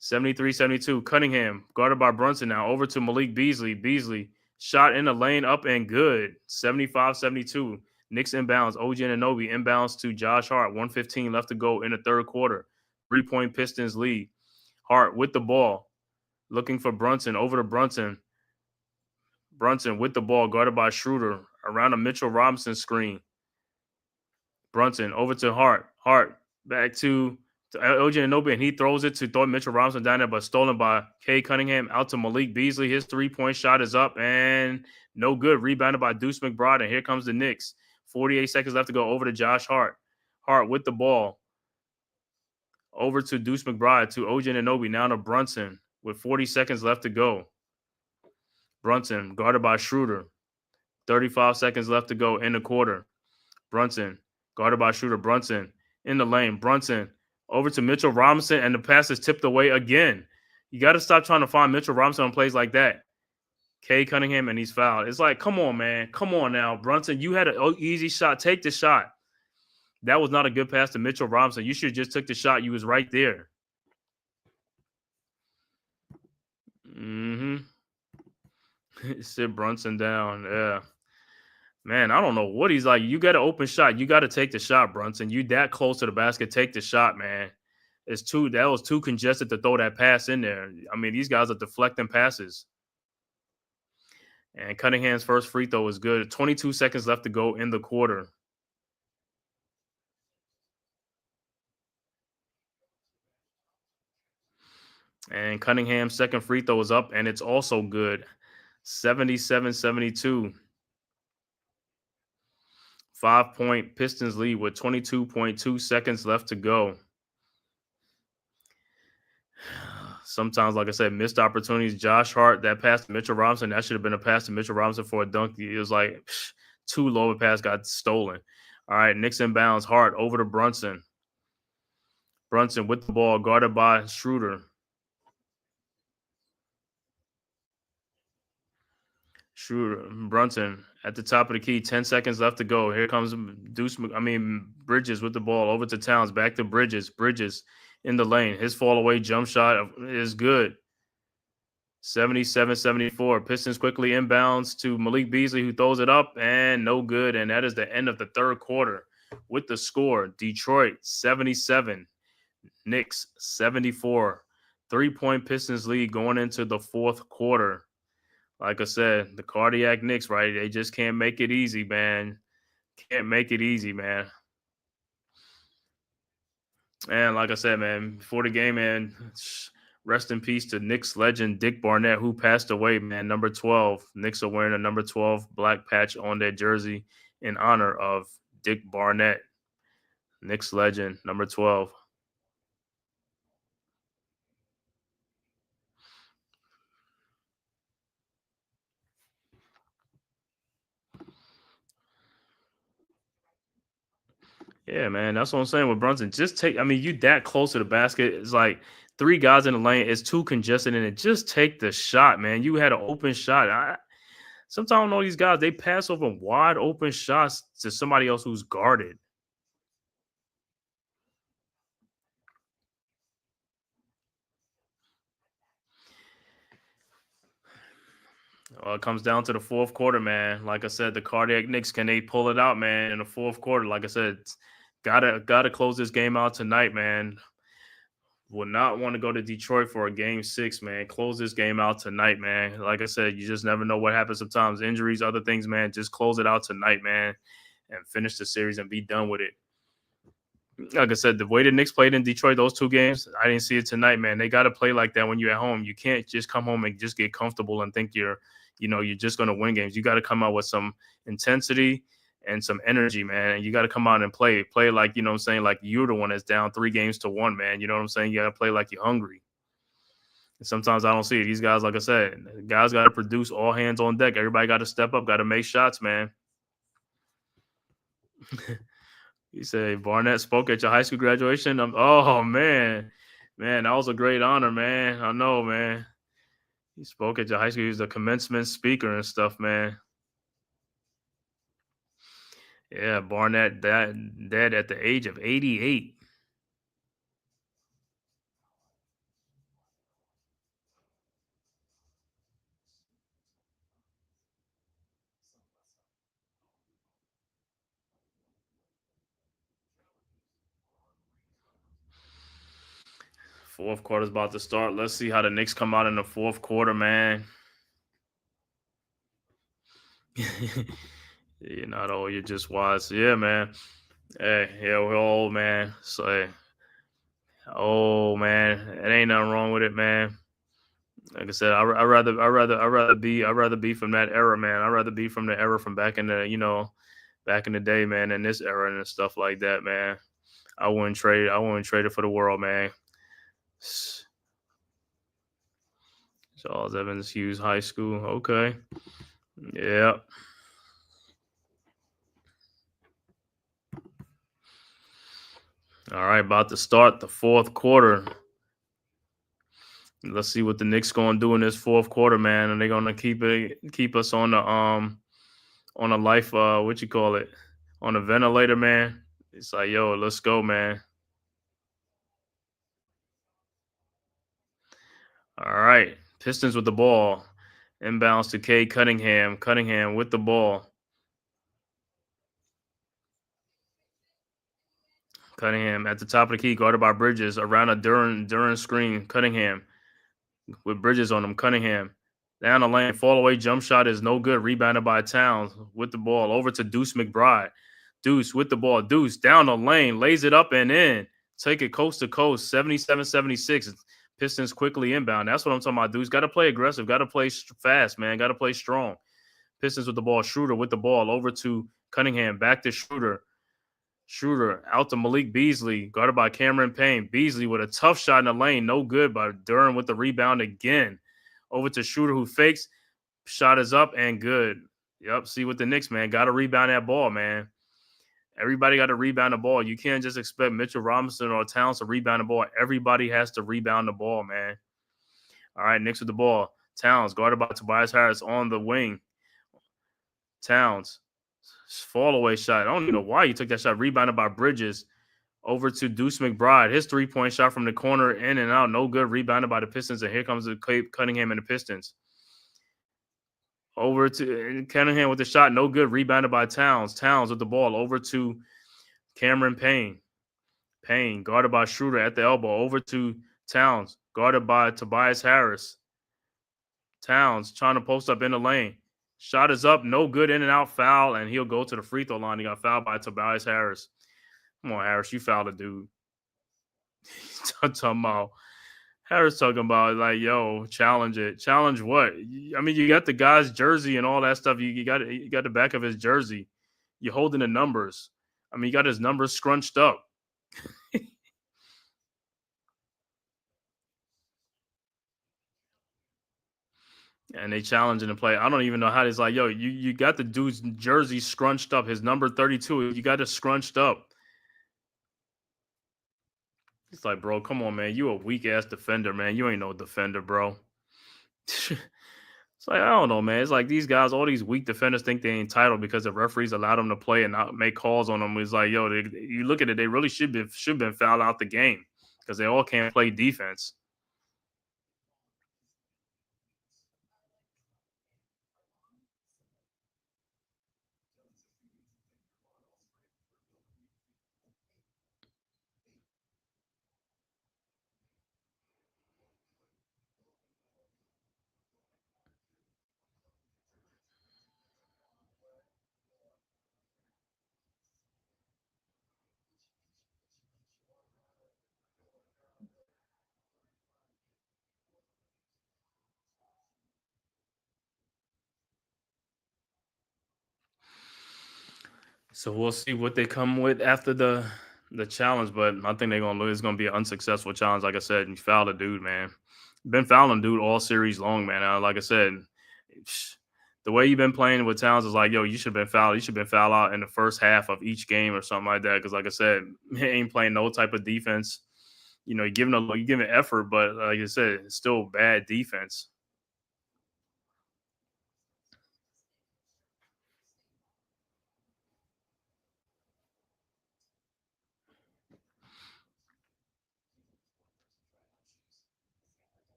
73-72. Cunningham, guarded by Brunson now. Over to Malik Beasley. Beasley, shot in the lane, up and good. 75-72. Knicks inbounds. OG Anunoby inbounds to Josh Hart. 1:15 left to go in the third quarter. 3-point Pistons lead. Hart with the ball. Looking for Brunson. Over to Brunson. Brunson with the ball, guarded by Schroeder. Around a Mitchell Robinson screen. Brunson over to Hart. Hart back to OG Anunoby, and he throws it to throw Mitchell Robinson down there, but stolen by Cade Cunningham. Out to Malik Beasley. His 3-point shot is up and no good. Rebounded by Deuce McBride, and here comes the Knicks. 48 seconds left to go. Over to Josh Hart. Hart with the ball. Over to Deuce McBride, to OG Anunoby. Now to Brunson with 40 seconds left to go. Brunson guarded by Schroeder. 35 seconds left to go in the quarter. Brunson guarded by Schroeder. Brunson in the lane. Brunson over to Mitchell Robinson, and the pass is tipped away again. You got to stop trying to find Mitchell Robinson on plays like that. Cade Cunningham, and he's fouled. It's like, come on, man. Come on now. Brunson, you had an easy shot. Take the shot. That was not a good pass to Mitchell Robinson. You should have just took the shot. You was right there. Sit Brunson down. Yeah. Man, I don't know what he's like. You got an open shot. You got to take the shot, Brunson. You that close to the basket. Take the shot, man. That was too congested to throw that pass in there. I mean, these guys are deflecting passes. And Cunningham's first free throw is good. 22 seconds left to go in the quarter. And Cunningham's second free throw is up, and it's also good. 77-72. 5-point Pistons lead with 22.2 seconds left to go. Sometimes, like I said, missed opportunities. Josh Hart, that pass to Mitchell Robinson, that should have been a pass to Mitchell Robinson for a dunk. It was like too low a pass got stolen. All right, Knicks inbounds. Hart over to Brunson. Brunson with the ball, guarded by Schroeder. Brunson at the top of the key, 10 seconds left to go. Here comes Bridges with the ball over to Towns, back to Bridges. Bridges in the lane. His fall away jump shot is good. 77-74. Pistons quickly inbounds to Malik Beasley, who throws it up, and no good. And that is the end of the third quarter. With the score, Detroit 77, Knicks 74. 3-point Pistons lead going into the fourth quarter. Like I said, the cardiac Knicks, right? They just can't make it easy, man. Can't make it easy, man. And like I said, man, before the game, man, rest in peace to Knicks legend Dick Barnett, who passed away, man, number 12. Knicks are wearing a number 12 black patch on their jersey in honor of Dick Barnett. Knicks legend, number 12. Yeah, man, that's what I'm saying with Brunson. Just take, you that close to the basket. It's like 3 guys in the lane. It's too congested in it. Just take the shot, man. You had an open shot. Sometimes I don't know these guys. They pass over wide open shots to somebody else who's guarded. It comes down to the fourth quarter, man. Like I said, the cardiac Knicks, can they pull it out, man, in the fourth quarter? Like I said, gotta close this game out tonight, man. Would not want to go to Detroit for a game 6, man. Close this game out tonight, man. Like I said, you just never know what happens sometimes. Injuries, other things, man. Just close it out tonight, man, and finish the series and be done with it. Like I said, the way the Knicks played in Detroit, those 2 games, I didn't see it tonight, man. They got to play like that when you're at home. You can't just come home and just get comfortable and think you're just going to win games. You got to come out with some intensity and some energy, man. And you got to come out and play like, I'm saying, like you're the one that's down 3-1, man. You know what I'm saying? You got to play like you're hungry. And sometimes I don't see it. These guys, like I said, guys got to produce, all hands on deck. Everybody got to step up, got to make shots, man. He said, Barnett spoke at your high school graduation. Oh, man. Man, that was a great honor, man. I know, man. He spoke at your high school. He was the commencement speaker and stuff, man. Yeah, Barnett dead at the age of 88. Fourth quarter's about to start. Let's see how the Knicks come out in the fourth quarter, man. You're not old, you're just wise. Yeah, man. Hey, yeah, we're old, man. So, oh man, it ain't nothing wrong with it, man. Like I said, I rather be from that era, man. I'd rather be from the era from back in the day, man, and this era and stuff like that, man. I wouldn't trade it for the world, man. Charles Evans Hughes High School. Okay. Yeah. All right, about to start the fourth quarter. Let's see what the Knicks gonna do in this fourth quarter, man. And they're gonna keep us on a life, on a ventilator, man. It's like, yo, let's go, man. All right. Pistons with the ball. Inbounds to Cade Cunningham. Cunningham with the ball. Cunningham at the top of the key, guarded by Bridges. Around a Duran screen. Cunningham with Bridges on him. Cunningham down the lane. Fall away jump shot is no good. Rebounded by Towns with the ball. Over to Deuce McBride. Deuce with the ball. Deuce down the lane. Lays it up and in. Take it coast to coast. 77-76. Pistons quickly inbound. That's what I'm talking about, dudes. Got to play aggressive. Got to play fast, man. Got to play strong. Pistons with the ball. Schroeder with the ball over to Cunningham. Back to Schroeder. Schroeder out to Malik Beasley. Guarded by Cameron Payne. Beasley with a tough shot in the lane. No good, but Durham with the rebound again. Over to Schroeder who fakes. Shot is up and good. Yep. See with the Knicks, man. Got to rebound that ball, man. Everybody got to rebound the ball. You can't just expect Mitchell Robinson or Towns to rebound the ball. Everybody has to rebound the ball, man. All right, Knicks with the ball. Towns guarded by Tobias Harris on the wing. Towns, fall away shot. I don't even know why he took that shot. Rebounded by Bridges. Over to Deuce McBride. His 3-point shot from the corner, in and out. No good. Rebounded by the Pistons. And here comes the Cunningham and the Pistons. Over to Cunningham with the shot. No good. Rebounded by Towns. Towns with the ball. Over to Cameron Payne. Payne guarded by Schroeder at the elbow. Over to Towns. Guarded by Tobias Harris. Towns trying to post up in the lane. Shot is up. No good. In and out. Foul. And he'll go to the free throw line. He got fouled by Tobias Harris. Come on, Harris. You fouled a dude. Talking about Harris talking about like, yo, challenge it. Challenge what? I mean, you got the guy's jersey and all that stuff. You got the back of his jersey. You're holding the numbers. I mean, you got his numbers scrunched up. And they challenging the play. I don't even know how it's like, yo, you got the dude's jersey scrunched up. His number 32. You got it scrunched up. It's like, bro, come on, man. You a weak ass defender, man. You ain't no defender, bro. It's like, I don't know, man. It's like these guys, all these weak defenders think they ain't entitled because the referees allowed them to play and not make calls on them. It's like, yo, you look at it, they really should have been fouled out the game because they all can't play defense. So we'll see what they come with after the challenge, but I think they're gonna lose. It's gonna be an unsuccessful challenge. Like I said, you fouled a dude, man. Been fouling dude all series long, man. Like I said, the way you've been playing with Towns is like, yo, you should have been fouled. You should have been fouled out in the first half of each game or something like that. Because, like I said, he ain't playing no type of defense. You know, you're giving effort, but like I said, it's still bad defense.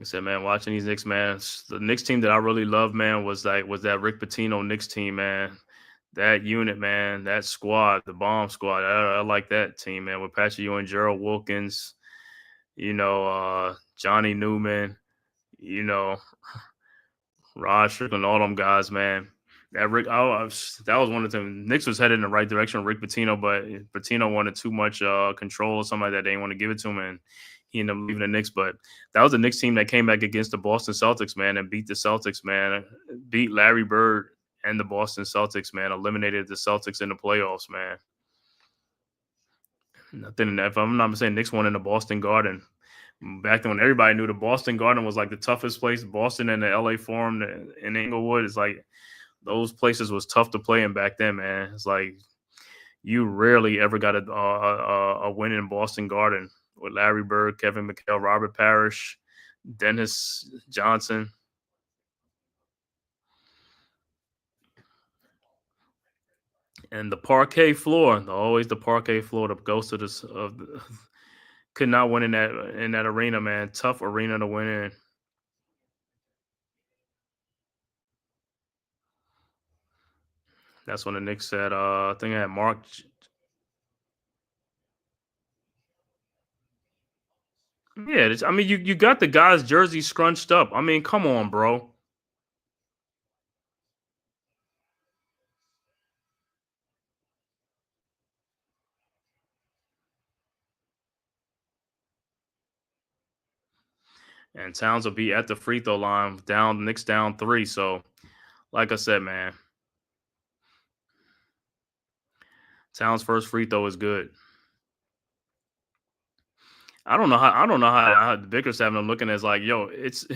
I said, man, watching these Knicks, man, the Knicks team that I really love, man, was that Rick Pitino Knicks team, man. That unit, man, that squad, the bomb squad. I like that team, man, with Patrick Ewing, Gerald Wilkins, Johnny Newman, you know, Rod Strickland, all them guys, man. That that was one of them. Knicks was headed in the right direction, Rick Pitino, but Pitino wanted too much control or something like that. They didn't want to give it to him, and he ended up leaving the Knicks. But that was the Knicks team that came back against the Boston Celtics, man, and beat the Celtics, man. Beat Larry Bird and the Boston Celtics, man. Eliminated the Celtics in the playoffs, man. Nothing. If I'm not mistaken, Knicks won in the Boston Garden. Back then, when everybody knew the Boston Garden was like the toughest place, Boston and the LA Forum in Inglewood, it's like those places was tough to play in back then, man. It's like you rarely ever got a win in Boston Garden with Larry Bird, Kevin McHale, Robert Parrish, Dennis Johnson. And the parquet floor, always the parquet floor, the ghost of this could not win in that arena, man. Tough arena to win in. That's when the Knicks said, I think I had Mark. Yeah, I mean, you got the guy's jersey scrunched up. I mean, come on, bro. And Towns will be at the free throw line down, Knicks down 3. So, like I said, man, Towns' first free throw is good. I don't know how the Bickerstaff I'm looking as like, yo, it's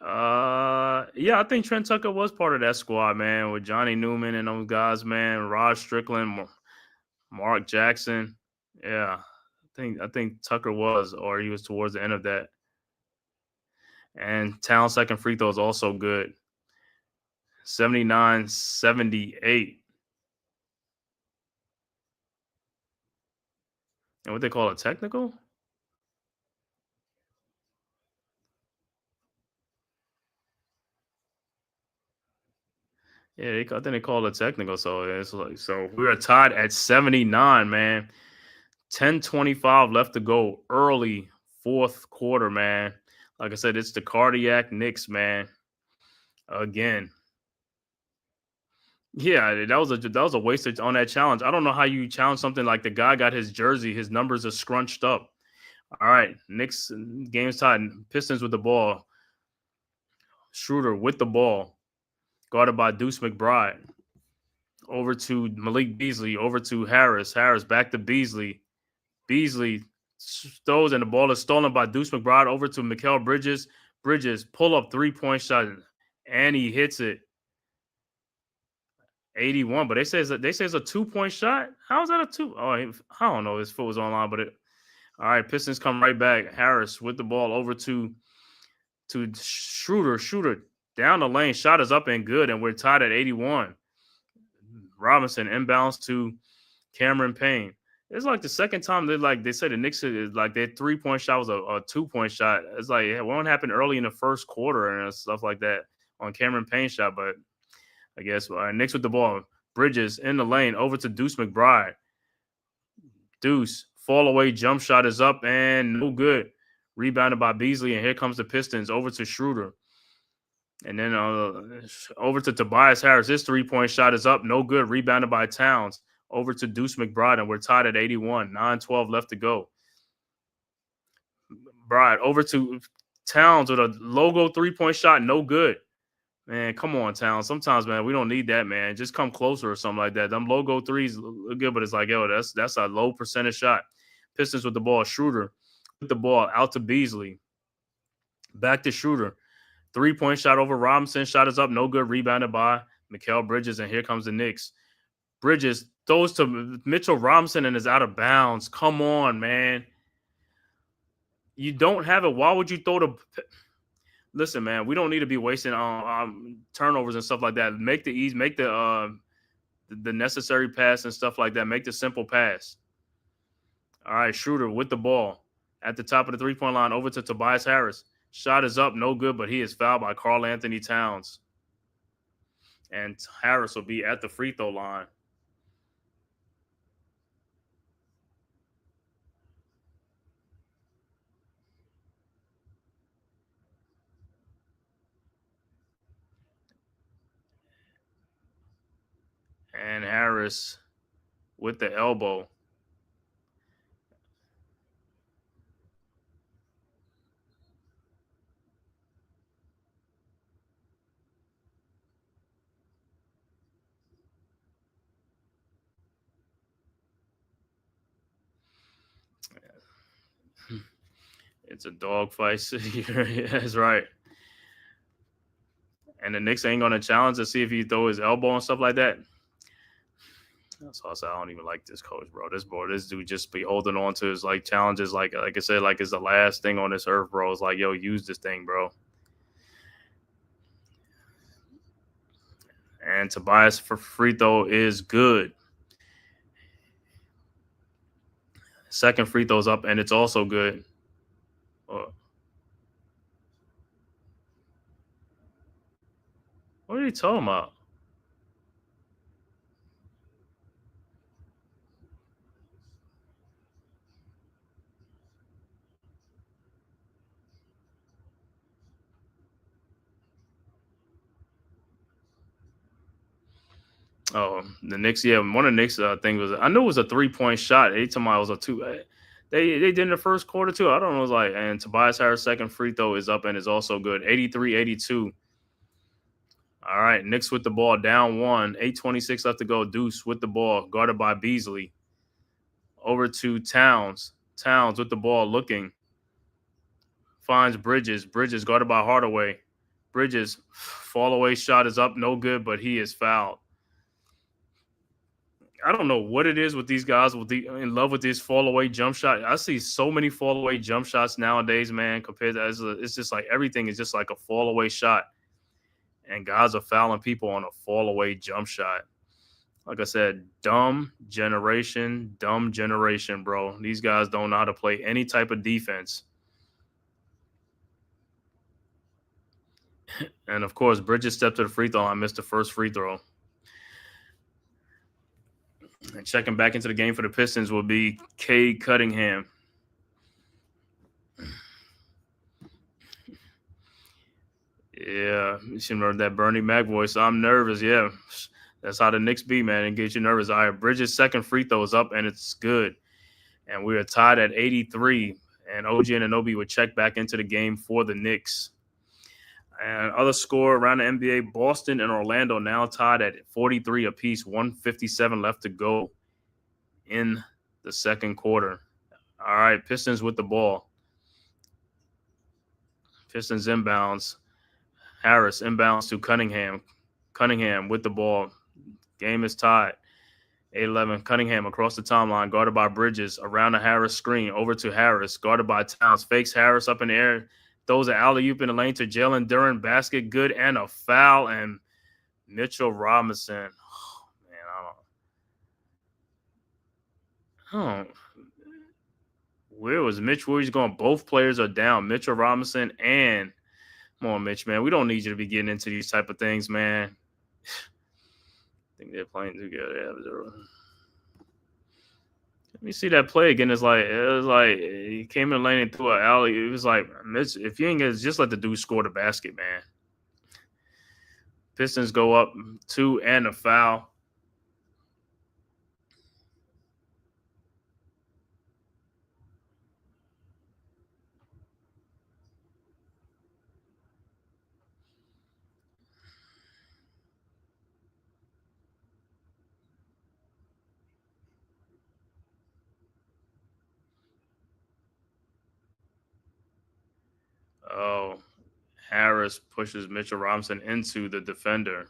yeah, I think Trent Tucker was part of that squad, man, with Johnny Newman and those guys, man, Rod Strickland, Mark Jackson. Yeah. I think Tucker was, or he was towards the end of that. And Towns' second free throw is also good. 79-78. And what they call a technical? Yeah, I think they call it technical. So it's like, so we are tied at 79, man. 10:25 left to go. Early fourth quarter, man. Like I said, it's the cardiac Knicks, man. Again. Yeah, that was a waste on that challenge. I don't know how you challenge something like the guy got his jersey, his numbers are scrunched up. All right, Knicks game's tied. Pistons with the ball. Schroeder with the ball, guarded by Deuce McBride. Over to Malik Beasley. Over to Harris. Harris back to Beasley. Beasley throws and the ball is stolen by Deuce McBride. Over to Mikal Bridges. Bridges pull up 3-point shot and he hits it. 81, but they say it's a 2-point shot. How is that a two? Oh, I don't know. His foot was online, but all right. Pistons come right back. Harris with the ball over to Schroeder. Schroeder down the lane. Shot is up and good, and we're tied at 81. Robinson inbounds to Cameron Payne. It's like the second time they said the Knicks is like their 3-point shot was a 2-point shot. It's like what happened early in the first quarter and stuff like that on Cameron Payne's shot, but I guess Knicks with the ball. Bridges in the lane over to Deuce McBride. Deuce fall away jump shot is up and no good. Rebounded by Beasley, and here comes the Pistons over to Schroeder. And then over to Tobias Harris. His 3-point shot is up, no good. Rebounded by Towns. Over to Deuce McBride, and we're tied at 81. 9-12 left to go. Bride over to Towns with a logo 3-point shot, no good. Man, come on, Towns. Sometimes, man, we don't need that, man. Just come closer or something like that. Them logo threes look good, but it's like, yo, that's a low percentage shot. Pistons with the ball. Schroeder with the ball out to Beasley. Back to Schroeder. 3-point shot over Robinson. Shot is up, no good. Rebounded by Mikal Bridges, and here comes the Knicks. Bridges throws to Mitchell Robinson and is out of bounds. Come on, man. You don't have it. Why would you throw the... Listen, man, we don't need to be wasting turnovers and stuff like that. Make the necessary pass and stuff like that. Make the simple pass. All right, Schroeder with the ball at the top of the 3-point line over to Tobias Harris. Shot is up, no good, but he is fouled by Karl Anthony Towns. And Harris will be at the free throw line. And Harris with the elbow. It's a dogfight. That's right. And the Knicks ain't going to challenge to see if he throw his elbow and stuff like that. That's also, I don't even like this coach, bro. This dude just be holding on to his like challenges, like I said, like it's the last thing on this earth, bro. It's like, yo, use this thing, bro. And Tobias for free throw is good. Second free throw's up, and it's also good. What are you talking about? Oh, the Knicks. Yeah, one of the Knicks thing was I knew it was a 3-point shot. Anytime I was a two. They did in the first quarter too. I don't know. It was like, and Tobias Harris' second free throw is up and is also good. 83-82. All right, Knicks with the ball down one. 8:26 left to go. Deuce with the ball, guarded by Beasley. Over to Towns. Towns with the ball, looking. Finds Bridges. Bridges guarded by Hardaway. Bridges fall away shot is up, no good, but he is fouled. I don't know what it is with these guys in love with this fall away jump shot. I see so many fall away jump shots nowadays, man. Compared to it's just like everything is just like a fall away shot, and guys are fouling people on a fall away jump shot. Like I said, dumb generation, bro. These guys don't know how to play any type of defense. And of course, Bridges stepped to the free throw line, missed the first free throw. And checking back into the game for the Pistons will be Cade Cunningham. Yeah, you should remember that Bernie Mac voice. I'm nervous. Yeah, that's how the Knicks be, man, and get you nervous. All right, Bridges' second free throw is up, and it's good. And we are tied at 83. And OG Anunoby would check back into the game for the Knicks. And other score around the NBA, Boston and Orlando now tied at 43 apiece, 1:57 left to go in the second quarter. All right, Pistons with the ball. Pistons inbounds. Harris inbounds to Cunningham. Cunningham with the ball. Game is tied. 8-11. Cunningham across the timeline, guarded by Bridges, around the Harris screen, over to Harris, guarded by Towns, fakes Harris up in the air, throws an alley-oop in the lane to Jalen Duren, basket good, and a foul, and Mitchell Robinson. Oh, man, where was Mitch? Where he's going? Both players are down, Mitchell Robinson and come on, Mitch, man. We don't need you to be getting into these type of things, man. I think they're playing together. Let me see that play again. It was like he came in the lane and threw an alley. It was like, Mitch, if you ain't gonna just let the dude score the basket, man. Pistons go up 2 and a foul. Oh, Harris pushes Mitchell Robinson into the defender.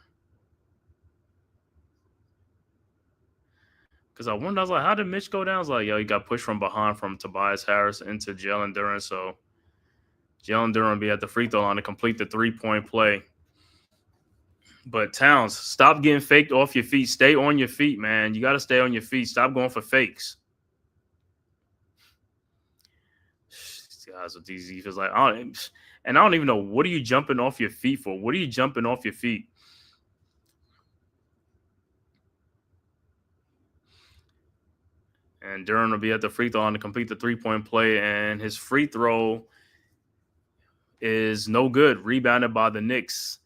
Because I was like, how did Mitch go down? I was like, yo, he got pushed from behind from Tobias Harris into Jalen Duren. So Jalen Duren will be at the free throw line to complete the 3-point play. But Towns, stop getting faked off your feet. Stay on your feet, man. You got to stay on your feet. Stop going for fakes. These guys with these defenses, like, I don't even know, what are you jumping off your feet for? What are you jumping off your feet? And Duren will be at the free throw line to complete the 3-point play, and his free throw is no good. Rebounded by the Knicks.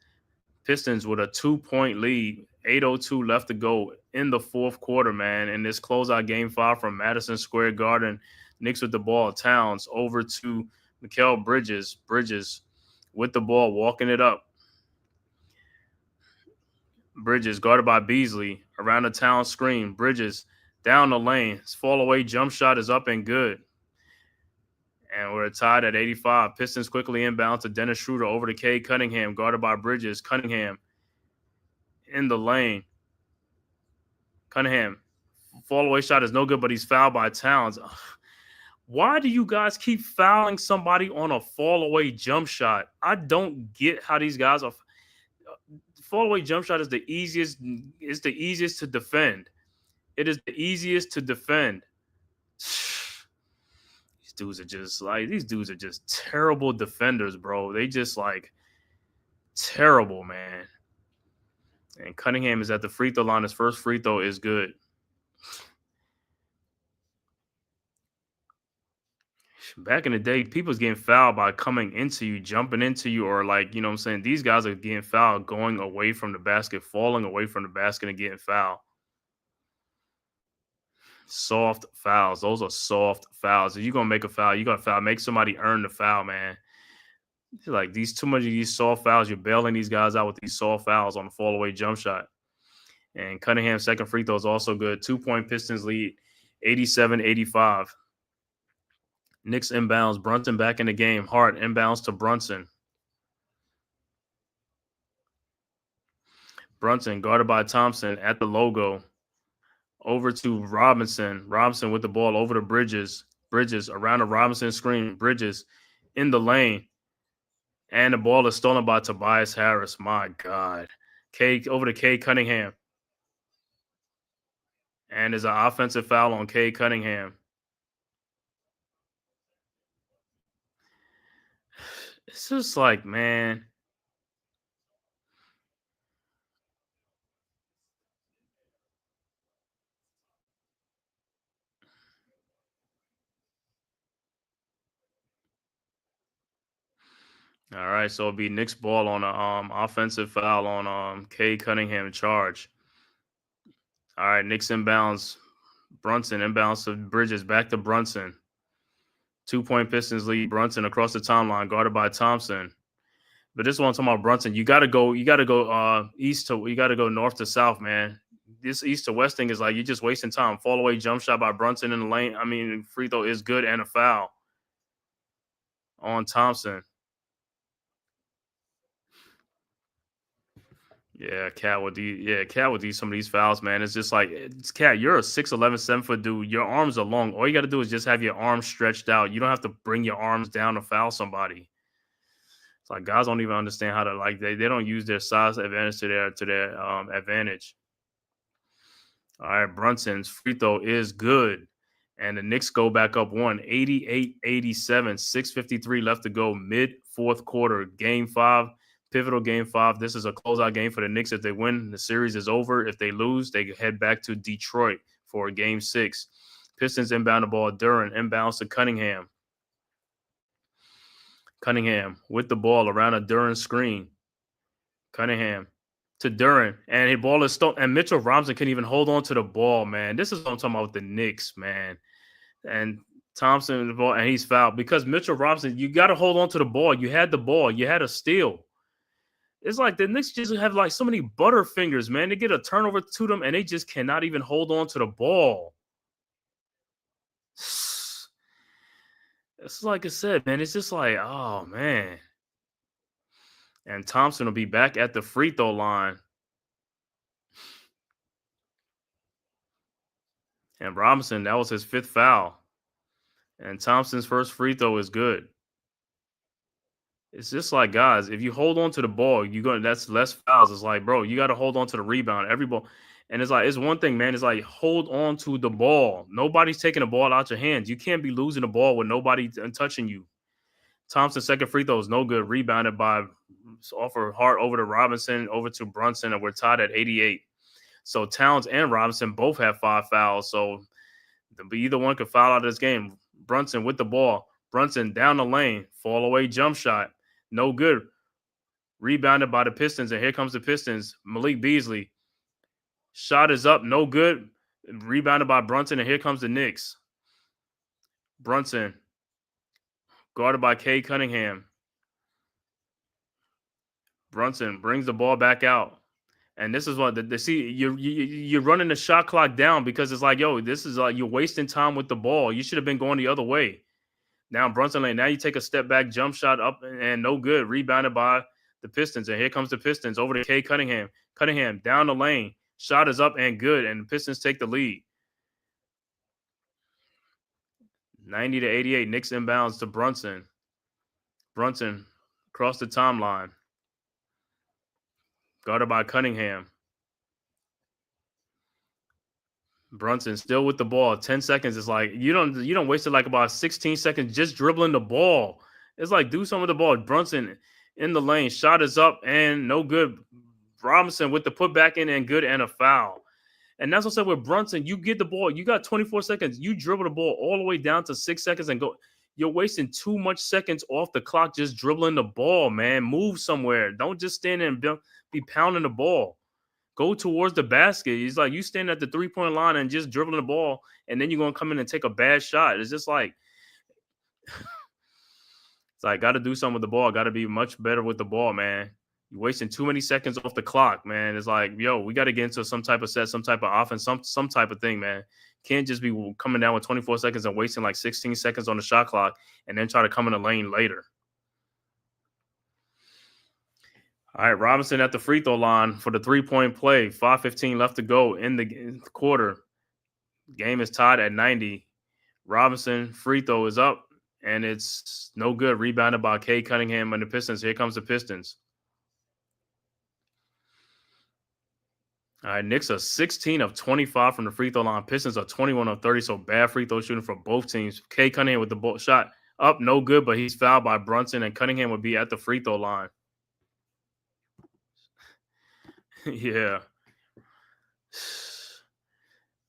Pistons with a 2-point lead. 8:02 left to go in the fourth quarter, man. And this closeout game 5 from Madison Square Garden. Knicks with the ball. Towns over to Mikal Bridges. Bridges with the ball, walking it up. Bridges guarded by Beasley around the Towns screen. Bridges down the lane. His fall away jump shot is up and good. And we're tied at 85. Pistons quickly inbound to Dennis Schroeder over to Cade Cunningham, guarded by Bridges. Cunningham in the lane. Cunningham, fall away shot is no good, but he's fouled by Towns. Why do you guys keep fouling somebody on a fall away jump shot? I don't get how these guys are. Fall away jump shot is the easiest. It's the easiest to defend. It is the easiest to defend. These dudes are just terrible defenders, bro. They just like terrible, man. And Cunningham is at the free throw line. His first free throw is good. Back in the day, people's getting fouled by coming into you, jumping into you, or like, you know what I'm saying? These guys are getting fouled going away from the basket, falling away from the basket and getting fouled. Soft fouls. Those are soft fouls. If you're gonna make a foul, you gotta foul. Make somebody earn the foul, man. Like too much of these soft fouls. You're bailing these guys out with these soft fouls on the fall away jump shot. And Cunningham's second free throw is also good. 2-point Pistons lead, 87-85. Knicks inbounds. Brunson back in the game. Hart inbounds to Brunson. Brunson guarded by Thompson at the logo. Over to Robinson. Robinson with the ball over to Bridges. Bridges around the Robinson screen. Bridges in the lane. And the ball is stolen by Tobias Harris. My God. Over to Cade Cunningham. And there's an offensive foul on Cade Cunningham. It's just like, man. All right, so it'll be Knicks ball on an offensive foul on Cade Cunningham charge. All right, Knicks inbounds. Brunson inbounds to Bridges. Back to Brunson. 2-point Pistons lead. Brunson across the timeline, guarded by Thompson. But this one I'm talking about Brunson. You gotta go north to south, man. This east to west thing is like you're just wasting time. Fall away jump shot by Brunson in the lane. I mean, free throw is good and a foul on Thompson. Yeah, Cat with these some of these fouls, man. It's just like Cat, you're a 6'11", 7-foot dude. Your arms are long. All you got to do is just have your arms stretched out. You don't have to bring your arms down to foul somebody. It's like guys don't even understand how to they don't use their size advantage to their advantage. All right, Brunson's free throw is good. And the Knicks go back up 88-87, 6:53 left to go, mid-fourth quarter, Game 5, pivotal Game 5. This is a closeout game for the Knicks. If they win, the series is over. If they lose, they head back to Detroit for Game 6. Pistons inbound the ball. Duran inbounds to Cunningham. Cunningham with the ball around a Duran screen. Cunningham to Duran, and his ball is stolen. And Mitchell Robinson can't even hold on to the ball, man. This is what I'm talking about with the Knicks, man. And Thompson the ball, and he's fouled because Mitchell Robinson. You got to hold on to the ball. You had the ball. You had a steal. It's like the Knicks just have like so many butterfingers, man. They get a turnover to them, and they just cannot even hold on to the ball. It's like I said, man. It's just like, oh man. And Thompson will be back at the free throw line. And Robinson, that was his 5th foul. And Thompson's first free throw is good. It's just like, guys, if you hold on to the ball, that's less fouls. It's like, bro, you got to hold on to the rebound. Every ball. And it's like, it's one thing, man. It's like, hold on to the ball. Nobody's taking the ball out your hands. You can't be losing the ball with nobody touching you. Thompson's second free throw is no good. Rebounded by Hart over to Robinson, over to Brunson, and we're tied at 88. So Towns and Robinson both have 5 fouls. So either one could foul out of this game. Brunson with the ball. Brunson down the lane. Fall away jump shot. No good. Rebounded by the Pistons, and here comes the Pistons. Malik Beasley. Shot is up. No good. Rebounded by Brunson, and here comes the Knicks. Brunson. Guarded by Cade Cunningham. Brunson brings the ball back out. And this is what you're running the shot clock down because it's like, yo, this is like you're wasting time with the ball. You should have been going the other way. Now Brunson lane. Now you take a step back, jump shot up, and no good. Rebounded by the Pistons. And here comes the Pistons over to Cade Cunningham. Cunningham down the lane. Shot is up and good. And the Pistons take the lead. 90-88. Knicks inbounds to Brunson. Brunson across the timeline. Guarded by Cunningham. Brunson still with the ball. 10 seconds. It's like you don't waste it like about 16 seconds just dribbling the ball. It's like do some of the ball. Brunson in the lane. Shot is up and no good. Robinson with the putback in and good and a foul. And that's what I said with Brunson. You get the ball. You got 24 seconds. You dribble the ball all the way down to 6 seconds and go. You're wasting too much seconds off the clock just dribbling the ball, man. Move somewhere. Don't just stand there and be pounding the ball. Go towards the basket. He's like, you stand at the 3-point line and just dribbling the ball, and then you're gonna come in and take a bad shot. It's just like it's like got to do something with the ball. Got to be much better with the ball, man. You're wasting too many seconds off the clock, man. It's like, yo, we got to get into some type of set, some type of offense, some type of thing, man. Can't just be coming down with 24 seconds and wasting like 16 seconds on the shot clock and then try to come in the lane later. All right, Robinson at the free throw line for the 3-point play. 5:15 left to go in the quarter. Game is tied at 90. Robinson free throw is up, and it's no good. Rebounded by Cade Cunningham and the Pistons. Here comes the Pistons. All right, Knicks are 16 of 25 from the free throw line. Pistons are 21 of 30, so bad free throw shooting for both teams. Cade Cunningham with the ball shot up, no good, but he's fouled by Brunson, and Cunningham would be at the free throw line. Yeah.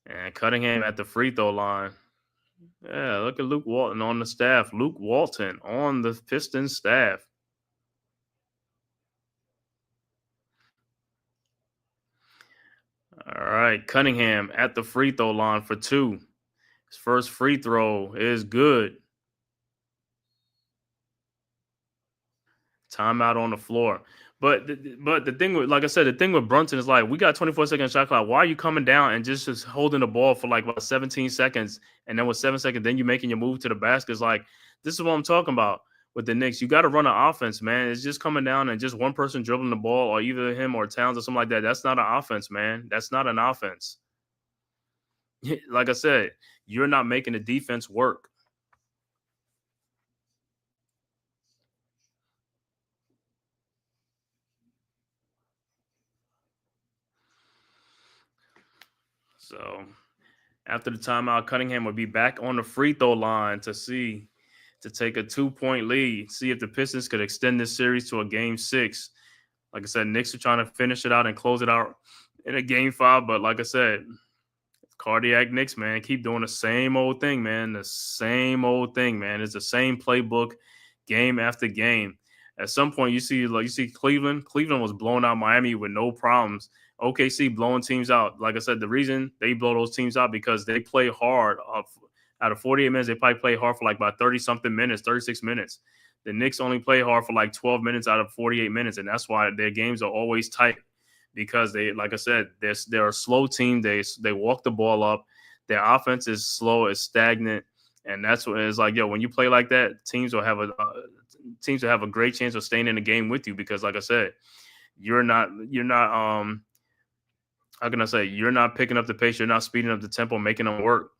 And Cunningham at the free throw line. Yeah, look at Luke Walton on the staff. Luke Walton on the Pistons staff. All right, Cunningham at the free throw line for 2. His first free throw is good. Timeout on the floor. But the thing with, like I said, the thing with Brunson is like, we got 24-second shot clock. Why are you coming down and just holding the ball for like about 17 seconds? And then with 7 seconds, then you're making your move to the basket. It's like, this is what I'm talking about with the Knicks. You got to run an offense, man. It's just coming down and just one person dribbling the ball, or either him or Towns or something like that. That's not an offense, man. That's not an offense. Like I said, you're not making the defense work. So after the timeout, Cunningham would be back on the free throw line to take a 2-point lead, see if the Pistons could extend this series to a game 6. Like I said, Knicks are trying to finish it out and close it out in a game 5. But like I said, cardiac Knicks, man, keep doing the same old thing, man. The same old thing, man. It's the same playbook game after game. At some point, you see Cleveland. Cleveland was blowing out Miami with no problems. OKC blowing teams out. Like I said, the reason they blow those teams out because they play hard. Out of 48 minutes, they probably play hard for like about 30-something minutes, 36 minutes. The Knicks only play hard for like 12 minutes out of 48 minutes, and that's why their games are always tight because they, like I said, they're a slow team. They walk the ball up. Their offense is slow, it's stagnant, and that's what it's like. Yo, when you play like that, teams will have a great chance of staying in the game with you because, like I said, you're not how can I say, you're not picking up the pace, you're not speeding up the tempo, making them work.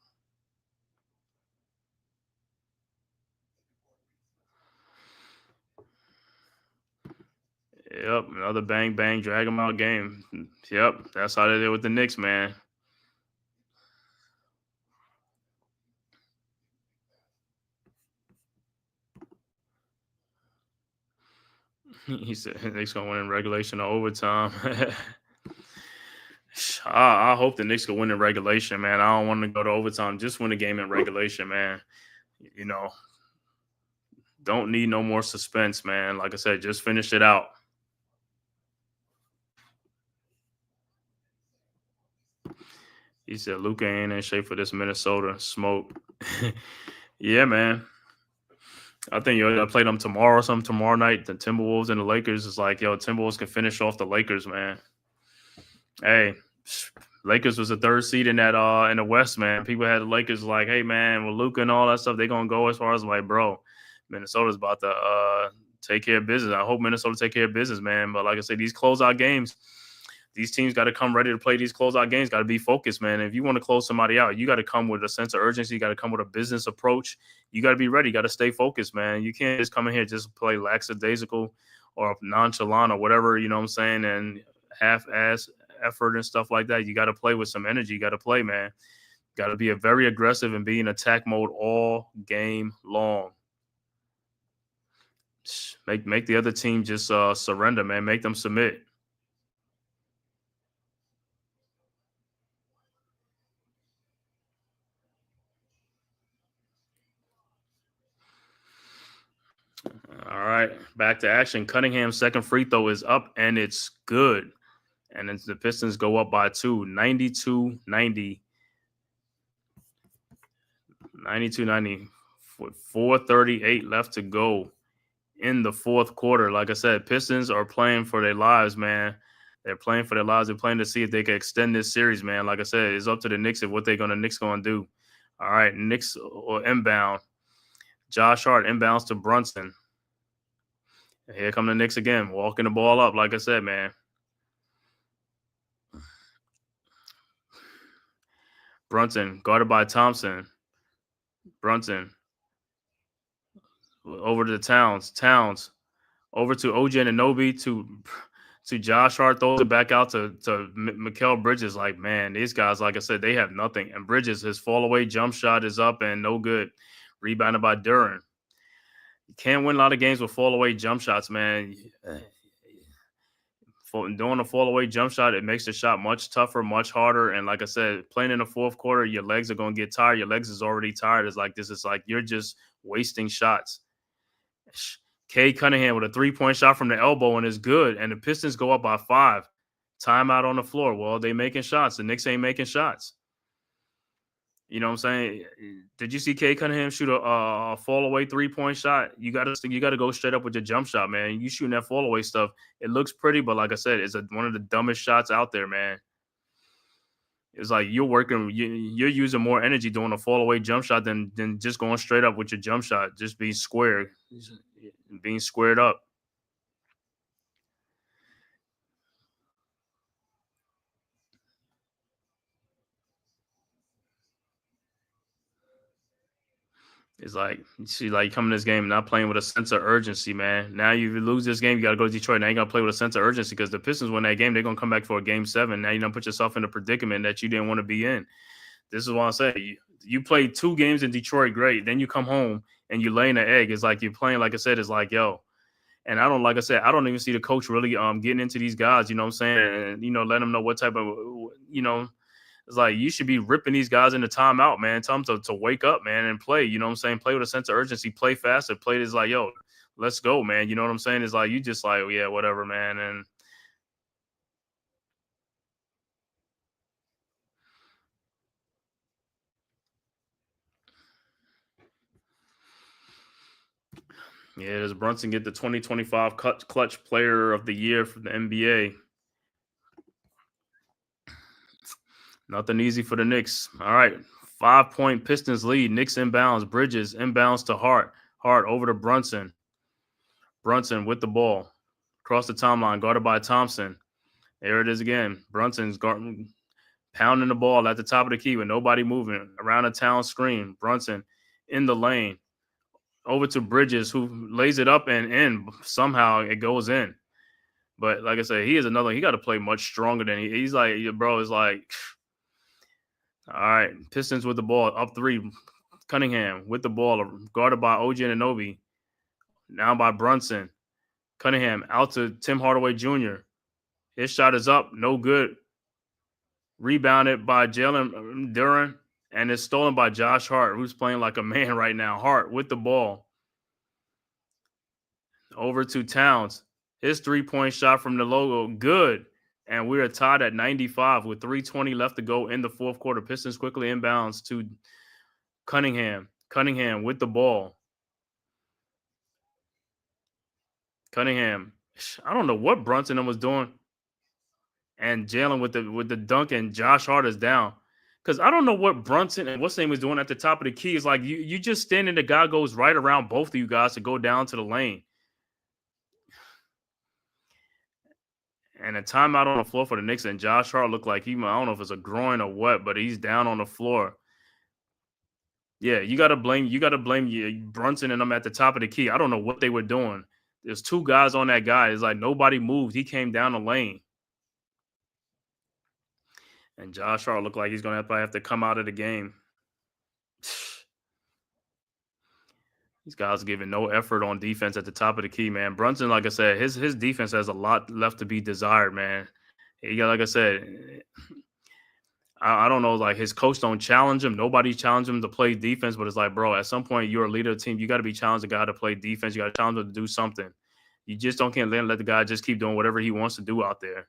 Yep, another bang bang drag them out game. Yep, that's how they did with the Knicks, man. He said Knicks gonna win in regulation or overtime. I hope the Knicks can win in regulation, man. I don't want to go to overtime. Just win a game in regulation, man. You know, don't need no more suspense, man. Like I said, just finish it out. He said Luka ain't in shape for this Minnesota smoke. Yeah, man. I think you'll play them tomorrow or something tomorrow night. The Timberwolves and the Lakers is like, yo, Timberwolves can finish off the Lakers, man. Hey, Lakers was the 3rd seed in that in the West, man. People had the Lakers like, hey, man, with Luka and all that stuff, they're gonna go as far as like, bro, Minnesota's about to take care of business. I hope Minnesota take care of business, man. But like I said, these closeout games, these teams got to come ready to play these closeout games. Got to be focused, man. If you want to close somebody out, you got to come with a sense of urgency. You got to come with a business approach. You got to be ready. You got to stay focused, man. You can't just come in here just play lackadaisical or nonchalant or whatever, you know what I'm saying, and half-ass effort and stuff like that. You got to play with some energy. You got to play, man. Got to be a very aggressive and be in attack mode all game long. Make the other team just surrender, man. Make them submit. All right, back to action. Cunningham's second free throw is up, and it's good. And then the Pistons go up by 2, 92-90. 92-90 with 4:38 left to go in the fourth quarter. Like I said, Pistons are playing for their lives, man. They're playing for their lives. They're playing to see if they can extend this series, man. Like I said, it's up to the Knicks of what Knicks gonna do. All right, Knicks or inbound. Josh Hart inbounds to Brunson. Here come the Knicks again, walking the ball up. Like I said, man. Brunson guarded by Thompson. Brunson over to Towns. Towns over to OG Anunoby to Josh Hart, throws it back out to Mikal Bridges. Like, man, these guys, like I said, they have nothing. And Bridges, his fall-away jump shot is up and no good. Rebounded by Duran. You can't win a lot of games with fall-away jump shots, man. Doing a fall-away jump shot, it makes the shot much tougher, much harder. And like I said, playing in the fourth quarter, your legs are going to get tired. Your legs is already tired. It's like this. It's like you're just wasting shots. Kay Cunningham with a three-point shot from the elbow and is good. And the Pistons go up by 5. Timeout on the floor. Well, they making shots. The Knicks ain't making shots. You know what I'm saying? Did you see Kay Cunningham shoot a fall-away three-point shot? You gotta go straight up with your jump shot, man. You shooting that fall-away stuff. It looks pretty, but like I said, it's one of the dumbest shots out there, man. It's like you're using more energy doing a fall-away jump shot than just going straight up with your jump shot, just being squared up. It's like, you see, like coming to this game not playing with a sense of urgency, man. Now you lose this game, you got to go to Detroit. Now you got to play with a sense of urgency because the Pistons win that game. They're going to come back for a game 7. Now you don't put yourself in a predicament that you didn't want to be in. This is what I say. You played 2 games in Detroit, great. Then you come home and you laying an egg. It's like you're playing, like I said, it's like, yo. And I don't even see the coach really getting into these guys, you know what I'm saying? And, let them know what type of, it's like you should be ripping these guys in the timeout, man. Tell them to wake up, man, and play. You know what I'm saying? Play with a sense of urgency. Play faster. Play this like, yo, let's go, man. You know what I'm saying? It's like you just like, yeah, whatever, man. And yeah, does Brunson get the 2025 Clutch Player of the Year from the NBA? Nothing easy for the Knicks. All right. 5-point Pistons lead. Knicks inbounds. Bridges inbounds to Hart. Hart over to Brunson. Brunson with the ball. Across the timeline. Guarded by Thompson. There it is again. Brunson's pounding the ball at the top of the key with nobody moving. Around the town screen. Brunson in the lane. Over to Bridges, who lays it up and in. Somehow it goes in. But like I said, he got to play much stronger than he's like, bro, is like... All right, Pistons with the ball, up 3. Cunningham with the ball, guarded by OG Anunoby. Now by Brunson. Cunningham out to Tim Hardaway Jr. His shot is up, no good. Rebounded by Jalen Duran, and it's stolen by Josh Hart, who's playing like a man right now. Hart with the ball. Over to Towns. His three-point shot from the logo, good. And we are tied at 95 with 3:20 left to go in the fourth quarter. Pistons quickly inbounds to Cunningham. Cunningham with the ball. Cunningham. I don't know what Brunson was doing. And Jalen with the dunk, and Josh Hart is down. Because I don't know what Brunson and what's name was doing at the top of the key. It's like you just standing, the guy goes right around both of you guys to go down to the lane. And a timeout on the floor for the Knicks, and Josh Hart looked like I don't know if it's a groin or what, but he's down on the floor. Yeah, you gotta blame Brunson and them at the top of the key. I don't know what they were doing. There's 2 guys on that guy. It's like nobody moved. He came down the lane. And Josh Hart looked like he's gonna have to come out of the game. These guys are giving no effort on defense at the top of the key, man. Brunson, like I said, his defense has a lot left to be desired, man. He got, like I said, I don't know, like his coach don't challenge him. Nobody challenged him to play defense, but it's like, bro, at some point you're a leader of the team. You got to be challenged the guy to play defense. You got to challenge him to do something. You just can't let the guy just keep doing whatever he wants to do out there.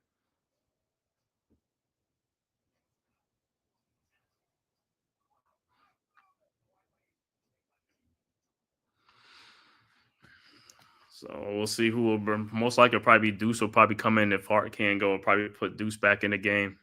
So we'll see who will most likely probably be Deuce will probably come in if Hart can't go and probably put Deuce back in the game.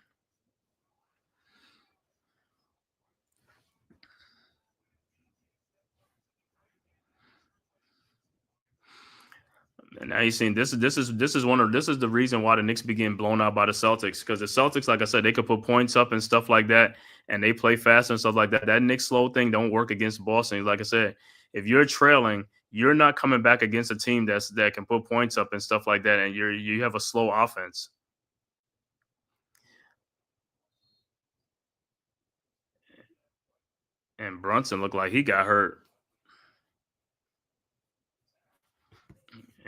And now you're seeing this is the reason why the Knicks be getting blown out by the Celtics, because the Celtics, like I said, they could put points up and stuff like that, and they play fast and stuff like that. That Knicks slow thing don't work against Boston. Like I said, if you're trailing, you're not coming back against a team that can put points up and stuff like that, and you have a slow offense. And Brunson looked like he got hurt.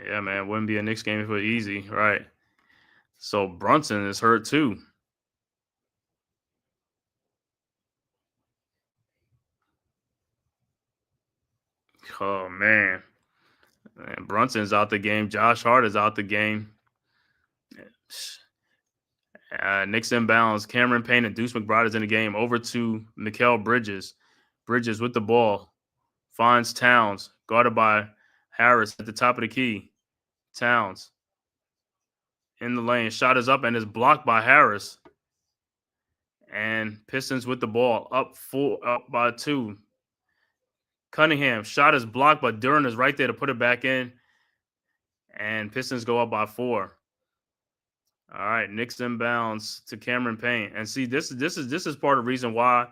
Yeah, man, wouldn't be a Knicks game if it was easy, right? So Brunson is hurt too. Oh man. And Brunson's out the game. Josh Hart is out the game. Knicks inbounds. Cameron Payne and Deuce McBride is in the game. Over to Mikal Bridges. Bridges with the ball. Finds Towns. Guarded by Harris at the top of the key. Towns in the lane. Shot is up and is blocked by Harris. And Pistons with the ball. Up by 2. Cunningham. Shot is blocked, but Duran is right there to put it back in. And Pistons go up by 4. All right, Knicks inbounds to Cameron Payne. And see, this is part of the reason why,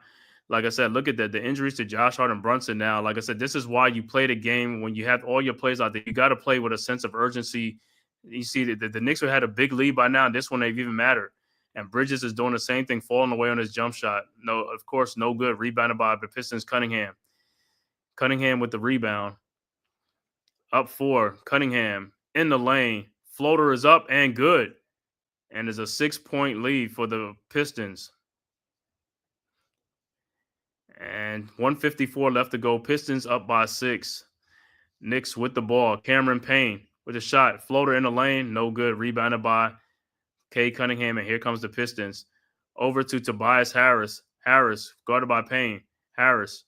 like I said, look at that. The injuries to Josh Hart and Brunson now. Like I said, this is why you play the game when you have all your plays out there. You got to play with a sense of urgency. You see that the Knicks have had a big lead by now. This one they've even mattered. And Bridges is doing the same thing, falling away on his jump shot. No, of course, no good. Rebounded by the Pistons, Cunningham. Cunningham with the rebound. Up 4. Cunningham in the lane. Floater is up and good. And there's a 6-point lead for the Pistons. And 154 left to go. Pistons up by 6. Knicks with the ball. Cameron Payne with a shot. Floater in the lane. No good. Rebounded by Kay Cunningham. And here comes the Pistons. Over to Tobias Harris. Harris guarded by Payne. Harris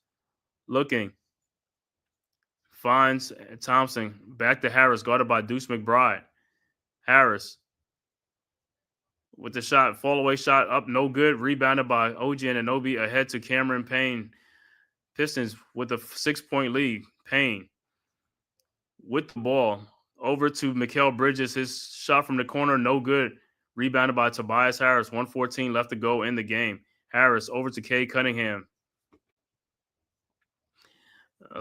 looking. Finds Thompson. Back to Harris. Guarded by Deuce McBride. Harris with the shot, fall away shot up, no good. Rebounded by OG Anunoby ahead to Cameron Payne. Pistons with a 6-point lead. Payne with the ball over to Mikal Bridges. His shot from the corner, no good. Rebounded by Tobias Harris. 1:14 left to go in the game. Harris over to Kay Cunningham.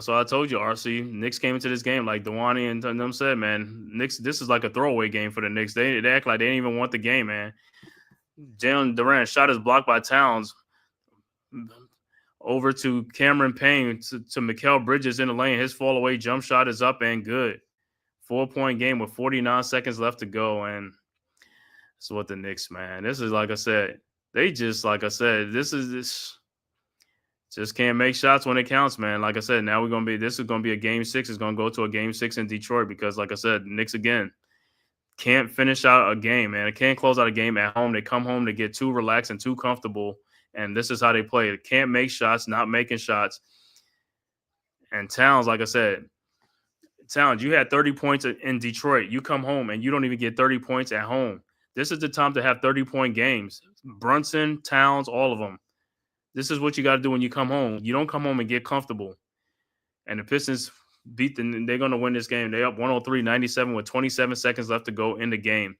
So I told you, RC, Knicks came into this game like Dewani and them said, man, Knicks, this is like a throwaway game for the Knicks. They act like they didn't even want the game, man. Jalen Duran shot is blocked by Towns. Over to Cameron Payne to Mikal Bridges in the lane. His fall away jump shot is up and good. 4-point game with 49 seconds left to go. And that's what the Knicks, man. This is, like I said, they just, like I said, this just can't make shots when it counts, man. Like I said, now this is going to be a game 6. It's going to go to a game 6 in Detroit because, like I said, Knicks, again, can't finish out a game, man. It can't close out a game at home. They come home to get too relaxed and too comfortable, and this is how they play. They can't make shots, not making shots. And Towns, like I said, Towns, you had 30 points in Detroit. You come home, and you don't even get 30 points at home. This is the time to have 30-point games. Brunson, Towns, all of them. This is what you got to do when you come home. You don't come home and get comfortable. And the Pistons beat them. They're going to win this game. They're up 103-97 with 27 seconds left to go in the game.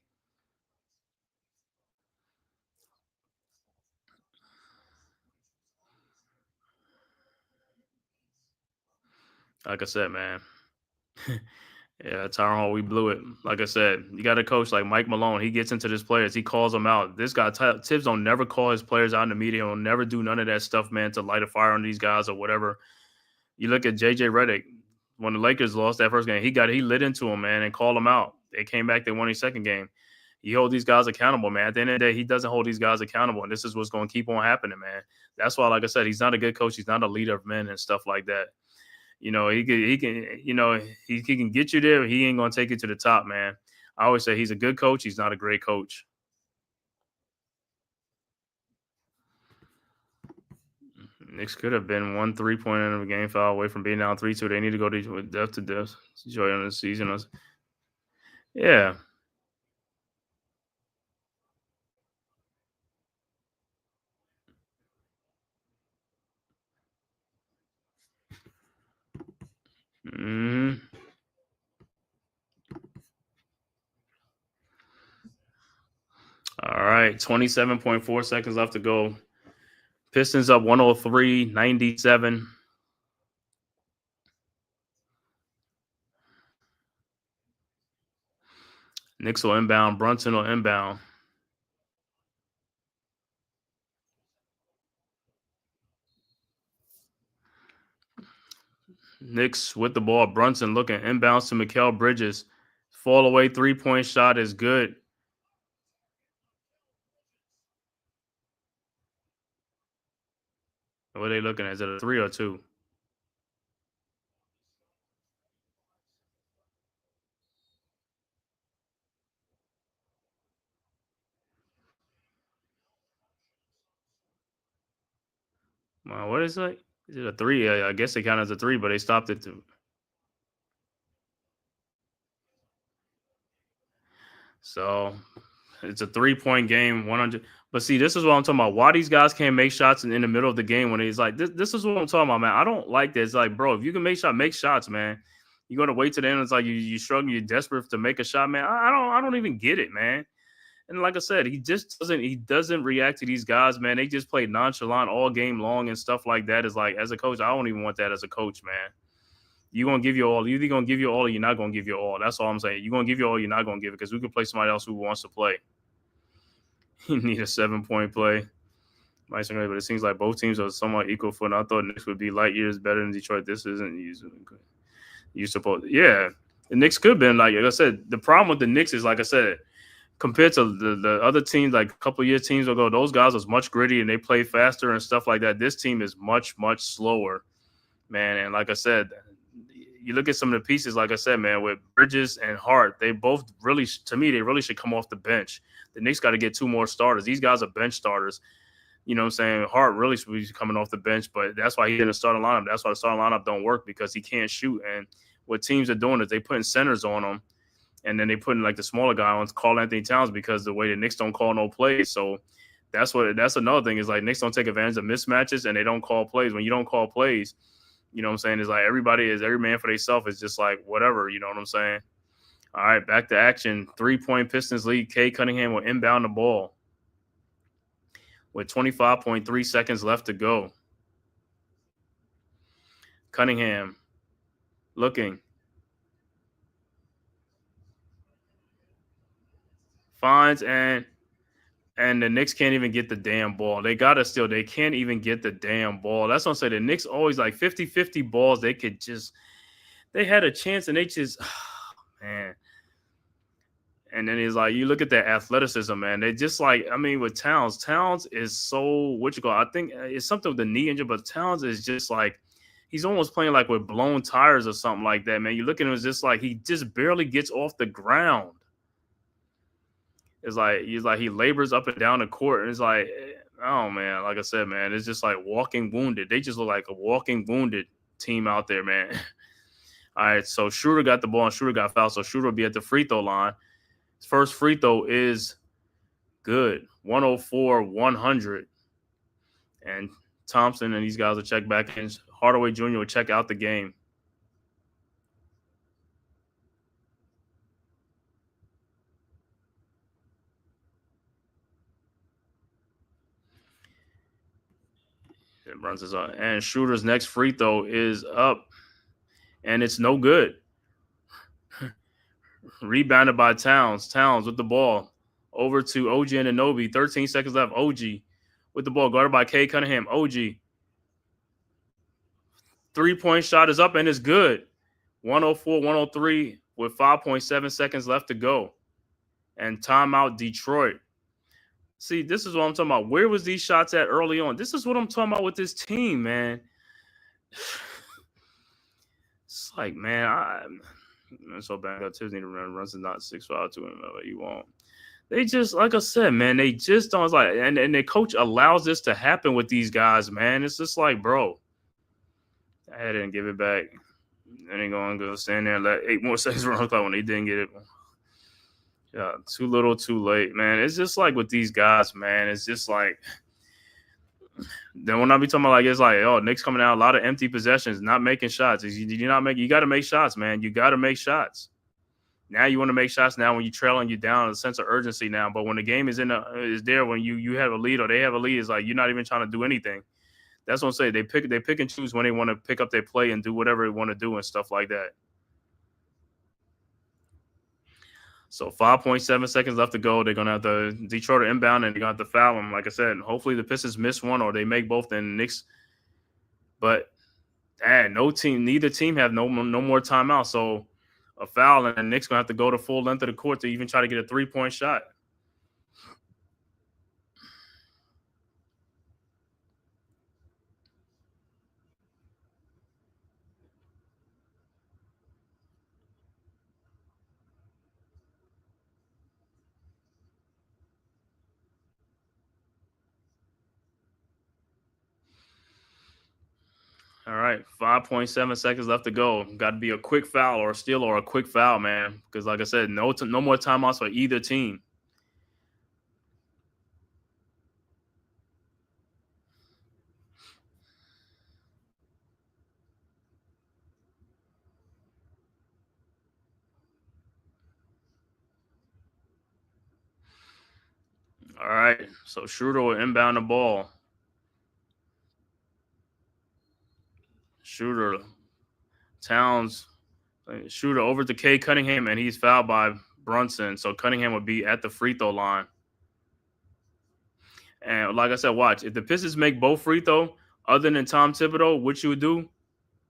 Like I said, man. Yeah, Tyron Hall, we blew it. Like I said, you got a coach like Mike Malone. He gets into his players. He calls them out. This guy, Tibbs, don't never call his players out in the media. He'll never do none of that stuff, man, to light a fire on these guys or whatever. You look at J.J. Redick. When the Lakers lost that first game, he lit into him, man, and called them out. They came back. They won his second game. You hold these guys accountable, man. At the end of the day, he doesn't hold these guys accountable, and this is what's going to keep on happening, man. That's why, like I said, he's not a good coach. He's not a leader of men and stuff like that. You know, he can get you there. But he ain't gonna take you to the top, man. I always say he's a good coach. He's not a great coach. Knicks could have been 1 3-point in a game foul away from being down 3-2. They need to go to depth to depth. Enjoy on the season. Yeah. Mm-hmm. All right. 27.4 seconds left to go. Pistons up 103-97. Knicks will inbound. Brunson will inbound. Knicks with the ball. Brunson looking inbounds to Mikal Bridges. Fall away 3-point shot is good. What are they looking at? Is it a 3 or 2? What is it? Is it a 3? I guess they count as a 3, but they stopped it to. So it's a 3-point game, 100. But see, this is what I'm talking about. Why these guys can't make shots in the middle of the game when he's like, this is what I'm talking about, man. I don't like this. Like, bro, if you can make shots, man. You're gonna wait to the end. It's like you struggling, you're desperate to make a shot, man. I don't even get it, man. And like I said, he doesn't react to these guys, man. They just play nonchalant all game long and stuff like that. Is like, as a coach, I don't even want that as a coach, man. You're gonna give you all. You're either gonna give you all or you're not gonna give you all. That's all I'm saying. You're gonna give you all, you're not gonna give it, because we could play somebody else who wants to play. You need a 7-point play. But it seems like both teams are somewhat equal for. And I thought Knicks would be light years better than Detroit. This isn't you supposed. Yeah, the Knicks could have been like I said. The problem with the Knicks is, like I said, compared to the other teams, like a couple of years teams ago, those guys was much gritty and they play faster and stuff like that. This team is much slower, man. And like I said, you look at some of the pieces, like I said, man, with Bridges and Hart, they both really, to me, they really should come off the bench. The Knicks got to get 2 more starters. These guys are bench starters. You know what I'm saying? Hart really should be coming off the bench, but that's why he didn't start a lineup. That's why the starting lineup don't work, because he can't shoot. And what teams are doing is they putting centers on him, and then they putting like the smaller guy on Karl Anthony Towns, because the way the Knicks don't call no plays. So that's another thing is, like, Knicks don't take advantage of mismatches and they don't call plays. When you don't call plays, you know what I'm saying? It's like every man for themselves. It's just like whatever, you know what I'm saying? All right, back to action. 3-point Pistons lead. Cade Cunningham will inbound the ball with 25.3 seconds left to go. Cunningham looking. Finds and the Knicks can't even get the damn ball. They can't even get the damn ball. That's what I'm saying. The Knicks always like 50-50 balls. They had a chance and they just, man. And then he's like, you look at their athleticism, man. They just like, I mean, with Towns is so, I think it's something with the knee injury, but Towns is just like, he's almost playing like with blown tires or something like that, man. You look at him, it's just like he just barely gets off the ground. It's like he labors up and down the court, and it's like, oh man, like I said, man, it's just like walking wounded. They just look like a walking wounded team out there, man. All right, so Schroeder got the ball and Schroeder got fouled, so Schroeder will be at the free throw line. His first free throw is good, 104-100, and Thompson and these guys will check back in. Hardaway Jr. will check out the game. It runs us up. And Schroeder's next free throw is up, and it's no good. Rebounded by Towns. Towns with the ball. Over to OG Anunoby. 13 seconds left. OG with the ball. Guarded by Cade Cunningham. OG. 3-point shot is up and it's good. 104-103 with 5.7 seconds left to go. And timeout Detroit. See, this is what I'm talking about. Where was these shots at early on? This is what I'm talking about with this team, man. It's like, man, I'm so bad. Tiffany runs is not 6'5" you won't. They just, like I said, man, they just don't. It's like, and the coach allows this to happen with these guys, man. It's just like, bro, I didn't give it back. Then they going to go stand there and let 8 more seconds run the clock when they didn't get it. Yeah, too little, too late, man. It's just like with these guys, man. It's just like then when I be talking about like it's like, oh, Knicks coming out, a lot of empty possessions, not making shots. You not make you got to make shots, man. You got to make shots. Now you want to make shots now when you're trailing, you down, a sense of urgency now. But when the game is is there when you have a lead or they have a lead, it's like you're not even trying to do anything. That's what I'm saying. They pick and choose when they want to pick up their play and do whatever they want to do and stuff like that. So 5.7 seconds left to go. They're gonna have to Detroit inbound and they're gonna have to foul them. Like I said, hopefully the Pistons miss one or they make both. Then Knicks, but neither team have no more timeout. So a foul and the Knicks gonna have to go the full length of the court to even try to get a 3-point shot. All right, 5.7 seconds left to go. Got to be a quick foul or a steal or a quick foul, man. Because like I said, no more timeouts for either team. All right, so Schroeder will inbound the ball. Schroeder, Towns, Schroeder over to K Cunningham, and he's fouled by Brunson. So Cunningham would be at the free throw line. And like I said, watch. If the Pistons make both free throw, other than Tom Thibodeau, what you would do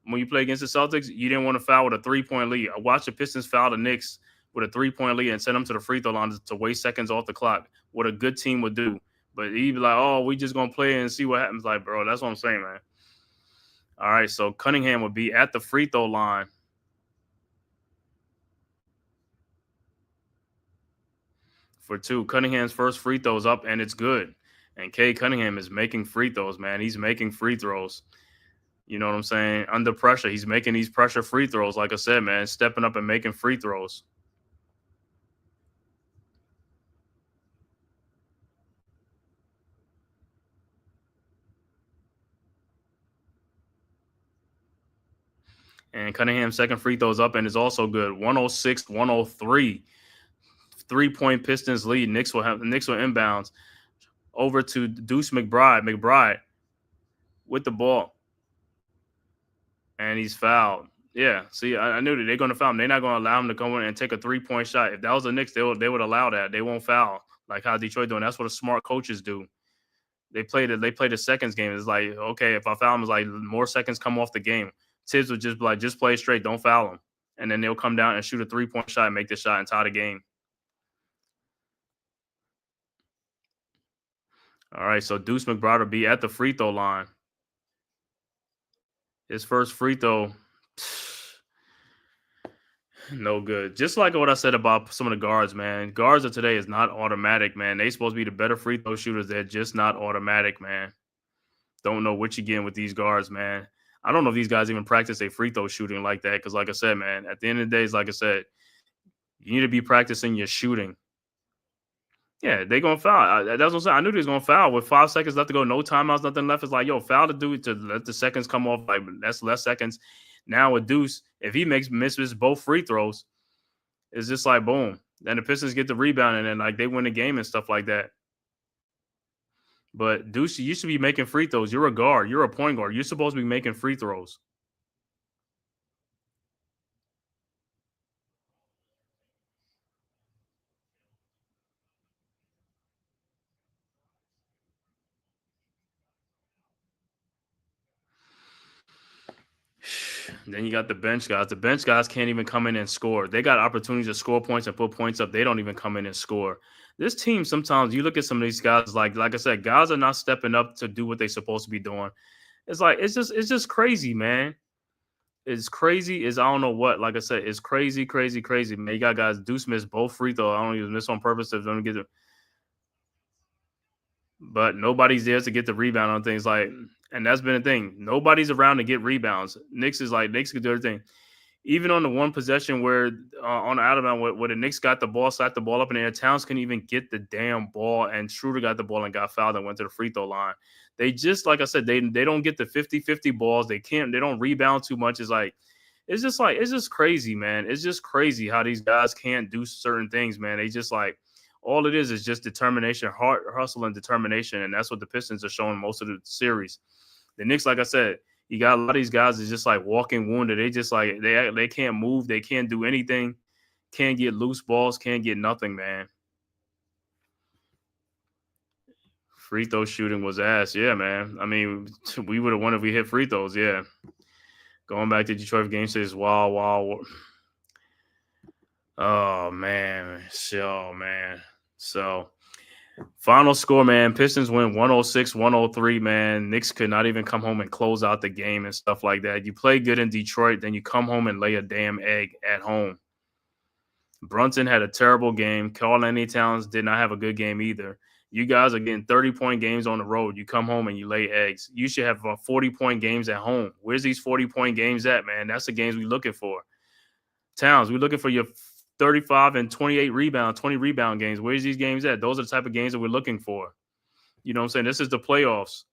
when you play against the Celtics, you didn't want to foul with a 3-point lead. I watched the Pistons foul the Knicks with a 3-point lead and send them to the free throw line to waste seconds off the clock. What a good team would do. But he'd be like, oh, we just going to play and see what happens. Like, bro, that's what I'm saying, man. All right, so Cunningham would be at the free throw line. For two, Cunningham's first free throw is up, and it's good. And K Cunningham is making free throws, man. He's making free throws. You know what I'm saying? Under pressure, he's making these pressure free throws. Like I said, man, stepping up and making free throws. And Cunningham's second free throw is up and is also good. 106-103. 3-point Pistons lead. Knicks will inbounds over to Deuce McBride. McBride with the ball. And he's fouled. Yeah, see, I knew that they're going to foul him. They're not going to allow him to come in and take a 3-point shot. If that was the Knicks, they would allow that. They won't foul like how Detroit doing. That's what smart coaches do. They play the seconds game. It's like, okay, if I foul him, it's like more seconds come off the game. Tibbs would just be like, just play straight, don't foul him. And then they'll come down and shoot a 3-point shot and make the shot and tie the game. All right, so Deuce McBride will be at the free throw line. His first free throw, no good. Just like what I said about some of the guards, man. Guards of today is not automatic, man. They supposed to be the better free throw shooters. They're just not automatic, man. Don't know what you're getting with these guards, man. I don't know if these guys even practice a free throw shooting like that. Because like I said, man, at the end of the day, like I said, you need to be practicing your shooting. Yeah, they're going to foul. That's what I'm saying. I knew they was going to foul with 5 seconds left to go. No timeouts, nothing left. It's like, yo, foul the dude to let the seconds come off. Like, that's less seconds. Now with Deuce, if he misses both free throws, it's just like, boom. Then the Pistons get the rebound and then, like, they win the game and stuff like that. But Deuce, you should be making free throws. You're a guard. You're a point guard. You're supposed to be making free throws. Then you got the bench guys. The bench guys can't even come in and score. They got opportunities to score points and put points up. They don't even come in and score. This team, sometimes you look at some of these guys, like I said, guys are not stepping up to do what they're supposed to be doing. It's like it's just crazy, man. It's crazy as I don't know what. Like I said, it's crazy, crazy, crazy. Man, you got guys. Deuce missed both free throws. I don't even miss on purpose to them get it. But nobody's there to get the rebound on things like, and that's been the thing. Nobody's around to get rebounds. Knicks could do everything. even on the one possession where on the out of bounds where the Knicks got the ball, slapped the ball up in the air, Towns couldn't even get the damn ball, and Schroeder got the ball and got fouled and went to the free throw line. They just, like I said, they don't get the 50-50 balls. They don't rebound too much. It's just crazy, man. It's just crazy how these guys can't do certain things, man. They just like, all it is just determination, hard hustle and determination, and that's what the Pistons are showing most of the series. The Knicks, like I said, you got a lot of these guys is just like walking wounded. They just like they can't move, they can't do anything, can't get loose balls, can't get nothing, man. Free throw shooting was ass, yeah, man. I mean, we would have won if we hit free throws, yeah. Going back to Detroit game 6, wow. Oh man. So final score, man. Pistons win 106-103, man. Knicks could not even come home and close out the game and stuff like that. You play good in Detroit, then you come home and lay a damn egg at home. Brunson had a terrible game. Karl-Anthony Towns did not have a good game either. You guys are getting 30-point games on the road. You come home and you lay eggs. You should have 40-point games at home. Where's these 40-point games at, man? That's the games we're looking for. Towns, we're looking for your 35 and 28 rebound, 20 rebound games. Where's these games at? Those are the type of games that we're looking for. You know what I'm saying? This is the playoffs.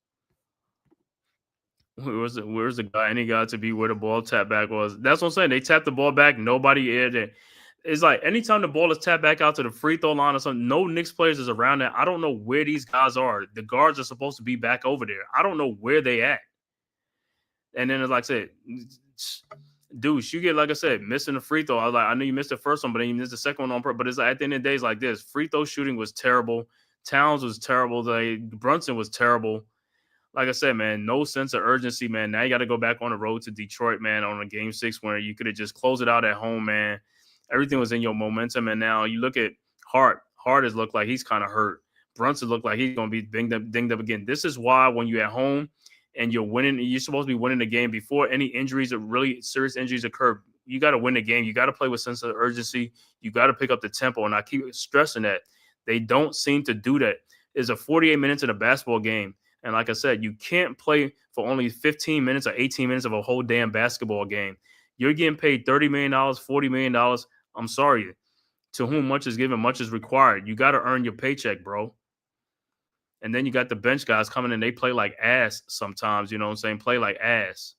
Where's the guy? Any guy to be where the ball tap back was? That's what I'm saying. They tapped the ball back. Nobody aired it. It's like anytime the ball is tapped back out to the free throw line or something, no Knicks players is around there. I don't know where these guys are. The guards are supposed to be back over there. I don't know where they at. And then it's like I said, Deuce, you get, like I said, missing the free throw. I know you missed the first one, but then you missed the second one on purpose. But it's like, at the end of the day, it's like this. Free throw shooting was terrible. Towns was terrible. Brunson was terrible. Like I said, man, no sense of urgency, man. Now you got to go back on the road to Detroit, man, on a game 6 where you could have just closed it out at home, man. Everything was in your momentum, and now you look at Hart. Hart has looked like he's kind of hurt. Brunson looked like he's going to be dinged up again. This is why when you're at home and you're winning, you're supposed to be winning the game before any injuries or really serious injuries occur. You got to win the game. You got to play with sense of urgency. You got to pick up the tempo, and I keep stressing that. They don't seem to do that. It's a 48 minutes in a basketball game, and like I said, you can't play for only 15 minutes or 18 minutes of a whole damn basketball game. You're getting paid $30 million, $40 million. I'm sorry. To whom much is given, much is required. You got to earn your paycheck, bro. And then you got the bench guys coming in. They play like ass sometimes, you know what I'm saying? Play like ass.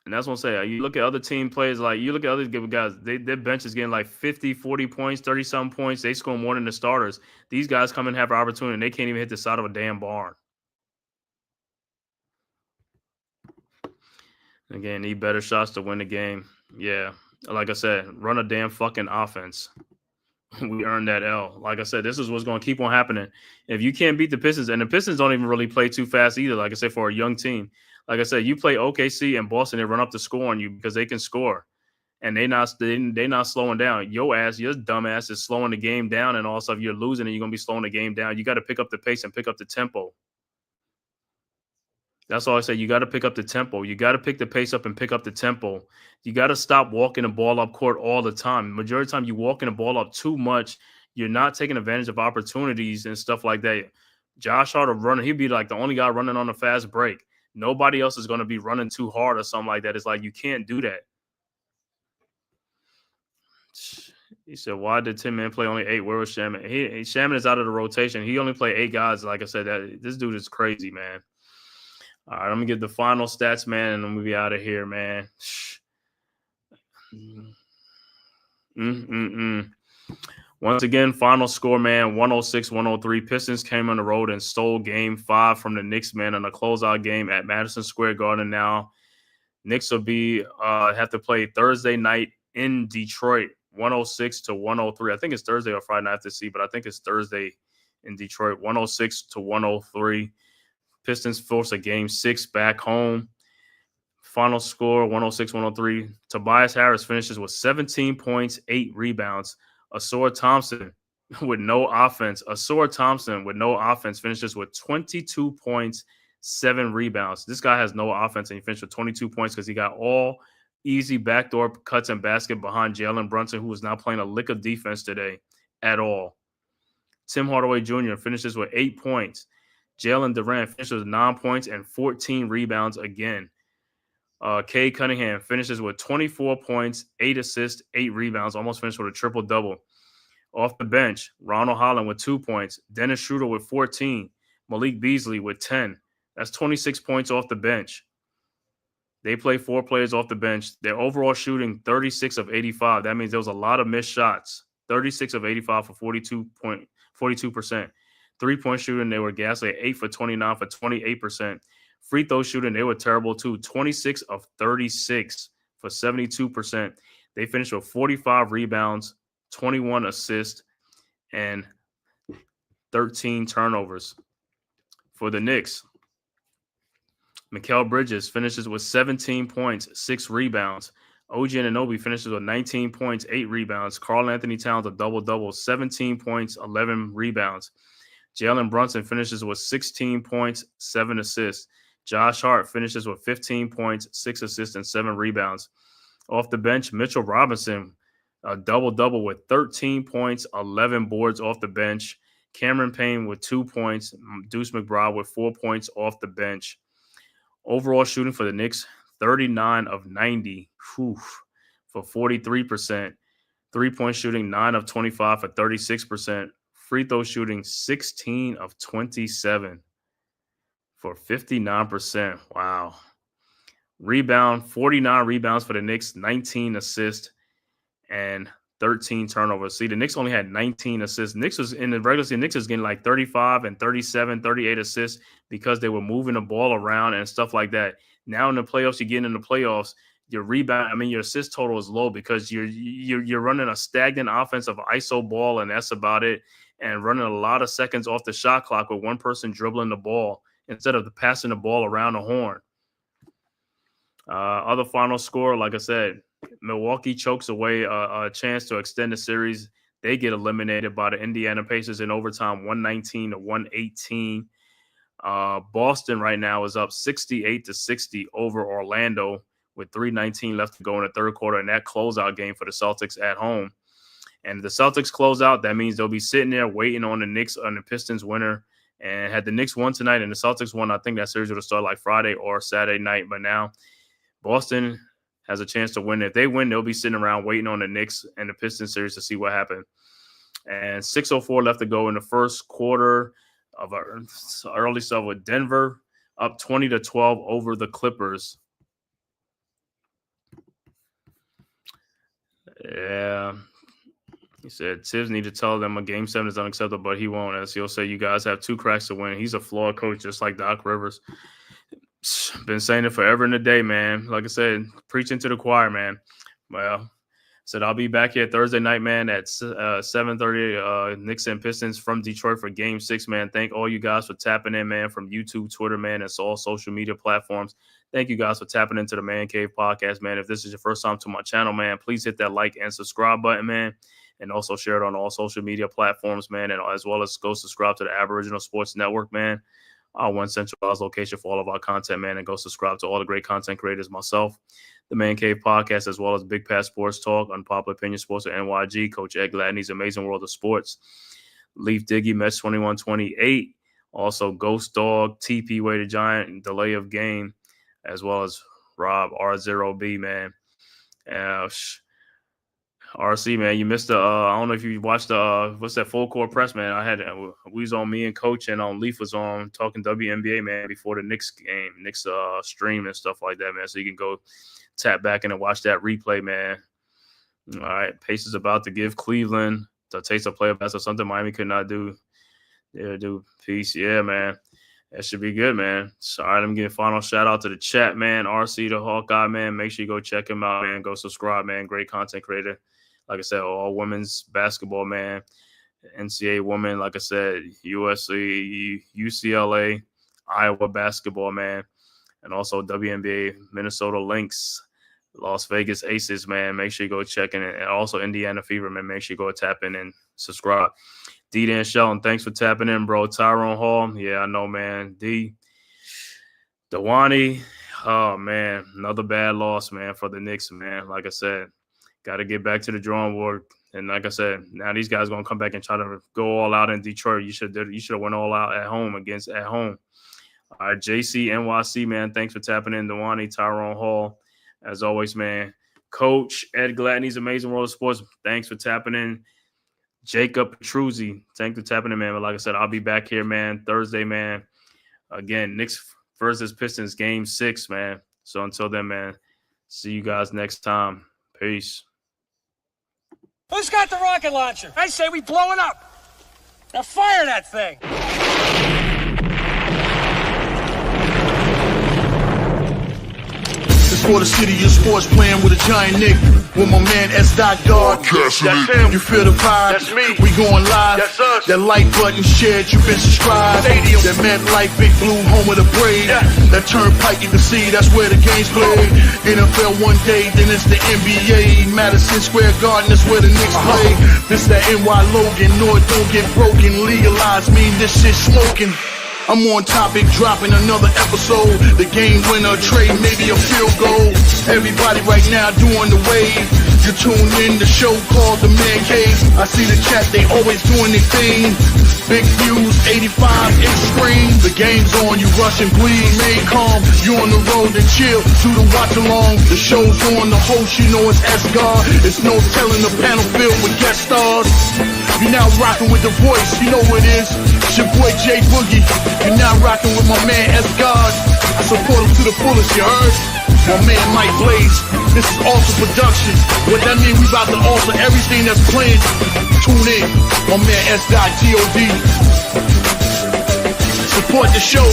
And that's what I'm saying. You look at other team players, like you look at other guys, their bench is getting like 50, 40 points, 30-something points. They score more than the starters. These guys come in and have an opportunity, and they can't even hit the side of a damn barn. Again, need better shots to win the game. Yeah. Like I said, run a damn fucking offense. We earned that L. Like I said, this is what's going to keep on happening. If you can't beat the Pistons, and the Pistons don't even really play too fast either, like I said, for a young team. Like I said, you play OKC and Boston, they run up the score on you because they can score. And they're not slowing down. Your dumb ass is slowing the game down, and also if you're losing and you're going to be slowing the game down. You got to pick up the pace and pick up the tempo. That's all I say. You got to pick up the tempo. You got to pick the pace up and pick up the tempo. You got to stop walking the ball up court all the time. Majority of the time, you're walking the ball up too much. You're not taking advantage of opportunities and stuff like that. Josh Hart running, he'd be like the only guy running on a fast break. Nobody else is going to be running too hard or something like that. It's like you can't do that. He said, why did TheMan play only 8? Where was Shaman? Shaman is out of the rotation. He only played 8 guys. Like I said, this dude is crazy, man. All right, I'm going to get the final stats, man, and I'm going to be out of here, man. Once again, final score, man, 106-103. Pistons came on the road and stole game 5 from the Knicks, man, in a closeout game at Madison Square Garden now. Knicks will have to play Thursday night in Detroit, 106-103. I think it's Thursday or Friday night, I have to see, but I think it's Thursday in Detroit, 106-103. Pistons force a game 6 back home. Final score, 106-103. Tobias Harris finishes with 17 points, 8 rebounds. Asor Thompson with no offense. Finishes with 22 points, 7 rebounds. This guy has no offense, and he finished with 22 points because he got all easy backdoor cuts and basket behind Jalen Brunson, who is not playing a lick of defense today at all. Tim Hardaway Jr. finishes with 8 points. Jalen Durant finishes with 9 points and 14 rebounds again. Cade Cunningham finishes with 24 points, 8 assists, 8 rebounds, almost finished with a triple-double. Off the bench, Ronald Holland with 2 points, Dennis Schroeder with 14, Malik Beasley with 10. That's 26 points off the bench. They play 4 players off the bench. Their overall shooting, 36 of 85. That means there was a lot of missed shots. 36 of 85 for 42%. Three-point shooting, they were ghastly at 8 for 29 for 28%. Free throw shooting, they were terrible too. 26 of 36 for 72%. They finished with 45 rebounds, 21 assists, and 13 turnovers. For the Knicks, Mikal Bridges finishes with 17 points, 6 rebounds. OG Anunoby finishes with 19 points, 8 rebounds. Karl Anthony Towns a double-double, 17 points, 11 rebounds. Jalen Brunson finishes with 16 points, 7 assists. Josh Hart finishes with 15 points, 6 assists, and 7 rebounds. Off the bench, Mitchell Robinson, a double-double with 13 points, 11 boards off the bench. Cameron Payne with 2 points. Deuce McBride with 4 points off the bench. Overall shooting for the Knicks, 39 of 90 for 43%. Three-point shooting, 9 of 25 for 36%. Free throw shooting, 16 of 27 for 59%. Wow. Rebound, 49 rebounds for the Knicks, 19 assists, and 13 turnovers. See, the Knicks only had 19 assists. Knicks was in the regular season, Knicks was getting like 35 and 37, 38 assists because they were moving the ball around and stuff like that. Now in the playoffs, you get in the playoffs, your your assist total is low because you're running a stagnant offensive ISO ball, and that's about it. And running a lot of seconds off the shot clock with one person dribbling the ball instead of passing the ball around the horn. Other final score, like I said, Milwaukee chokes away a chance to extend the series. They get eliminated by the Indiana Pacers in overtime, 119-118. Boston right now is up 68-60 over Orlando with 3:19 left to go in the third quarter, and that closeout game for the Celtics at home. And if the Celtics close out, that means they'll be sitting there waiting on the Knicks and the Pistons winner. And had the Knicks won tonight and the Celtics won, I think that series would have started like Friday or Saturday night. But now Boston has a chance to win. If they win, they'll be sitting around waiting on the Knicks and the Pistons series to see what happened. And 6:04 left to go in the first quarter of our early stuff with Denver up 20-12 over the Clippers. Yeah. He said Tibbs need to tell them a game 7 is unacceptable, but he won't. As he'll say, you guys have 2 cracks to win. He's a flawed coach, just like Doc Rivers. Been saying it forever and a day, man. Like I said, preaching to the choir, man. Well, said I'll be back here Thursday night, man, at 7:30. Knicks and Pistons from Detroit for Game 6, man. Thank all you guys for tapping in, man, from YouTube, Twitter, man, and all social media platforms. Thank you guys for tapping into the Man Cave podcast, man. If this is your first time to my channel, man, please hit that like and subscribe button, man. And also share it on all social media platforms, man, and as well as go subscribe to the Aboriginal Sports Network, man. Our one centralized location for all of our content, man, and go subscribe to all the great content creators, myself, the Man Cave podcast, as well as Big Pat Sports Talk, Unpopular Opinion Sports at NYG, Coach Ed Gladney's Amazing World of Sports, Leaf Diggy, Mets 2128, also Ghost Dog, TP Way the Giant, Delay of Game, as well as Rob R0B, man. RC, man, you missed the I don't know if you watched the what's that full court press, man. I had we was on, me and Coach, and Leaf was on talking WNBA, man, before the Knicks game, Knicks stream and stuff like that, man. So you can go tap back in and watch that replay, man. All right, Pacers about to give Cleveland the taste of playoff basketball, something Miami could not do. Yeah, do peace, yeah, man. That should be good, man. So, all right, let me give a final shout out to the chat, man. RC the Hawkeye, man. Make sure you go check him out, man. Go subscribe, man. Great content creator. Like I said, all women's basketball, man. NCAA women, like I said, USC, UCLA, Iowa basketball, man. And also WNBA, Minnesota Lynx, Las Vegas Aces, man. Make sure you go check in. And also Indiana Fever, man. Make sure you go tap in and subscribe. D-Dan Shelton, thanks for tapping in, bro. Tyrone Hall, yeah, I know, man. D. Dewani, oh, man. Another bad loss, man, for the Knicks, man. Like I said, got to get back to the drawing board. And like I said, now these guys going to come back and try to go all out in Detroit. You should have went all out at home. All right, JC NYC, man, thanks for tapping in. Dewani, Tyrone Hall, as always, man. Coach Ed Gladney's Amazing World of Sports, thanks for tapping in. Jacob Petruzzi, thanks for tapping in, man. But like I said, I'll be back here, man, Thursday, man. Again, Knicks versus Pistons, Game 6, man. So until then, man, see you guys next time. Peace. Who's got the rocket launcher? I say we blow it up. Now fire that thing. It's for the city of sports, playing with a giant Nick. With my man S. Dot Guard. That's him. You feel the vibe? That's me. We going live. That's us. That like button shared, you been subscribed. Stadium. That MetLife Big Blue, home of the Braves. Yeah. That turnpike, you can see that's where the game's played. NFL one day, then it's the NBA. Madison Square Garden, that's where the Knicks play. This that NY Logan, North don't get broken. Legalized mean this shit smoking. I'm on topic, dropping another episode. The game winner, trade, maybe a field goal. Everybody right now doing the wave. You tune in, the show called TheMan-Cave. I see the chat, they always doing their thing. Big views, 85-inch screen. The game's on, you rush and bleed. Stay calm, you on the road and chill. Do the watch along, the show's on. The host, you know it's S-God. It's no telling, the panel filled with guest stars. You now rocking with the voice, you know what it is. It's your boy J Boogie. You now rocking with my man S-God. I support him to the fullest, you heard? My man Mike Blaze. This is Alter Production. What that mean? We about to alter everything that's playing. Tune in. My man S.G.O.D. Support the show.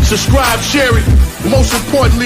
Subscribe, share it. Most importantly,